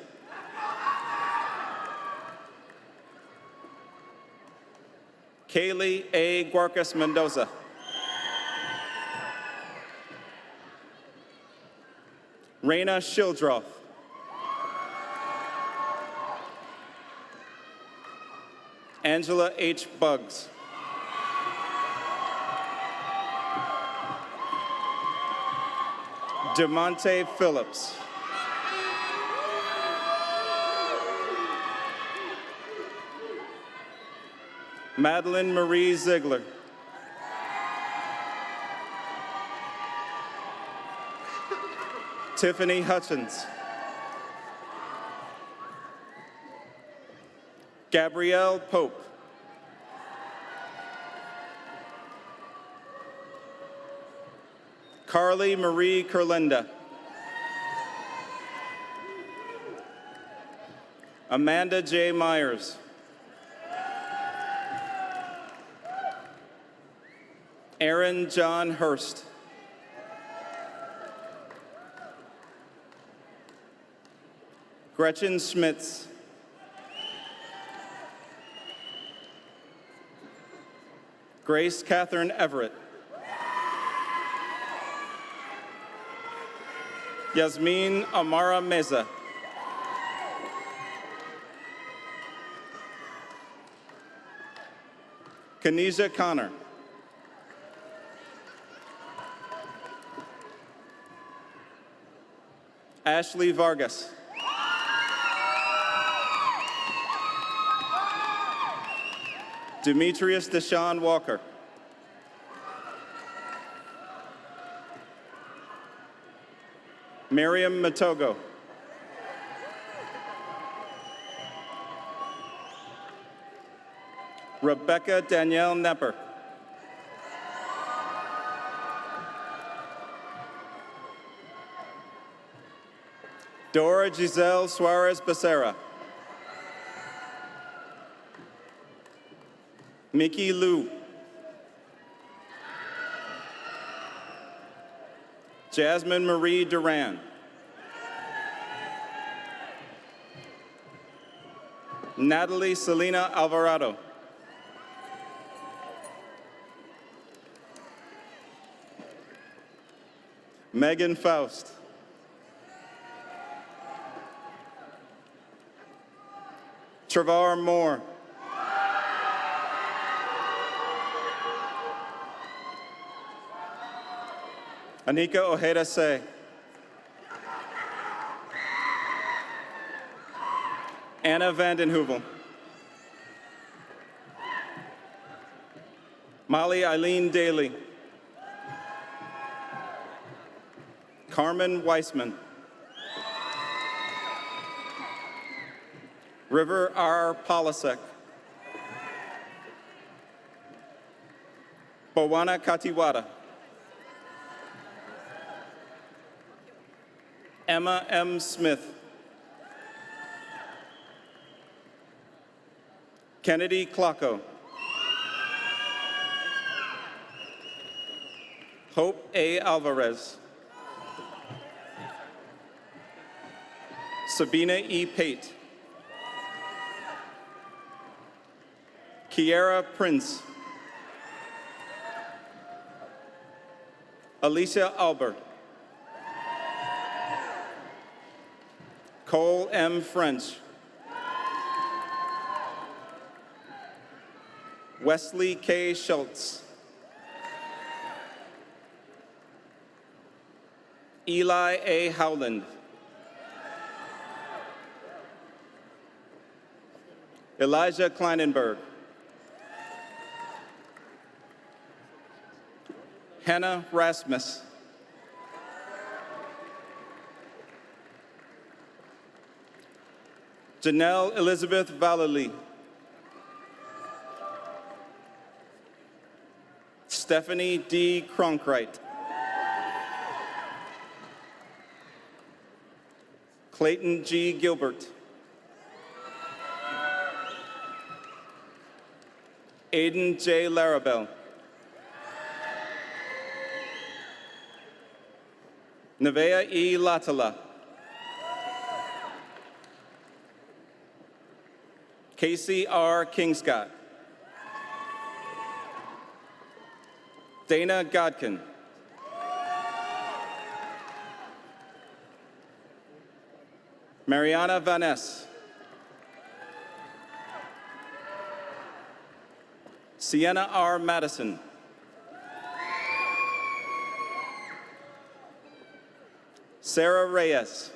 Kaylee A. Guarcas Mendoza. Raina Shildroth. Angela H. Buggs. DeMonte Phillips. Madeline Marie Ziegler. Tiffany Hutchins. Gabrielle Pope. Carly Marie Kerlinda. Amanda J. Myers. Aaron John Hurst. Gretchen Schmitz. Grace Catherine Everett. Yasmin Amara Meza. Kanisha Connor. Ashley Vargas. Demetrius Deshaun Walker. Miriam Matogo. Rebecca Danielle Nepper. Dora Giselle Suarez Becerra. Mickey Liu. Jasmine Marie Duran. Natalie Selena Alvarado. Megan Faust. Travar Moore. Anika Ojeda Say. Anna Vandenhoevel. Molly Eileen Daly. Carmen Weissman. River R. Polasek. Bowana Katiwada. Emma M. Smith. Kennedy Klocko. Hope A. Alvarez. Sabina E. Pate. Kiera Prince. Alicia Albert. Cole M. French. Wesley K. Schultz. Eli A. Howland. Elijah Kleinenberg. Hannah Rasmus. Janelle Elizabeth Vallely. Stephanie D. Cronkrite. Clayton G. Gilbert. Aiden J. Larabelle. Nevea E. Latala. Casey R. Kingscott. Dana Godkin. Mariana Van Ness. Sienna R. Madison. Sarah Reyes.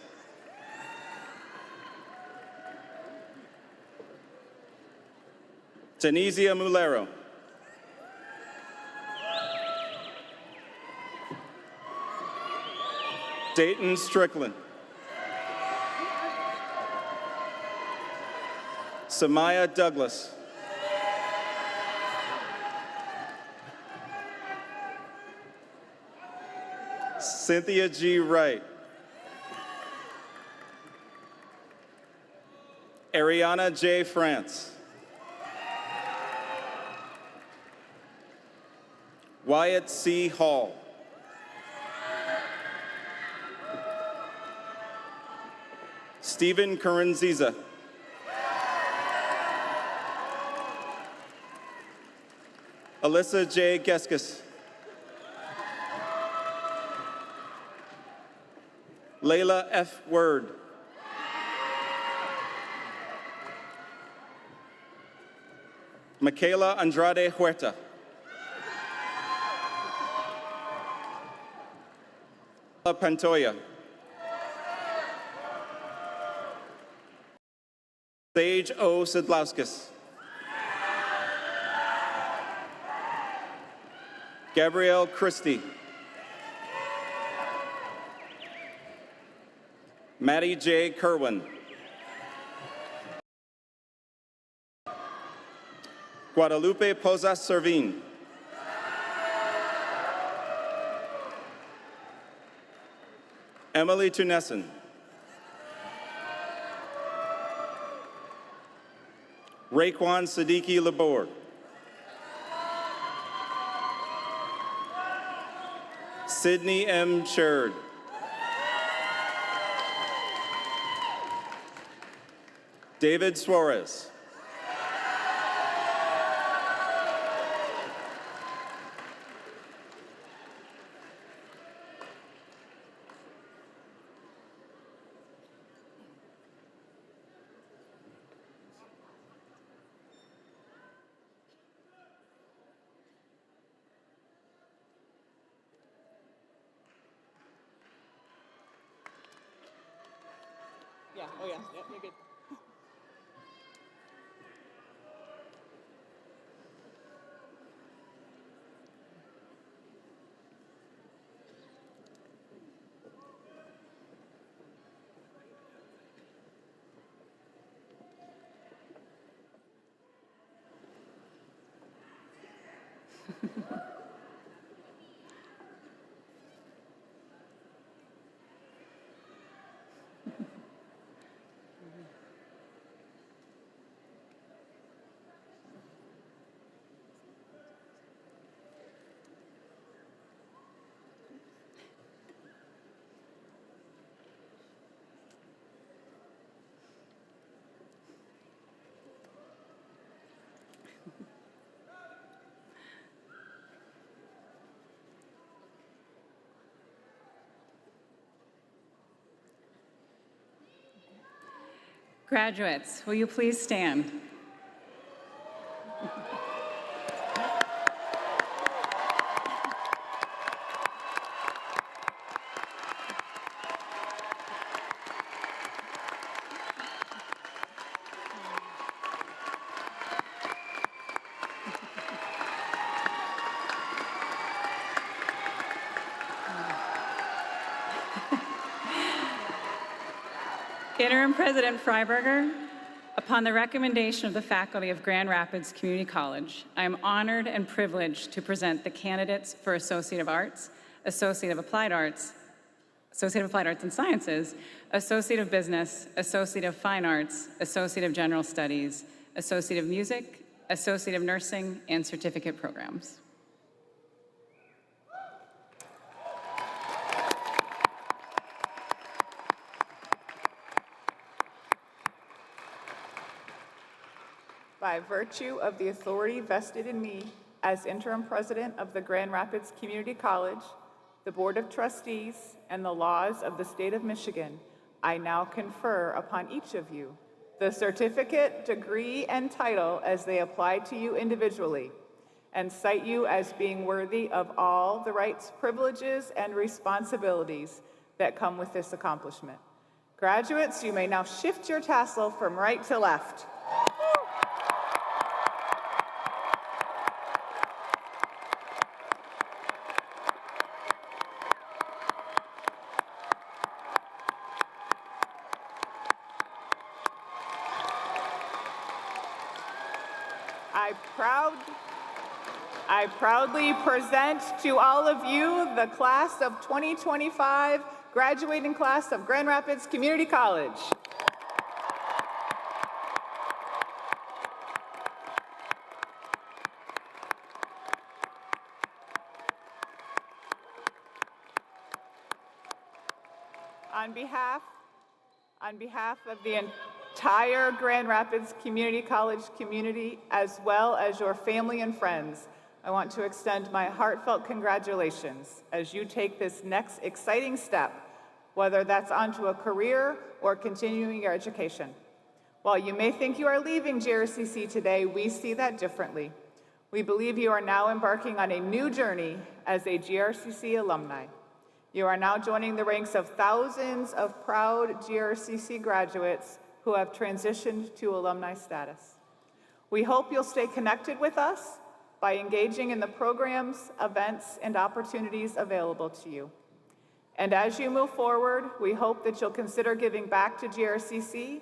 Denizia Mulero. Dayton Strickland. Samaya Douglas. Cynthia G. Wright. Ariana J. France. Wyatt C. Hall. Stephen Curranziza. Alyssa J. Geskis. Layla F. Word. Michaela Andrade Huerta. Pantoya. Sage O. Sidlauskas. Gabrielle Christie. Maddie J. Kerwin. Guadalupe Posas Servin. Emily Tunessen. Raekwon Siddiqui Laborde. Sydney M. Sherd. David Suarez. Yeah, oh yeah, yep, you're good. Graduates, will you please stand? Interim President Freiberger, upon the recommendation of the faculty of Grand Rapids Community College, I am honored and privileged to present the candidates for Associate of Arts, Associate of Applied Arts and Sciences, Associate of Business, Associate of Fine Arts, Associate of General Studies, Associate of Music, Associate of Nursing, and certificate programs. By virtue of the authority vested in me as interim president of the Grand Rapids Community College, the Board of Trustees, and the laws of the state of Michigan, I now confer upon each of you the certificate, degree, and title as they apply to you individually, and cite you as being worthy of all the rights, privileges, and responsibilities that come with this accomplishment. Graduates, you may now shift your tassel from right to left. I proudly present to all of you the class of 2025, graduating class of Grand Rapids Community College. On behalf of the entire Grand Rapids Community College community, as well as your family and friends, I want to extend my heartfelt congratulations as you take this next exciting step, whether that's onto a career or continuing your education. While you may think you are leaving GRCC today, we see that differently. We believe you are now embarking on a new journey as a GRCC alumni. You are now joining the ranks of thousands of proud GRCC graduates who have transitioned to alumni status. We hope you'll stay connected with us by engaging in the programs, events, and opportunities available to you. And as you move forward, we hope that you'll consider giving back to GRCC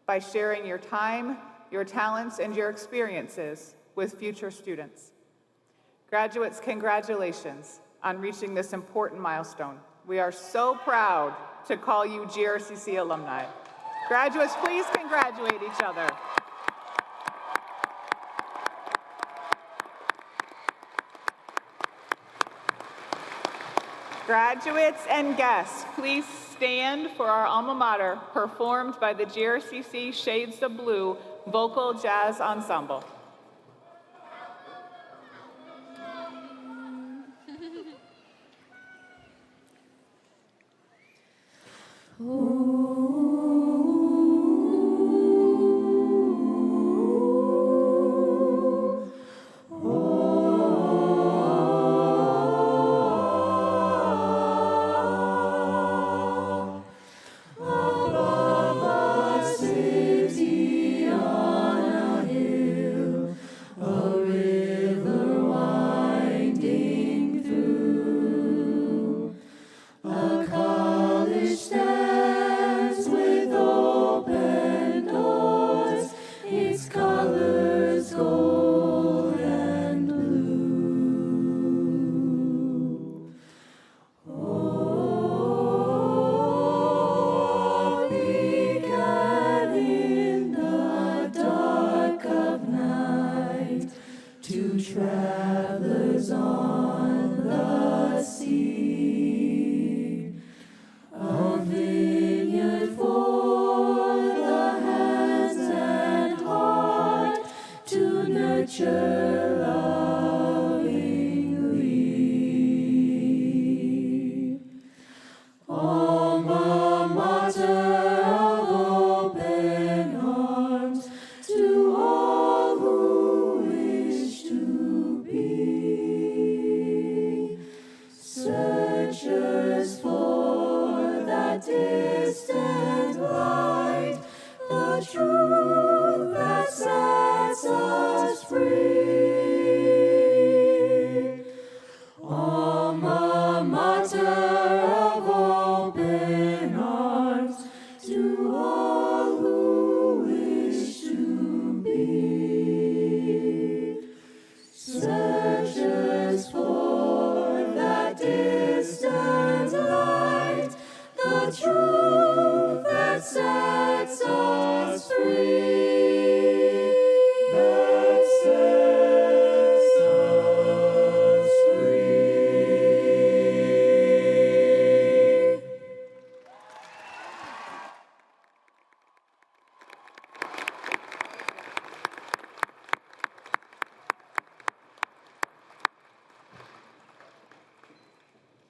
by sharing your time, your talents, and your experiences with future students. Graduates, congratulations on reaching this important milestone. We are so proud to call you GRCC alumni. Graduates, please congratulate each other. Graduates and guests, please stand for our alma mater, performed by the GRCC Shades of Blue Vocal Jazz Ensemble.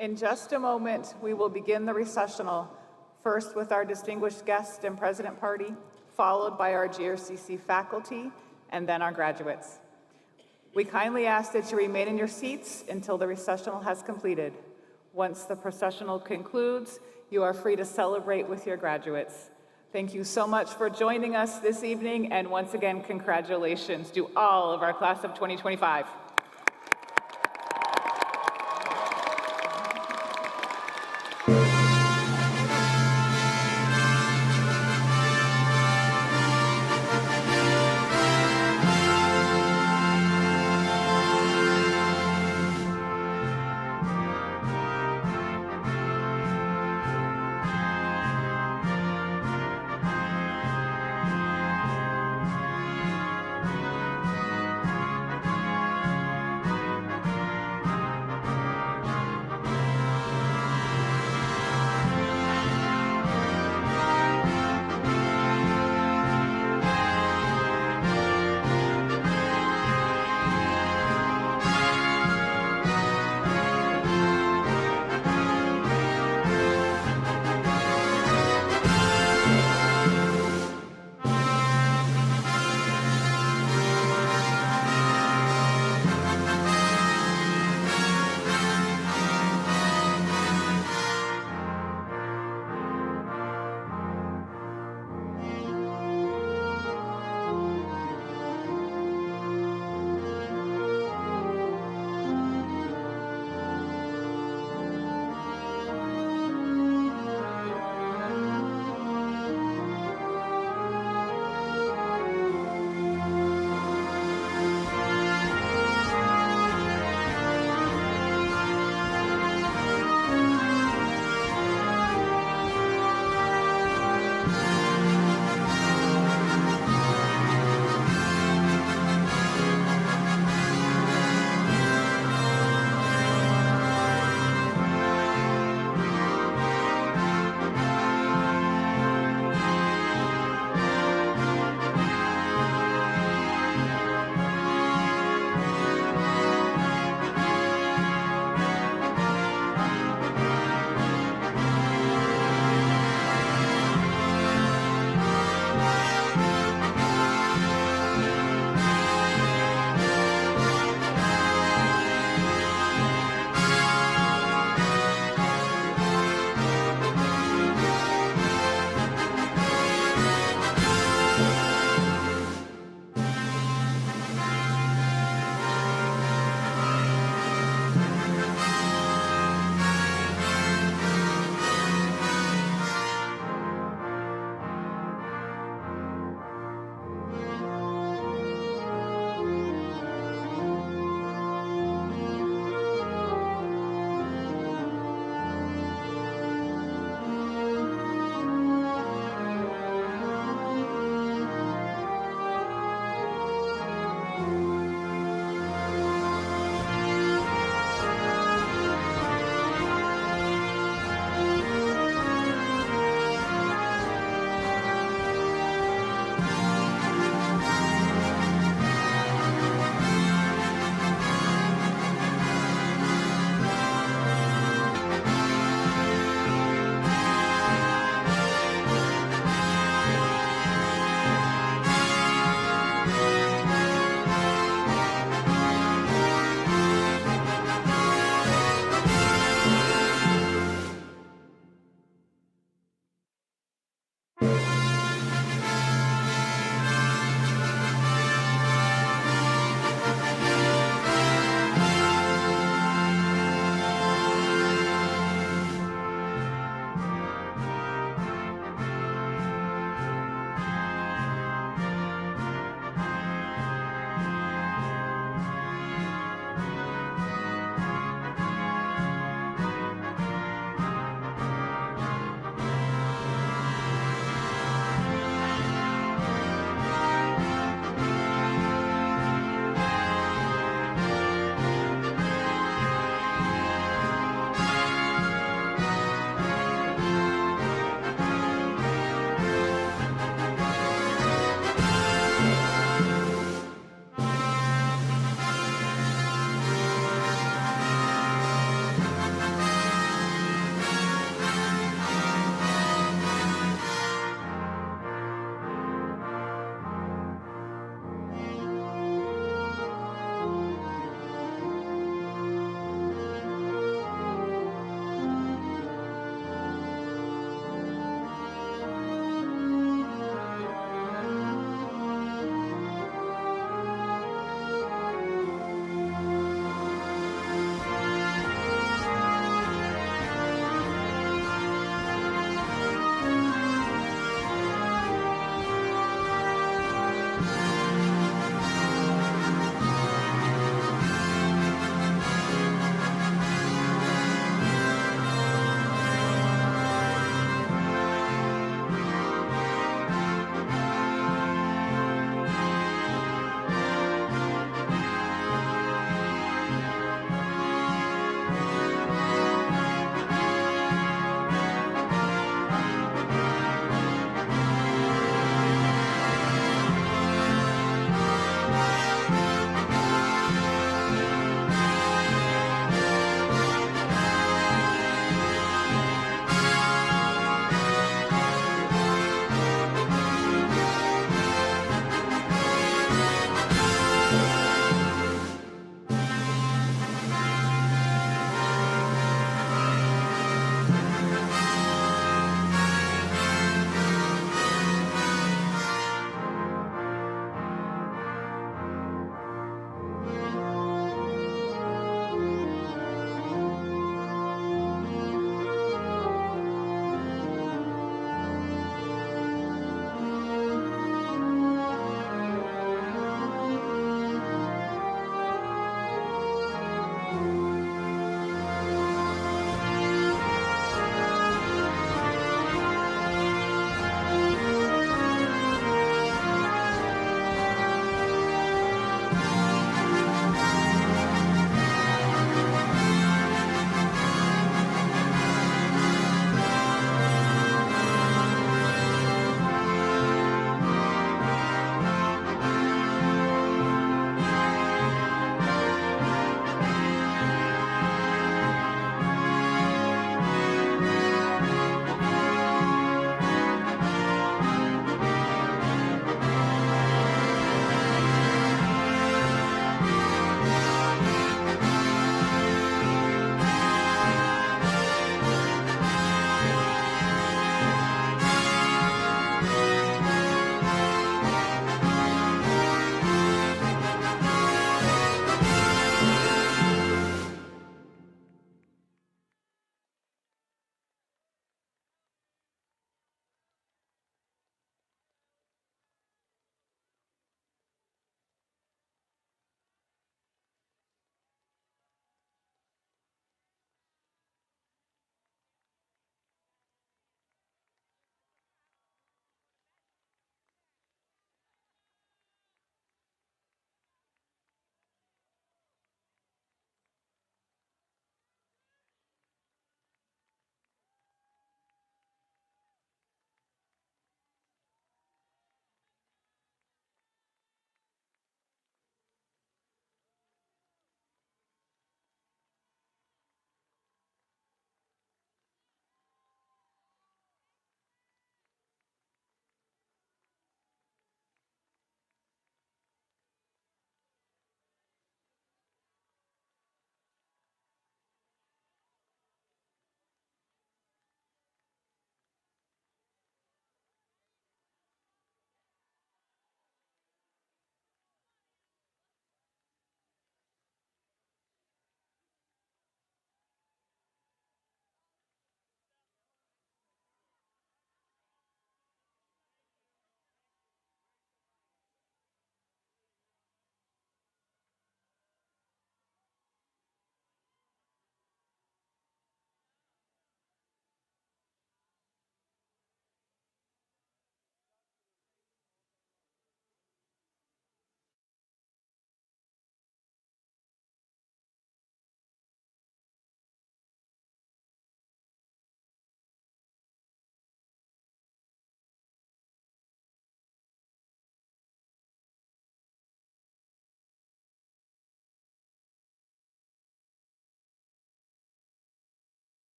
In just a moment, we will begin the recessional, first with our distinguished guest and president party, followed by our GRCC faculty, and then our graduates. We kindly ask that you remain in your seats until the recessional has completed. Once the processional concludes, you are free to celebrate with your graduates. Thank you so much for joining us this evening, and once again, congratulations to all of our class of 2025.